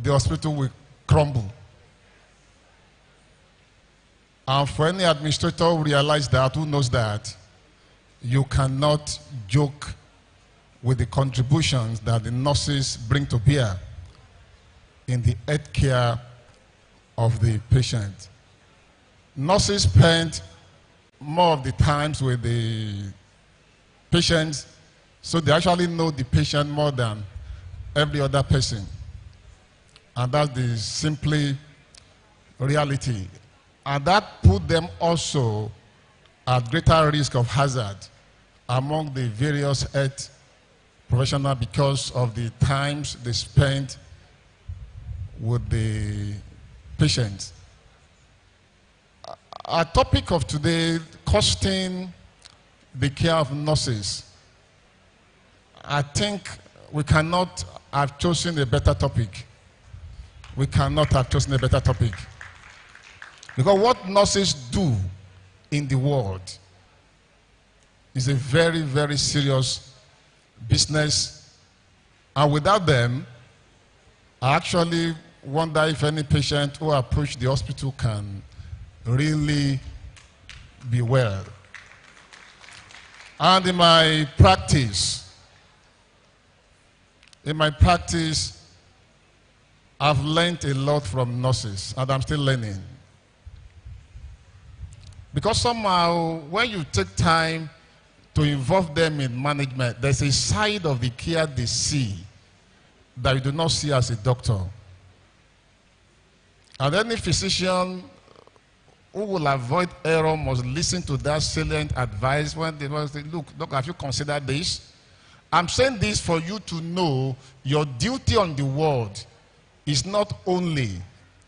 the hospital will crumble. And for any administrator who realizes that, who knows that, you cannot joke with the contributions that the nurses bring to bear in the health care of the patient. Nurses spend more of the times with the patients, so they actually know the patient more than every other person. And that's the simply reality. And that put them also at greater risk of hazard among the various health professionals because of the times they spend with the patients. Our topic of today, costing the care of nurses. I think we cannot have chosen a better topic. We cannot have chosen a better topic. Because what nurses do in the world is a very, very serious business. And without them, I actually wonder if any patient who approach the hospital can really be well. And in my practice, I've learned a lot from nurses, and I'm still learning. Because somehow, when you take time to involve them in management, there's a side of the care they see that you do not see as a doctor. And any physician who will avoid error must listen to that salient advice when they say, look, have you considered this? I'm saying this for you to know your duty on the world is not only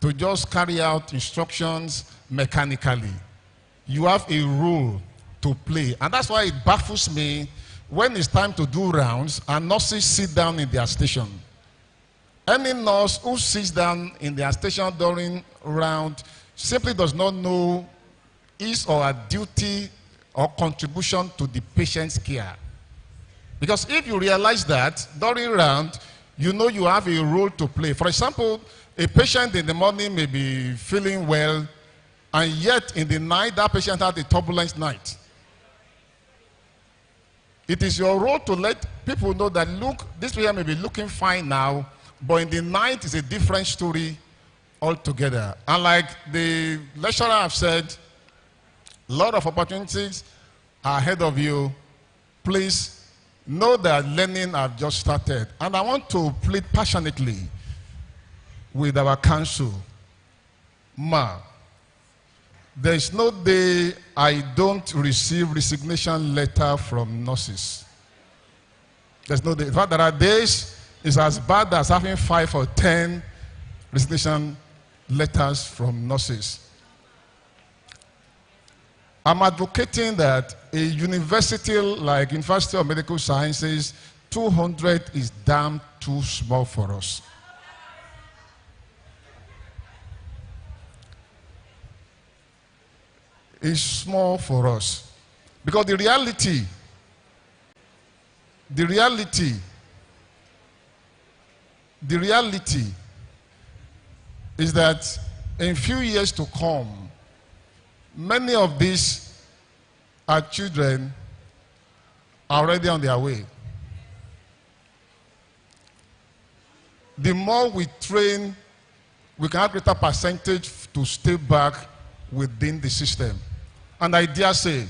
to just carry out instructions mechanically. You have a role to play. And that's why it baffles me when it's time to do rounds and nurses sit down in their station. Any nurse who sits down in their station during round simply does not know his or her duty or contribution to the patient's care. Because if you realize that during round, you know you have a role to play. For example, a patient in the morning may be feeling well, and yet in the night, that patient had a turbulent night. It is your role to let people know that, look, this patient may be looking fine now, but in the night is a different story altogether. And like the lecturer have said, a lot of opportunities are ahead of you. Please know that learning have just started. And I want to plead passionately with our council. There is no day I don't receive resignation letter from nurses. There's no day. In fact, there are days it's as bad as having 5 or 10 resignation letters from nurses. I'm advocating that a university like University of Medical Sciences, 200 is damn too small for us. It's small for us. Because the reality is that in few years to come, many of these our children are already on their way. The more we train, we can have greater percentage to stay back within the system. And I dare say,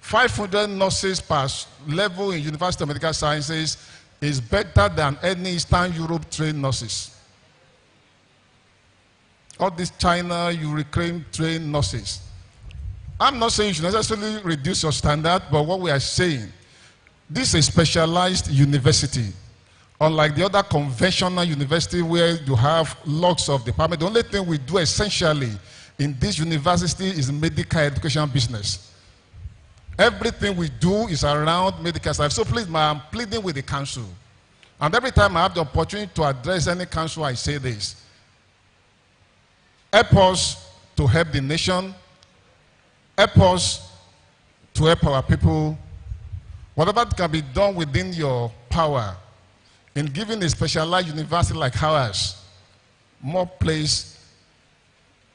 500 nurses per level in University of Medical Sciences is better than any Eastern Europe trained nurses. All these China, Ukraine trained nurses. I'm not saying you should necessarily reduce your standard, but what we are saying, this is a specialized university. Unlike the other conventional university where you have lots of departments, the only thing we do essentially in this university is medical education business. Everything we do is around medical science. So please, I'm pleading with the council. And every time I have the opportunity to address any council, I say this. Help us to help the nation. Help us to help our people. Whatever can be done within your power in giving a specialized university like ours more place,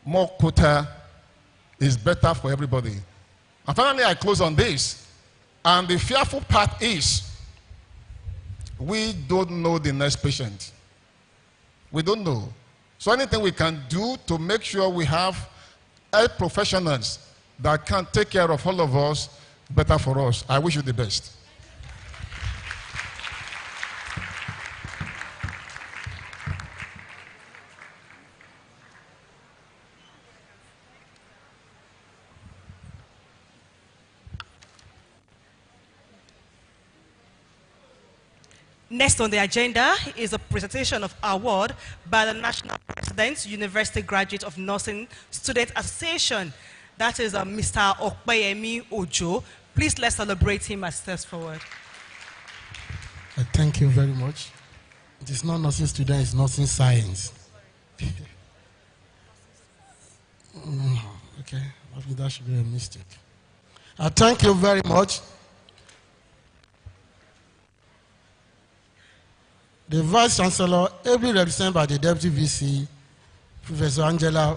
more quota is better for everybody. And finally, I close on this. And the fearful part is we don't know the next patient. We don't know. So anything we can do to make sure we have health professionals that can take care of all of us, better for us. I wish you the best. Next on the agenda is a presentation of award by the National President, University Graduate of Nursing Student Association. That is Mr. Okpeyemi Ojo. Please let's celebrate him as he steps forward. Thank you very much. It is not nursing student, it's nursing science. Okay, I think that should be a mistake. Thank you very much. The Vice Chancellor, ably represented by the Deputy VC, Professor Angela,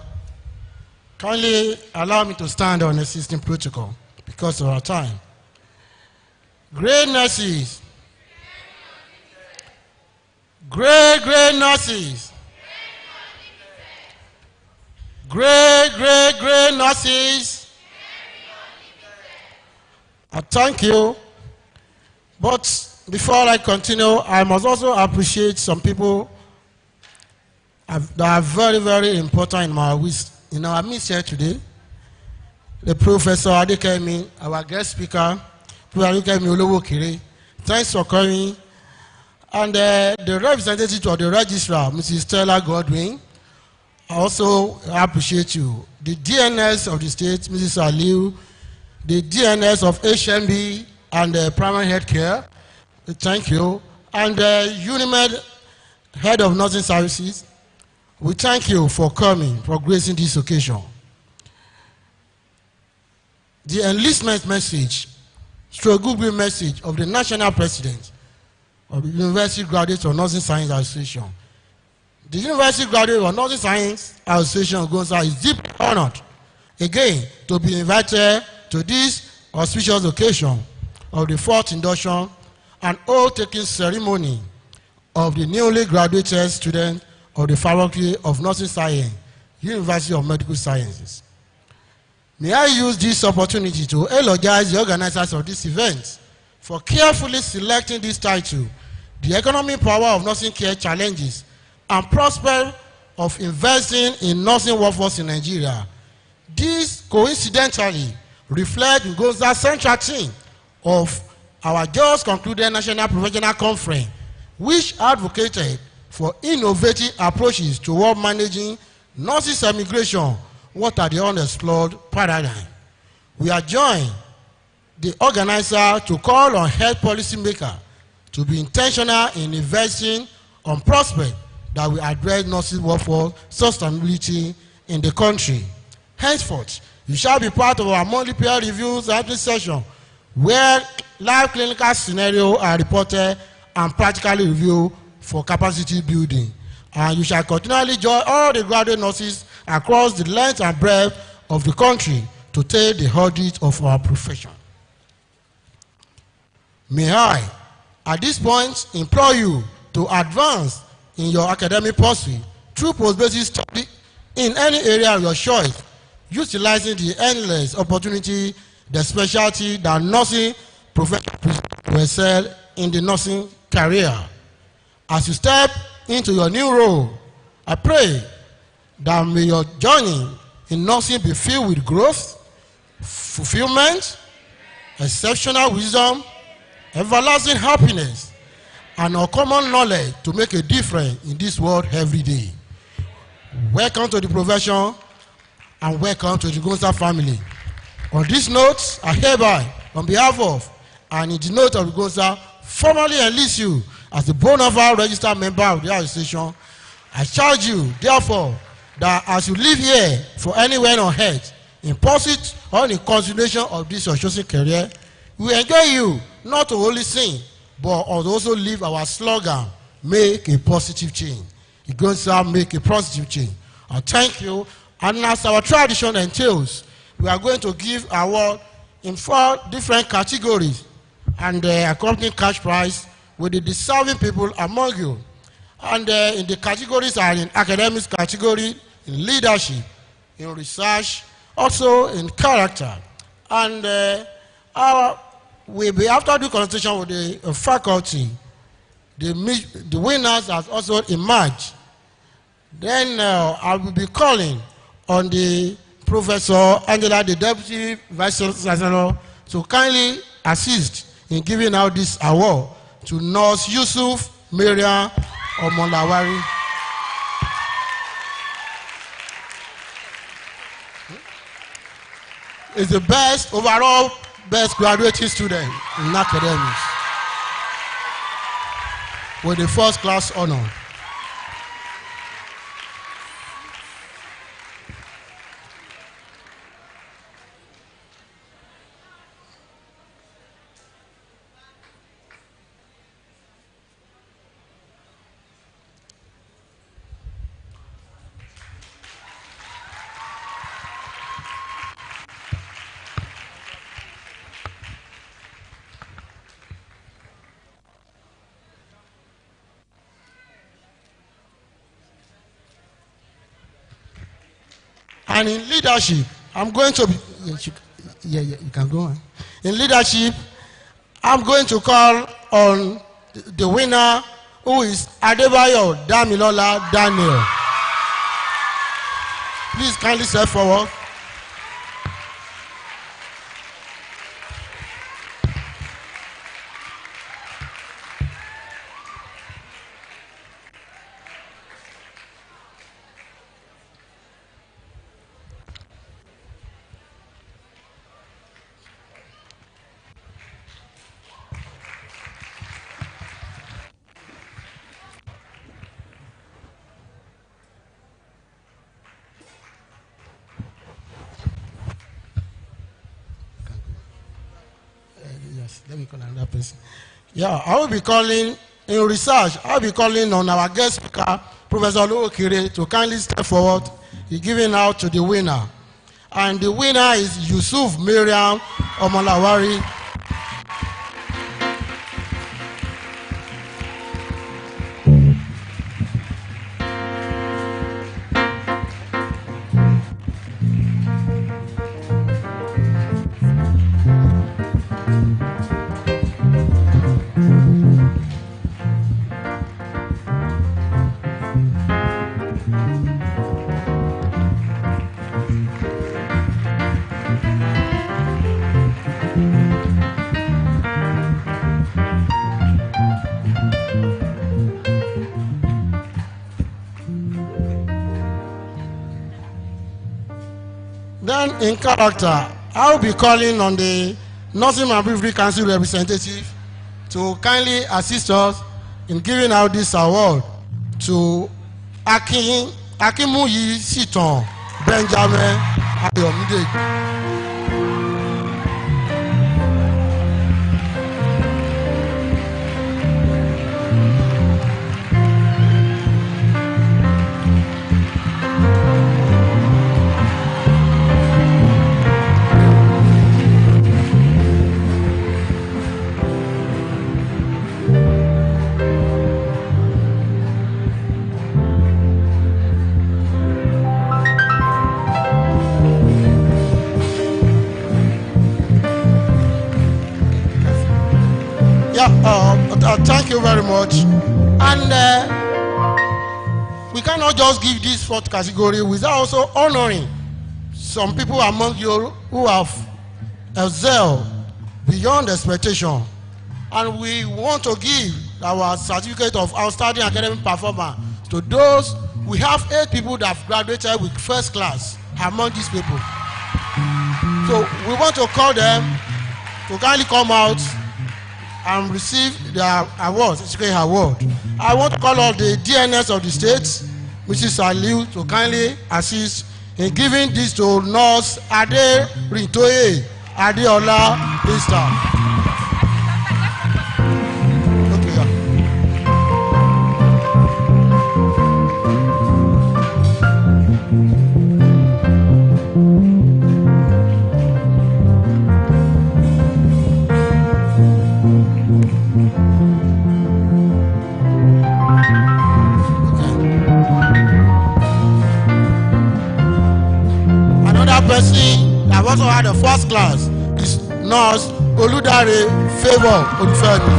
kindly allow me to stand on the system protocol because of our time. Great nurses, great nurses, great nurses. I thank you, but before I continue, I must also appreciate some people that are very, very important in our midst here today. the Professor Adekemi, our guest speaker, Professor Adekemi Olowokere. Thanks for coming. And the representative of the registrar, Mrs. Stella Godwin, I also appreciate you. The DNS of the state, Mrs. Aliu, the DNS of HMB and primary health care, thank you. And Unimed, head of nursing services, we thank you for coming, for gracing this occasion. The enlistment message, Goodwill message of the national president of the University Graduates of Nursing Science Association. The University Graduates of Nursing Science Association of Gonza is deeply honored again to be invited to this auspicious occasion of the fourth induction and oath-taking ceremony of the newly graduated students of the Faculty of Nursing Science, University of Medical Sciences. May I use this opportunity to eulogize the organizers of this event for carefully selecting this title, The Economic Power of Nursing Care Challenges and Prospect of Investing in Nursing Workforce in Nigeria. This coincidentally reflects Ngoza's central theme of our just concluded National Professional Conference, which advocated for innovative approaches toward managing nurses' immigration, what are the unexplored paradigm. We are joined the organizer to call on health policy makers to be intentional in investing on prospects that will address nurses' workforce sustainability in the country. Henceforth, you shall be part of our monthly peer reviews and session where live clinical scenarios are reported and practically reviewed for capacity building. And you shall continually join all the graduate nurses across the length and breadth of the country to take the audit of our profession. May I, at this point, implore you to advance in your academic pursuit through post-basic study in any area of your choice, utilizing the endless opportunity, the specialty that nursing professionals will excel in the nursing career. As you step into your new role, I pray that may your journey in nursing be filled with growth, fulfillment, exceptional wisdom, everlasting happiness, and uncommon knowledge to make a difference in this world every day. Welcome to the profession and welcome to the Gonza family. On this note, I hereby, on behalf of and in the note of the Gonza, formally enlist you as the bona fide registered member of the association. I charge you, therefore, that as you live here for anywhere on earth, in pursuit or in continuation of this your chosen career, we enjoy you not to only sing, but also live our slogan, make a positive change. It goes to make a positive change. I thank you. And as our tradition entails, we are going to give award in 4 different categories and the accompanying cash prize with the deserving people among you. And in the categories are in academics category, in leadership, in research, also in character. And we'll be after the consultation with the faculty, the winners have also emerged. Then I will be calling on the Professor Angela, the Deputy Vice Chancellor, to kindly assist in giving out this award to Nurse Yusuf Miriam Omolawari. Is the best overall best graduating student in academics with the first class honor. And in leadership, I'm going to be, you can go on. In leadership, I'm going to call on the winner, who is Adebayo Damilola Daniel. Please kindly step forward. Let me call another person. Yeah, I will be calling, in research, I will be calling on our guest speaker, Professor Oluokire, to kindly step forward. He's giving out to the winner. And the winner is Yusuf Miriam Omalawari. Then, in character, I will be calling on the Nursing and Midwifery Council representative to kindly assist us in giving out this award to Akimuyi Siton Benjamin Ayomide. Thank you very much. And we cannot just give this fourth category without also honoring some people among you who have excelled beyond expectation. And we want to give our certificate of outstanding academic performance to those. We have 8 people that have graduated with first class among these people. So we want to call them to kindly come out and receive their awards, certificate award. I want to call on the DNS of the state, Mrs. Aliu, to kindly assist in giving this to Nurse Ade Rintoye Adeola Lista. Person that also had a first class is Nurse Oludare Favour Olufemi.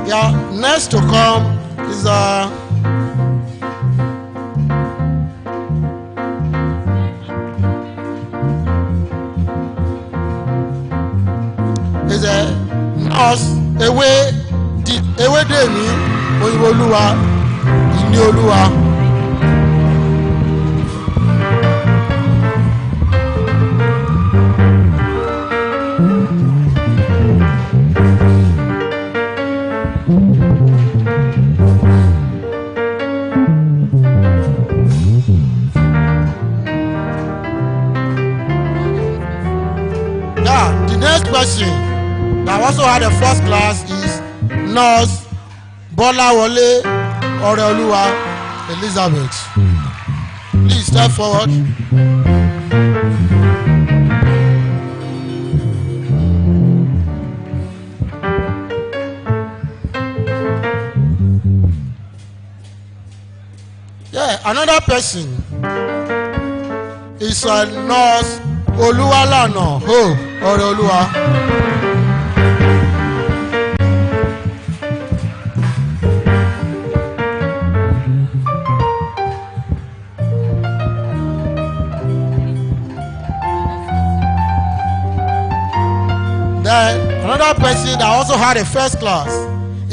Yeah, next to come is Nurse Ewedemi Oyinoluwa Inioluwa. Yeah, the next question that also had a first class is Nurse Bolawole Oreoluwa Elizabeth. Please step forward. Yeah, another person is Nurse Oluwalana Hope Oreoluwa. Then another person that also had a first class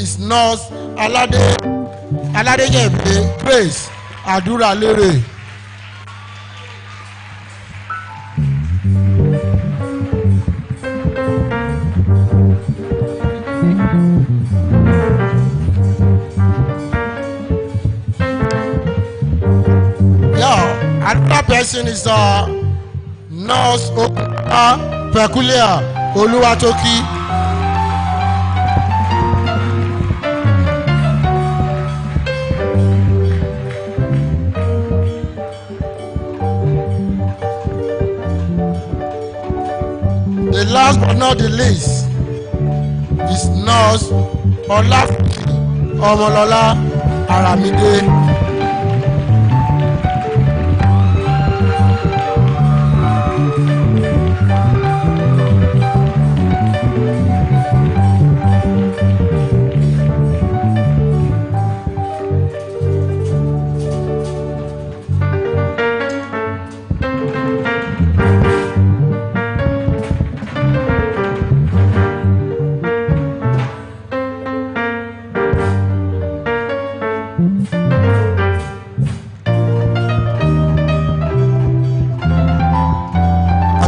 is Nurse Aladeyebe Grace Adura Lere. person is Nurse Peculiar Oluwatoki. The last but not the least is Nurse Olafusi Omolola Aramide.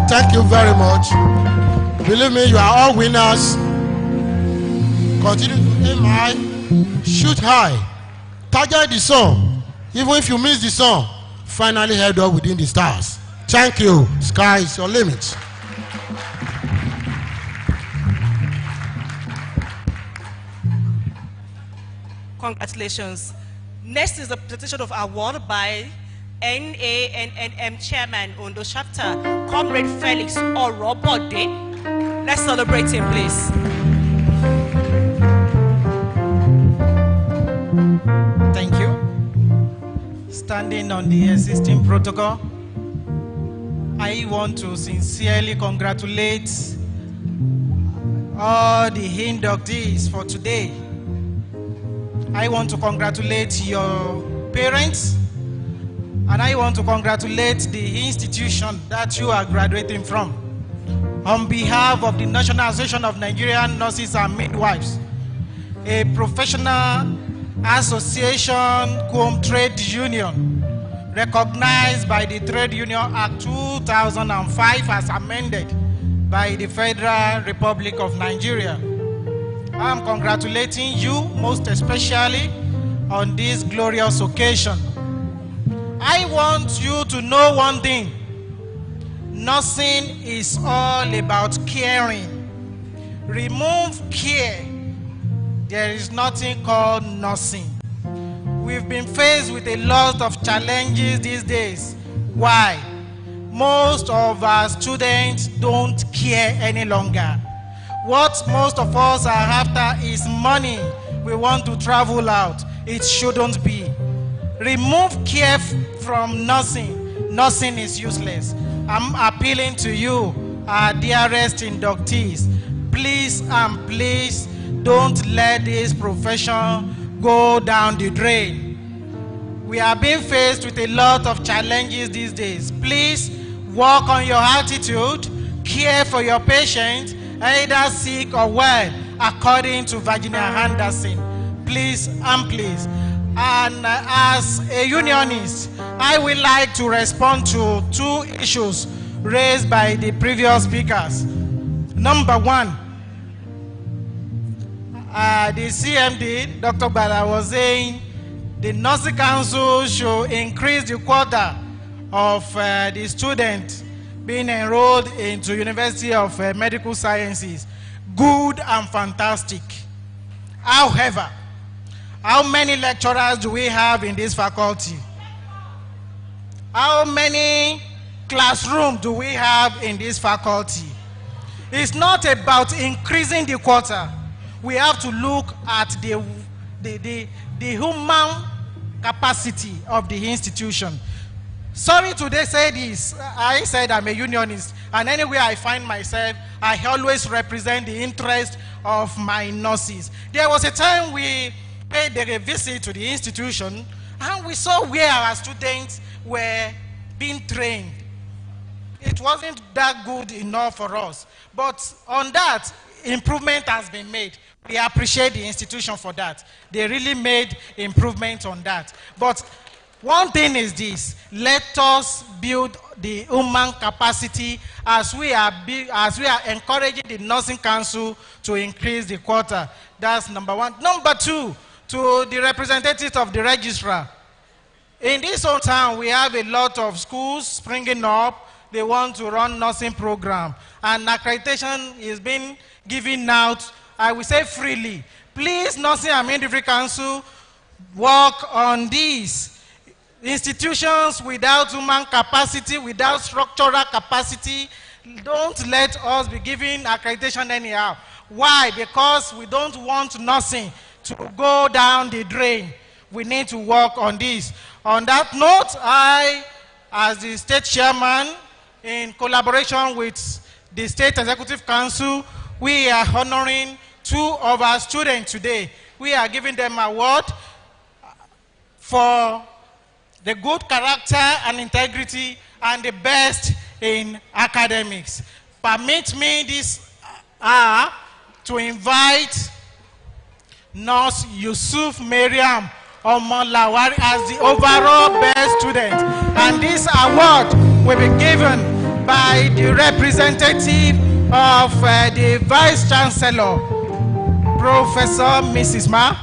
Thank you very much. Believe me, you are all winners. Continue to aim high, shoot high, target the sun. Even if you miss the sun, finally head up within the stars. Thank you. Sky is your limit. Congratulations. Next is the presentation of award by NANNM Chairman, Ondo Chapter, Comrade Felix Orobode. Let's celebrate him, please. Thank you. Standing on the existing protocol, I want to sincerely congratulate all the inductees for today. I want to congratulate your parents, and I want to congratulate the institution that you are graduating from. On behalf of the National Association of Nigerian Nurses and Midwives, a professional association trade union recognized by the Trade Union Act 2005 as amended by the Federal Republic of Nigeria, I am congratulating you most especially on this glorious occasion. I want you to know one thing. Nursing is all about caring. Remove care, there is nothing called nursing. We've been faced with a lot of challenges these days. Why? Most of our students don't care any longer. What most of us are after is money. We want to travel out. It shouldn't be. Remove care from nursing. Nursing is useless. I'm appealing to you, our dearest inductees. Please and please don't let this profession go down the drain. We are being faced with a lot of challenges these days. Please work on your attitude, care for your patients, either sick or well, according to Virginia Anderson. Please and please. And as a unionist, I would like to respond to two issues raised by the previous speakers. Number one, the CMD, Dr. Bala, was saying the Nursing Council should increase the quota of the students being enrolled into University of Medical Sciences. Good and fantastic. However, how many lecturers do we have in this faculty? How many classrooms do we have in this faculty? It's not about increasing the quota. We have to look at the human capacity of the institution. Sorry today say this. I said I'm a unionist, and anywhere I find myself, I always represent the interest of my nurses. There was a time we paid a visit to the institution, and we saw where our students were being trained. It wasn't that good enough for us, but on that, improvement has been made. We appreciate the institution for that. They really made improvement on that. But one thing is this: let us build the human capacity as we are encouraging the Nursing Council to increase the quota. That's number one. Number two, to the representatives of the registrar, In this own town, we have a lot of schools springing up. They want to run nursing program. And accreditation is being given out, I will say freely. Please, Nursing and Midwifery Council, work on this. Institutions without human capacity, without structural capacity, don't let us be giving accreditation anyhow. Why? Because we don't want nursing to go down the drain. We need to work on this. On that note, I, as the state chairman, in collaboration with the State Executive Council, we are honoring 2 of our students today. We are giving them an award for the good character and integrity and the best in academics. Permit me this hour to invite Nurse Yusuf Mariam Omolawari as the overall best student. And this award will be given by the representative of the Vice Chancellor, Professor Mrs. Ma.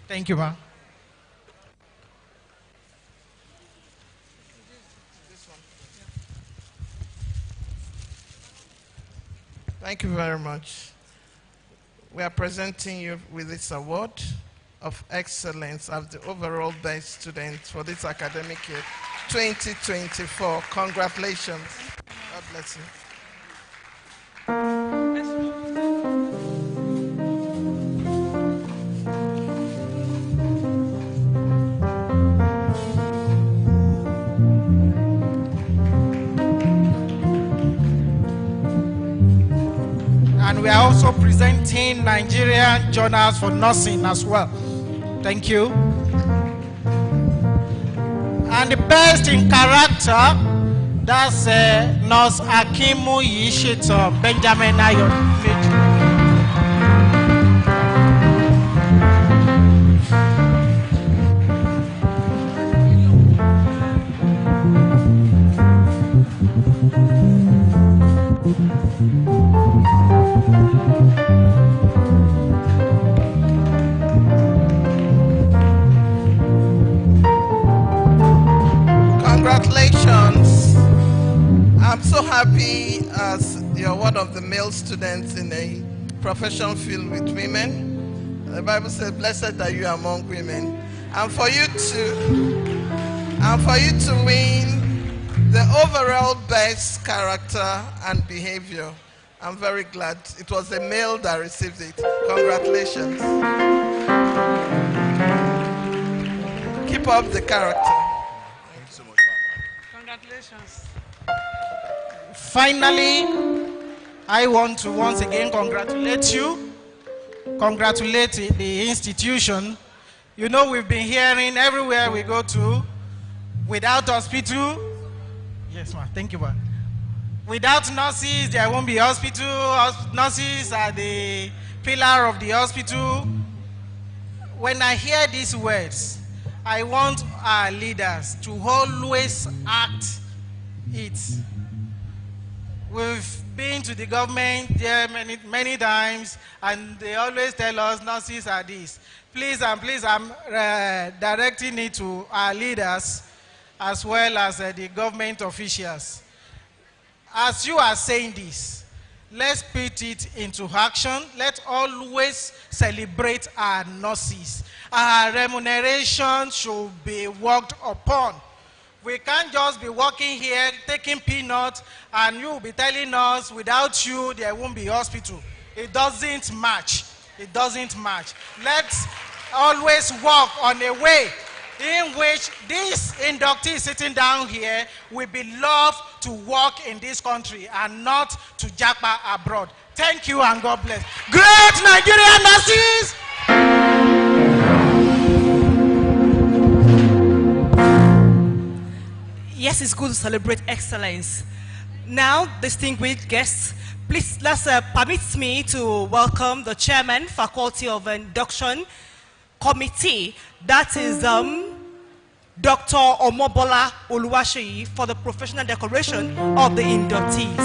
Thank you, Ma. Thank you very much. We are presenting you with this award of excellence as the overall best student for this academic year 2024. Congratulations. God bless you. And we are also presenting Nigerian journals for nursing as well. Thank you. And the best in character, that's Nurse Akimu Yishito Benjamin Ayo. Congratulations. I'm so happy as you're one of the male students in a profession filled with women. The Bible says, blessed are you among women. And for you to win the overall best character and behavior, I'm very glad. It was a male that received it. Congratulations. Keep up the character. Thank you so much. Congratulations. Finally, I want to once again congratulate you. Congratulate the institution. You know, we've been hearing everywhere we go to, without hospital, yes, ma'am, thank you, ma'am. Without nurses, there won't be hospital. Nurses are the pillar of the hospital. When I hear these words, I want our leaders to always act it. We've been to the government there many times, and they always tell us nurses are this. Please and please, I'm directing it to our leaders as well as the government officials. As you are saying this, let's put it into action. Let's always celebrate our nurses. Our remuneration should be worked upon. We can't just be working here, taking peanuts, and you will be telling us without you, there won't be hospital. It doesn't match. It doesn't match. Let's always work on a way in which this inductee sitting down here will be loved to work in this country and not to japa abroad. Thank you and God bless. Great Nigerian nurses! Yes, it's good to celebrate excellence, Now, distinguished guests, please permit me to welcome the chairman, Faculty of Induction Committee, that is Dr. Omobola Oluwaseyi, for the professional decoration of the inductees.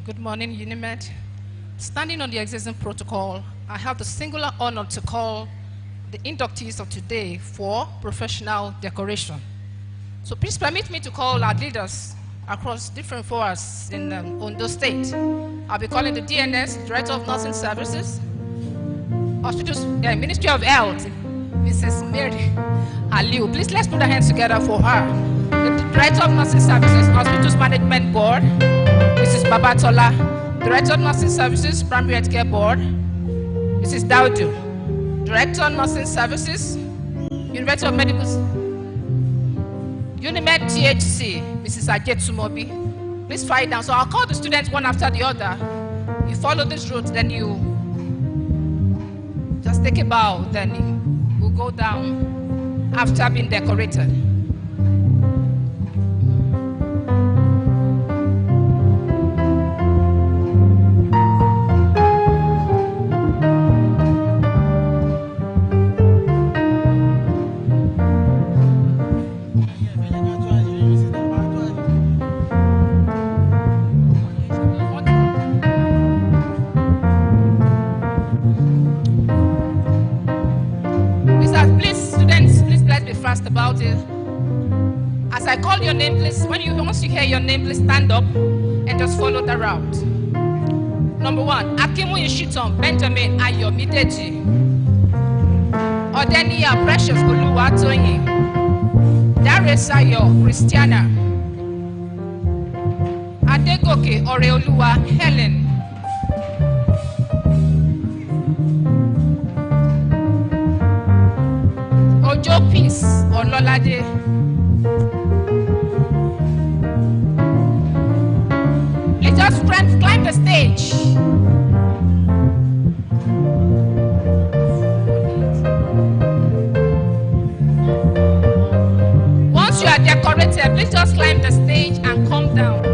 Good morning, UNIMED. Standing on the existing protocol, I have the singular honor to call the inductees of today for professional decoration. So please permit me to call our leaders across different forums in Ondo State. I'll be calling the DNS, Director of Nursing Services, Ministry of Health, Mrs. Mary Aliu. Please let's put our hands together for her. The Director of Nursing Services, Hospitals Management Board, Mrs. Babatola. Director of Nursing Services, Primary Healthcare Board, Mrs. Daudu. Director of Nursing Services, University of Medical, UNIMED THC, Mrs. Ajetumobi. Please file it down. So I'll call the students one after the other. You follow this route, then you just take a bow, then you will go down after being decorated. About it. As I call your name, please, once you hear your name, please stand up and just follow the route. Number 1, Akimu Yishiton, Benjamin Ayomideji. Odenia Precious Oluwatoyin. Dare Sayo Christiana. Adegoke Oreoluwa Helen. Ojo Peace Ololade. Let's just climb the stage. Once you are decorated, please just climb the stage and come down.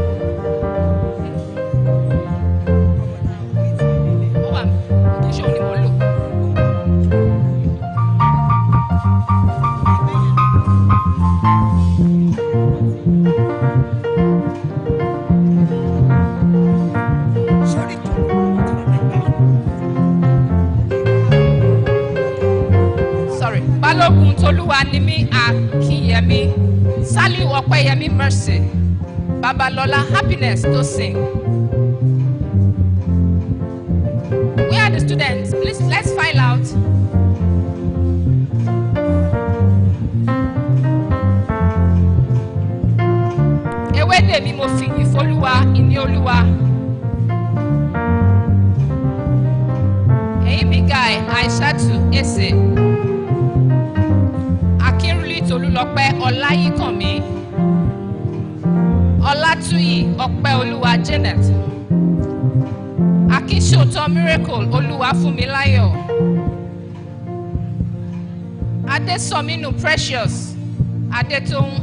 Oluwanimi Akiyemi, Saliu Opeyemi Mercy, Babalola Happiness to sing. Where are the students? Please, let's file out. Ewede mi mo fi ifoluwa ini Oluwa. Amy Guy Aishatu Ese. Tolulope Olayikanmi, Olatuyi Opeoluwa Janet, Akishoto Miracle Oluwafunmilayo, Adesominu Precious Adetoun.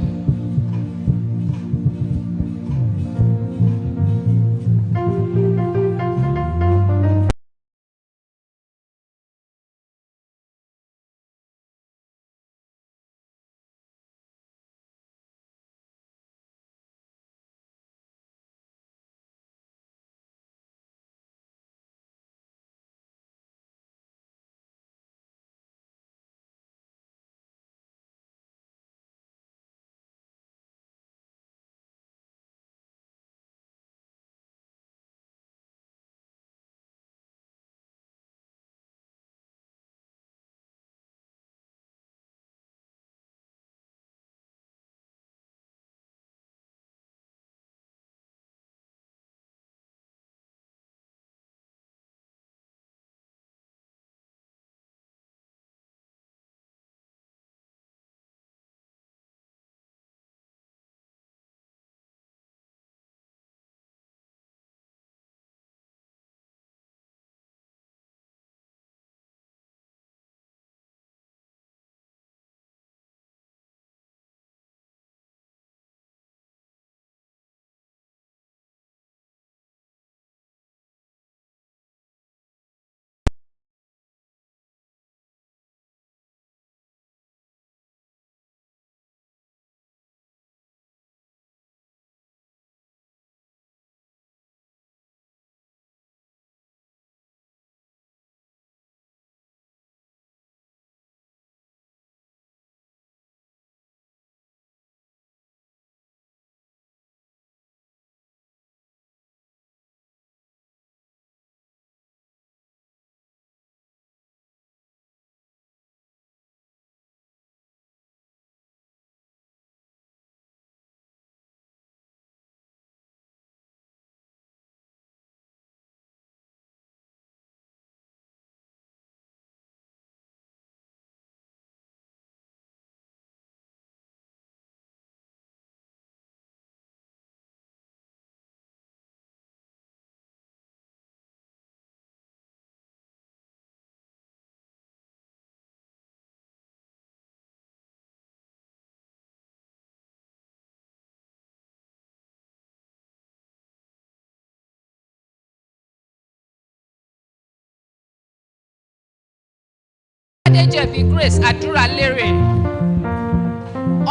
Adéjẹ̀bi Grace Àdúrà Lérè.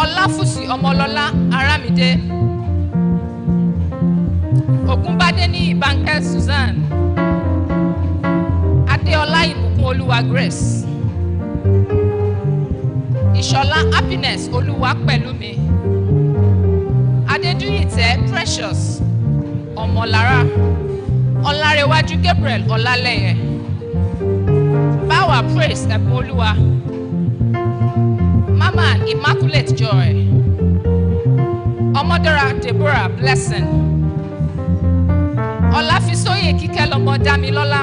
Ọláfúsì Ọmọlọ́lá Arámidé. Ògúnbádéníyì Bánkẹ́ Susan. Adéọlá Ìbùkún Olúwa Grace. Ìṣọ̀lá Happiness Olúwa Pẹ̀lúmi. Adédúyìtẹ́ Precious Ọmọlára. Ọlárẹ̀wájú Gabriel Ọlálẹ́yẹ. Báwa Praise Ẹ̀bùn Olúwa. Mama Immaculate Joy. Ọmọdọ́ra Deborah Blessing. Ọláfisóyè Kíkẹ́lọmọ Dámilọ́lá.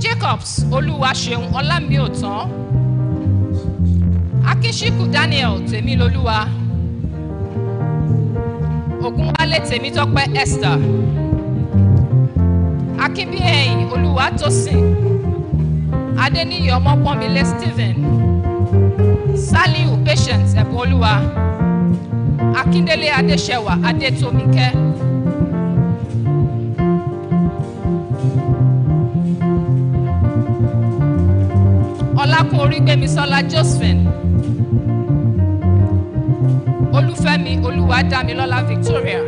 Jacobs Olúwaṣeun Ọlámiòtán. Akínsíkù Daniel Tèmilolúwa. Ògúnwálé Tèmítọ́pẹ́ Esther. Akínbíyẹ̀yìn Olúwatósìn. Adéníyì Ọmọpọ́nmilé Stephen. Saliu Patience Ẹ̀bùnolúwa. Akíndélé Adéṣẹwà Adétómikẹ́. Ọlákún Orígbémisọ́lá Josephine. Olúfẹ́mi Olúwadámilọ́lá Victoria.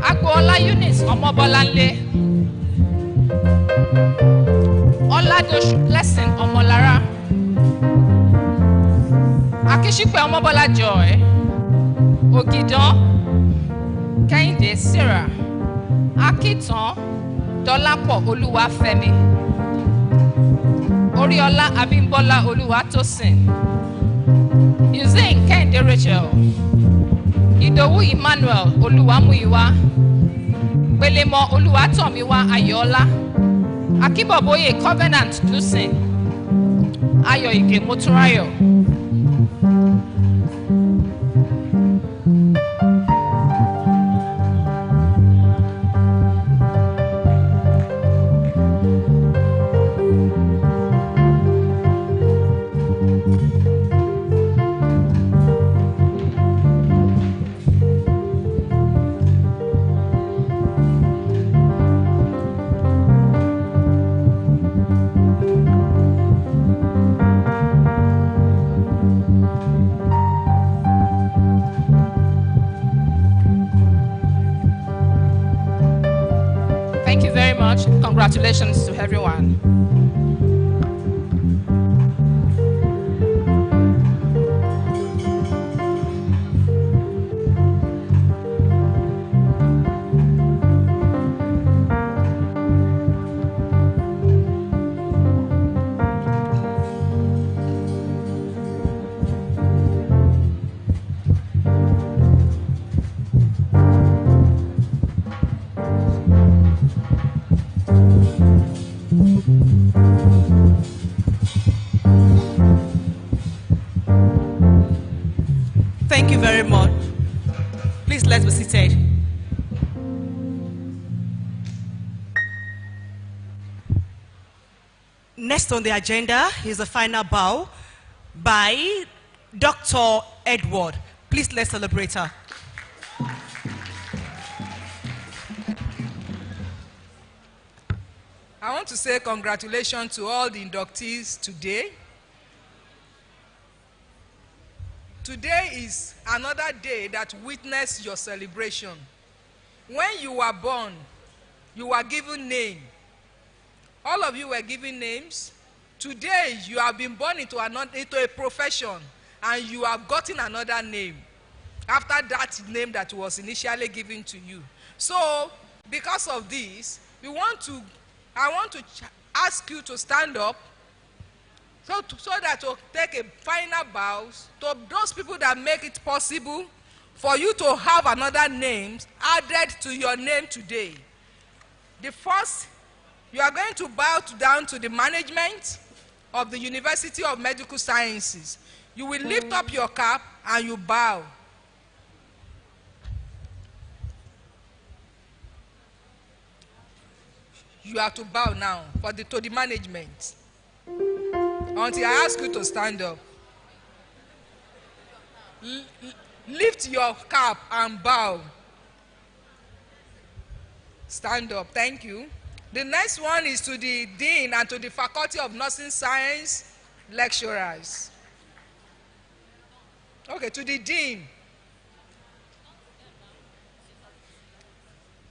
Agboola Eunice Ọmọbọ́láńlé. Ọládọ̀ṣù Blessing Ọmọlára. Akínsípẹ̀ Ọmọbọ́lá Joy. Ògìdán Kẹ́hìndé Sarah. Akíntàn Dọ́lápọ̀ Olúwafẹ́mi. Oríọlá Abímbọ́lá Olúwatósìn. Usain Kẹ́hìndé Rachel. Ìdòwú Emmanuel Olúwamúyìwá. Pélémọ Olúwatọ̀míwá Ayọ̀ọ́lá. Akínbọ̀bóyè Covenant Dúsìn. Ayọ̀ Ìgè Motúnráyọ̀. Thank you very much. Congratulations to everyone. Thank you very much. Please let's be seated. Next on the agenda is the final bow by Dr. Edward. Please let's celebrate her. I want to say congratulations to all the inductees today. Today is another day that witnessed your celebration. When you were born, you were given name. All of you were given names. Today, you have been born into a profession, and you have gotten another name after that name that was initially given to you. So, because of this, I want to ask you to stand up so that to take a final bow to those people that make it possible for you to have another name added to your name today. The first, you are going to bow down to the management of the University of Medical Sciences. You will lift up your cap and you bow. You have to bow now to the management until I ask you to stand up. Lift your cap and bow. Stand up. Thank you. The next one is to the Dean and to the Faculty of Nursing Science lecturers. Okay, to the Dean.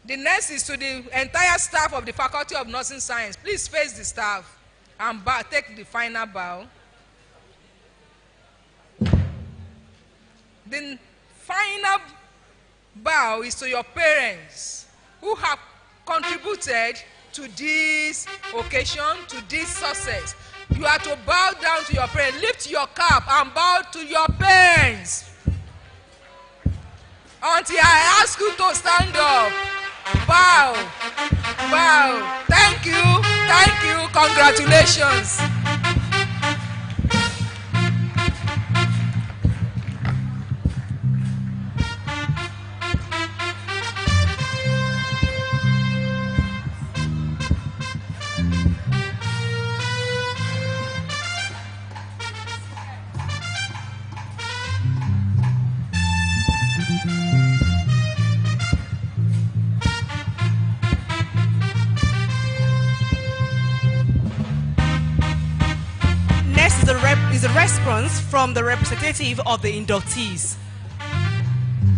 The next is to the entire staff of the Faculty of Nursing Science. Please face the staff and bow, take the final bow. The final bow is to your parents who have contributed to this occasion, to this success. You are to bow down to your parents. Lift your cap and bow to your parents until I ask you to stand up. Bow, bow. Thank you, congratulations. Is a response from the representative of the inductees.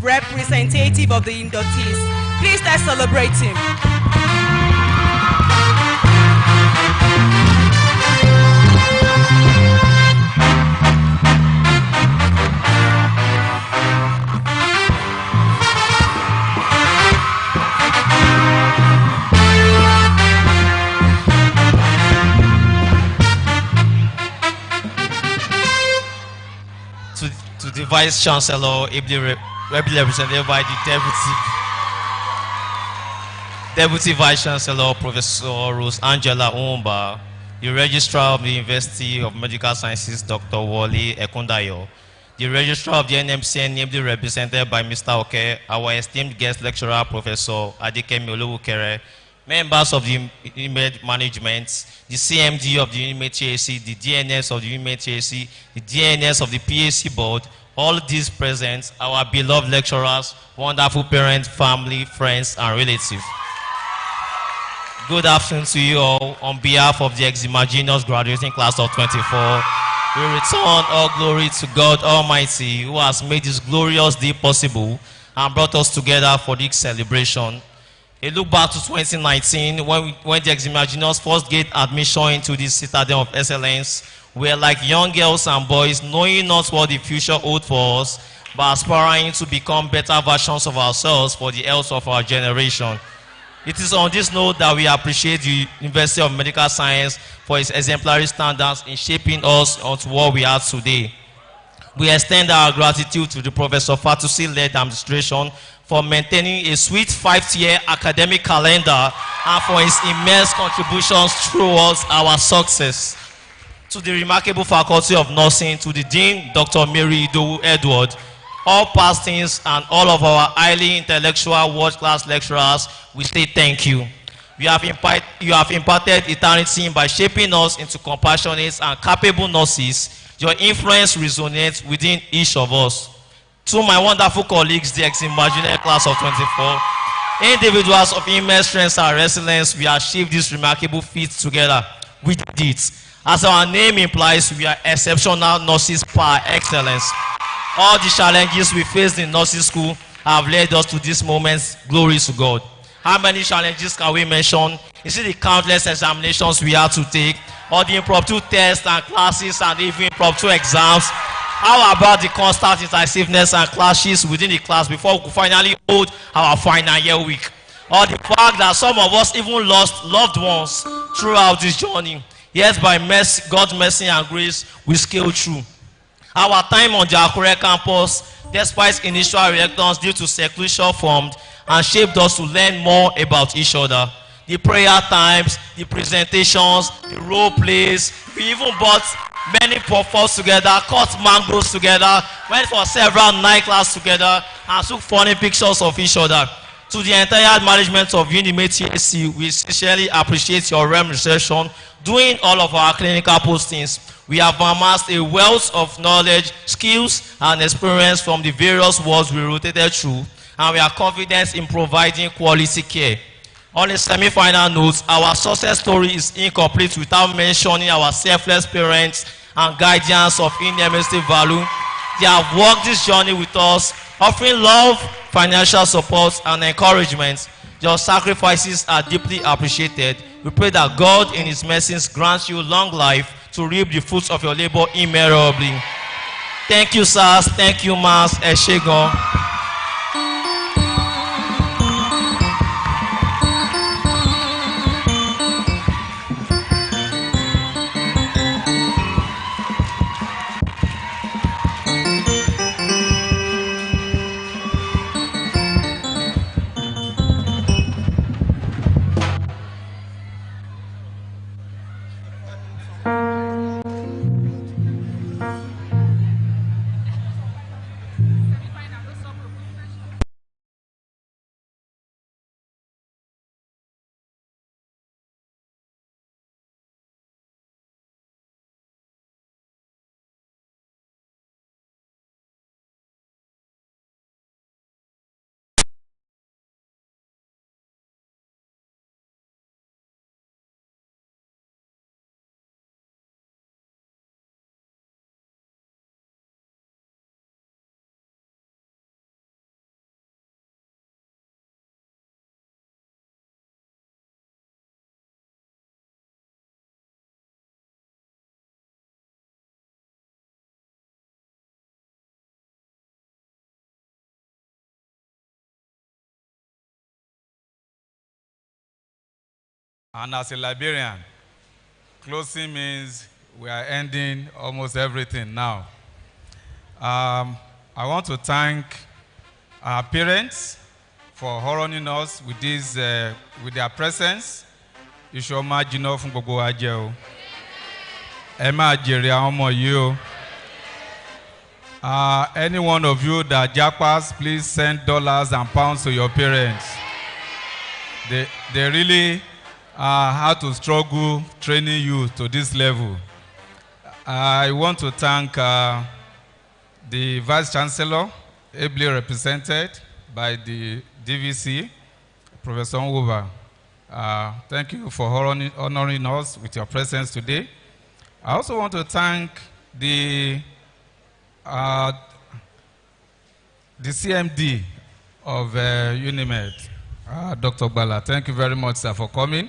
Representative of the inductees. Please let's celebrate him. The Vice Chancellor, ably represented by the Deputy Vice Chancellor, Professor Rose Angela Umba, the Registrar of the University of Medical Sciences, Dr. Wally Ekundayo, the Registrar of the NMCN, ably represented by Mr. Oke, our esteemed guest lecturer, Professor Adikemi Olowokere, members of the UNIMED management, the CMD of the UNIMED TAC, the DNS of the UNIMED TAC, the DNS of the PAC board, all these present, our beloved lecturers, wonderful parents, family, friends, and relatives. Good afternoon to you all. On behalf of the Eximaginous graduating class of 24, we return all glory to God Almighty, who has made this glorious day possible and brought us together for this celebration. A look back to 2019, when the Eximaginous first gained admission into this citadel of excellence, we are like young girls and boys, knowing not what the future holds for us, but aspiring to become better versions of ourselves for the health of our generation. It is on this note that we appreciate the University of Medical Science for its exemplary standards in shaping us onto what we are today. We extend our gratitude to the Professor Fatusi-led administration for maintaining a sweet 5-year academic calendar and for his immense contributions towards our success. To the remarkable Faculty of Nursing, to the Dean, Dr. Mary Idowu Edward, all past deans, and all of our highly intellectual world-class lecturers, we say thank you. You have imparted eternity by shaping us into compassionate and capable nurses. Your influence resonates within each of us. To my wonderful colleagues, the Eximaginary class of 24, individuals of immense strength and resilience, we achieved this remarkable feat together. We did it. As our name implies, we are exceptional nurses par excellence. All the challenges we faced in nursing school have led us to this moment. Glory to God. How many challenges can we mention? Is it the countless examinations we had to take, or the impromptu tests and classes and even impromptu exams? How about the constant incisiveness and clashes within the class before we could finally hold our final year week? Or the fact that some of us even lost loved ones throughout this journey. Yet by mercy, God's mercy and grace, we scaled through. Our time on the Akure campus, despite initial reluctance due to seclusion, formed and shaped us to learn more about each other. The prayer times, the presentations, the role plays, we even bought many puff-ups together, cut mangoes together, went for several night classes together, and took funny pictures of each other. To the entire management of UNIMED TAC, we sincerely appreciate your remuneration doing all of our clinical postings. We have amassed a wealth of knowledge, skills, and experience from the various wards we rotated through, and we are confident in providing quality care. On a semi-final note, our success story is incomplete without mentioning our selfless parents and guardians of inestimated value. They have walked this journey with us, offering love, financial support, and encouragement. Your sacrifices are deeply appreciated. We pray that God in His mercies grants you long life to reap the fruits of your labor immeasurably. Thank you, sirs. Thank you, Mas. Eshegon. And as a librarian, closing means we are ending almost everything now. I want to thank our parents for honoring us with this, with their presence. Ishoma jino fun gbogbo wa je o. Ẹ máa jèrè àwọn ọmọ yìí o. Any one of you that jackpots, please send dollars and pounds to your parents. They really had to struggle training you to this level. I want to thank the Vice Chancellor, ably represented by the DVC, Professor Nwuba. Thank you for honoring us with your presence today. I also want to thank the CMD of UNIMED, Dr. Bala. Thank you very much, sir, for coming.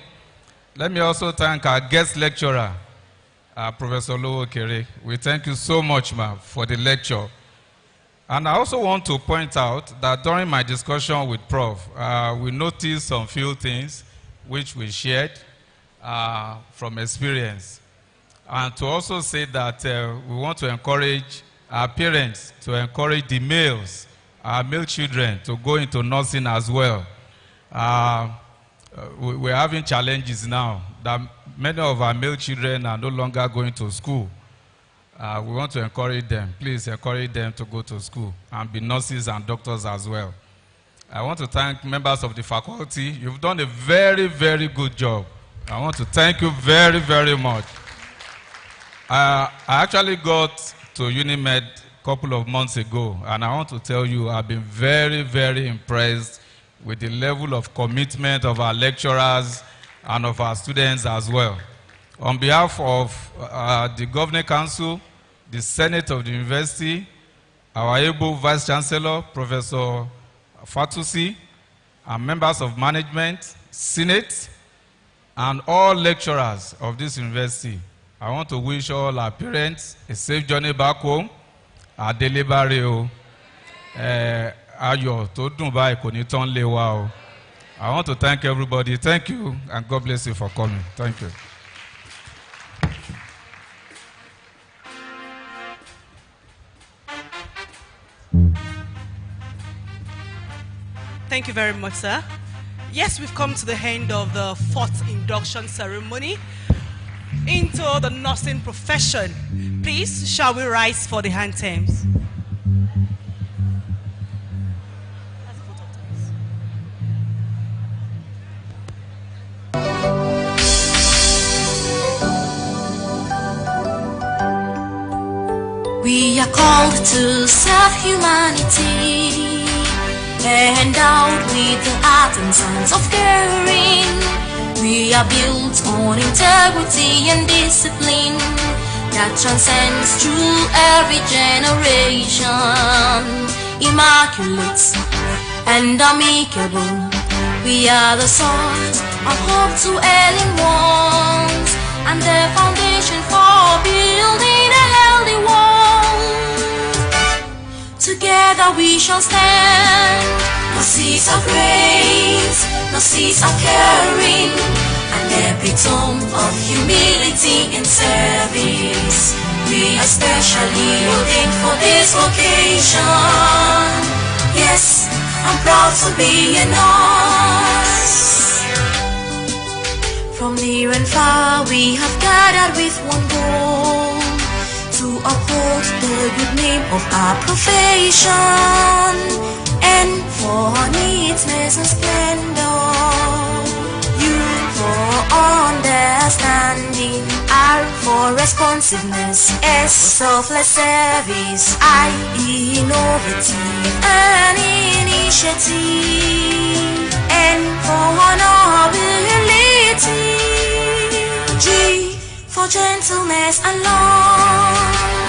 Let me also thank our guest lecturer, Professor Lowo Kere. We thank you so much, ma'am, for the lecture. And I also want to point out that during my discussion with Prof, we noticed some few things which we shared from experience. And to also say that we want to encourage our parents to encourage the males, our male children, to go into nursing as well. We're having challenges now that many of our male children are no longer going to school. We want to encourage them. Please encourage them to go to school and be nurses and doctors as well. I want to thank members of the faculty. You've done a very, very good job. I want to thank you very, very much. I actually got to UNIMED a couple of months ago, and I want to tell you I've been very, very impressed with the level of commitment of our lecturers and of our students as well. On behalf of the Governing Council, the Senate of the University, our able Vice Chancellor, Professor Fatusi, and members of management, Senate, and all lecturers of this university, I want to wish all our parents a safe journey back home. Adelebare o. Ayo to dun báyìí kò ní tán lé wa o. I want to thank everybody. Thank you, and God bless you for coming. Thank you. Thank you very much, sir. Yes, we've come to the end of the 4th induction ceremony into the nursing profession. Please, shall we rise for the anthems? We are called to serve humanity endowed with the art and science of caring. We are built on integrity and discipline that transcends through every generation. Immaculate and amicable, we are the source of hope to ailing ones, and the foundation for building a healthy world. Together we shall stand. No seas of grace, no seas of caring, an epitome of humility in service. We are specially ordained for this vocation. Yes, I'm proud to be in us. From near and far we have gathered with one goal, to uphold the good name of our profession, and for neatness and splendor, you for understanding, R for responsiveness, S selfless service, I innovative and initiative, N for honorability, G for gentleness and love.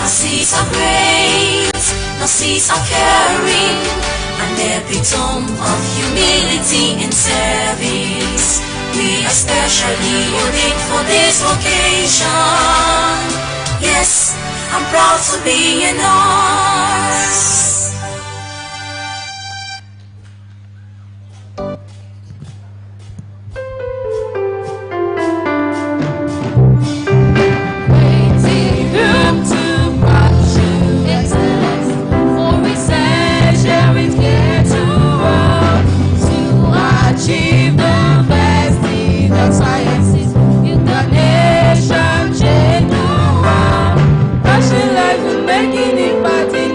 No seas of grace, no seas of caring, an epitome of humility in service. We are specially ordained for this vocation. Yes, I'm proud to be in us. Waiting room to pursue excellence, for recession with care to run, to achieve the best in the sciences, in the nation, change the world, passion life and making it party.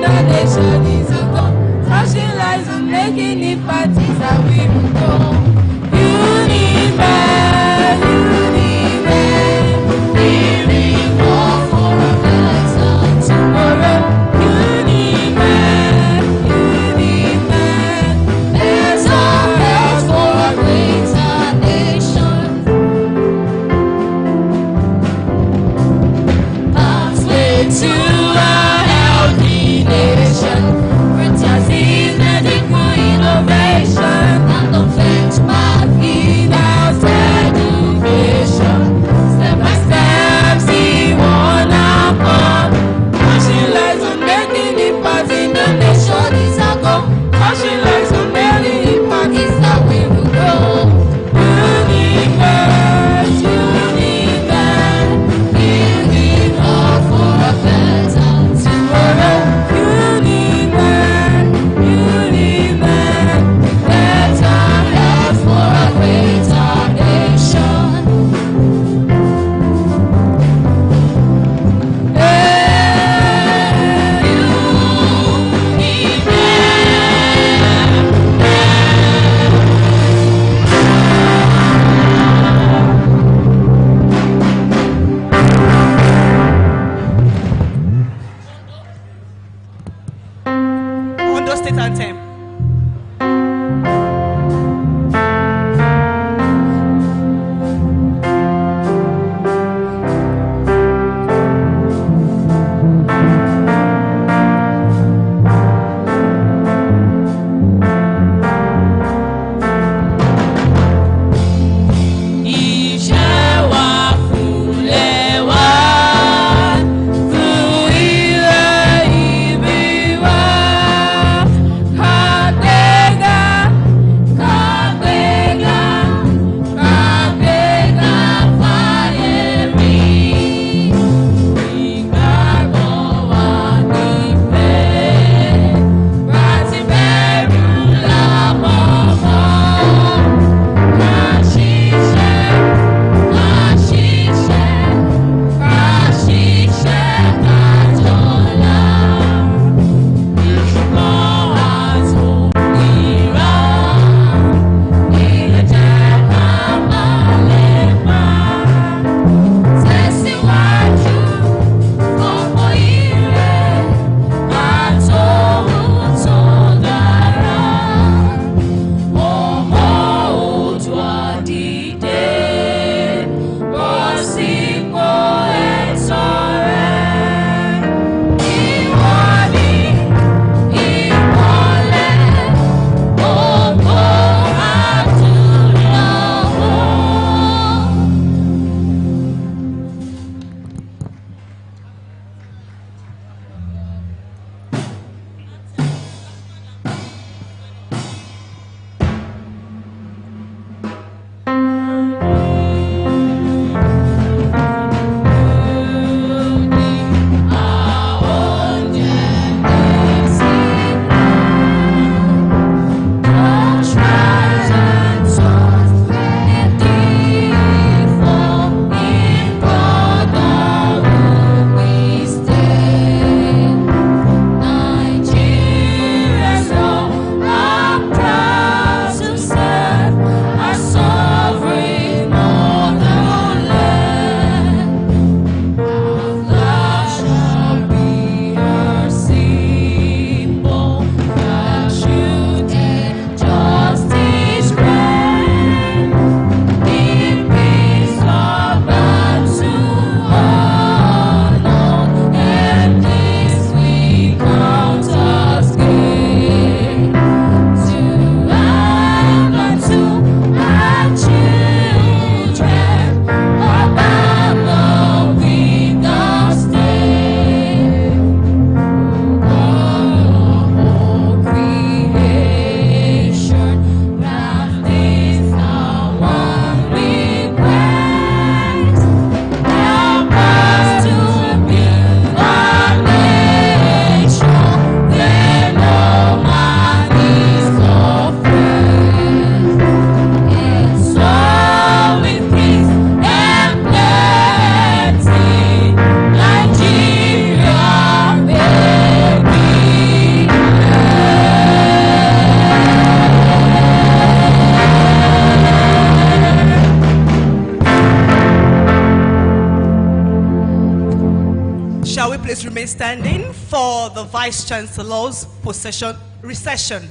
please remain standing for the Vice Chancellor's recession?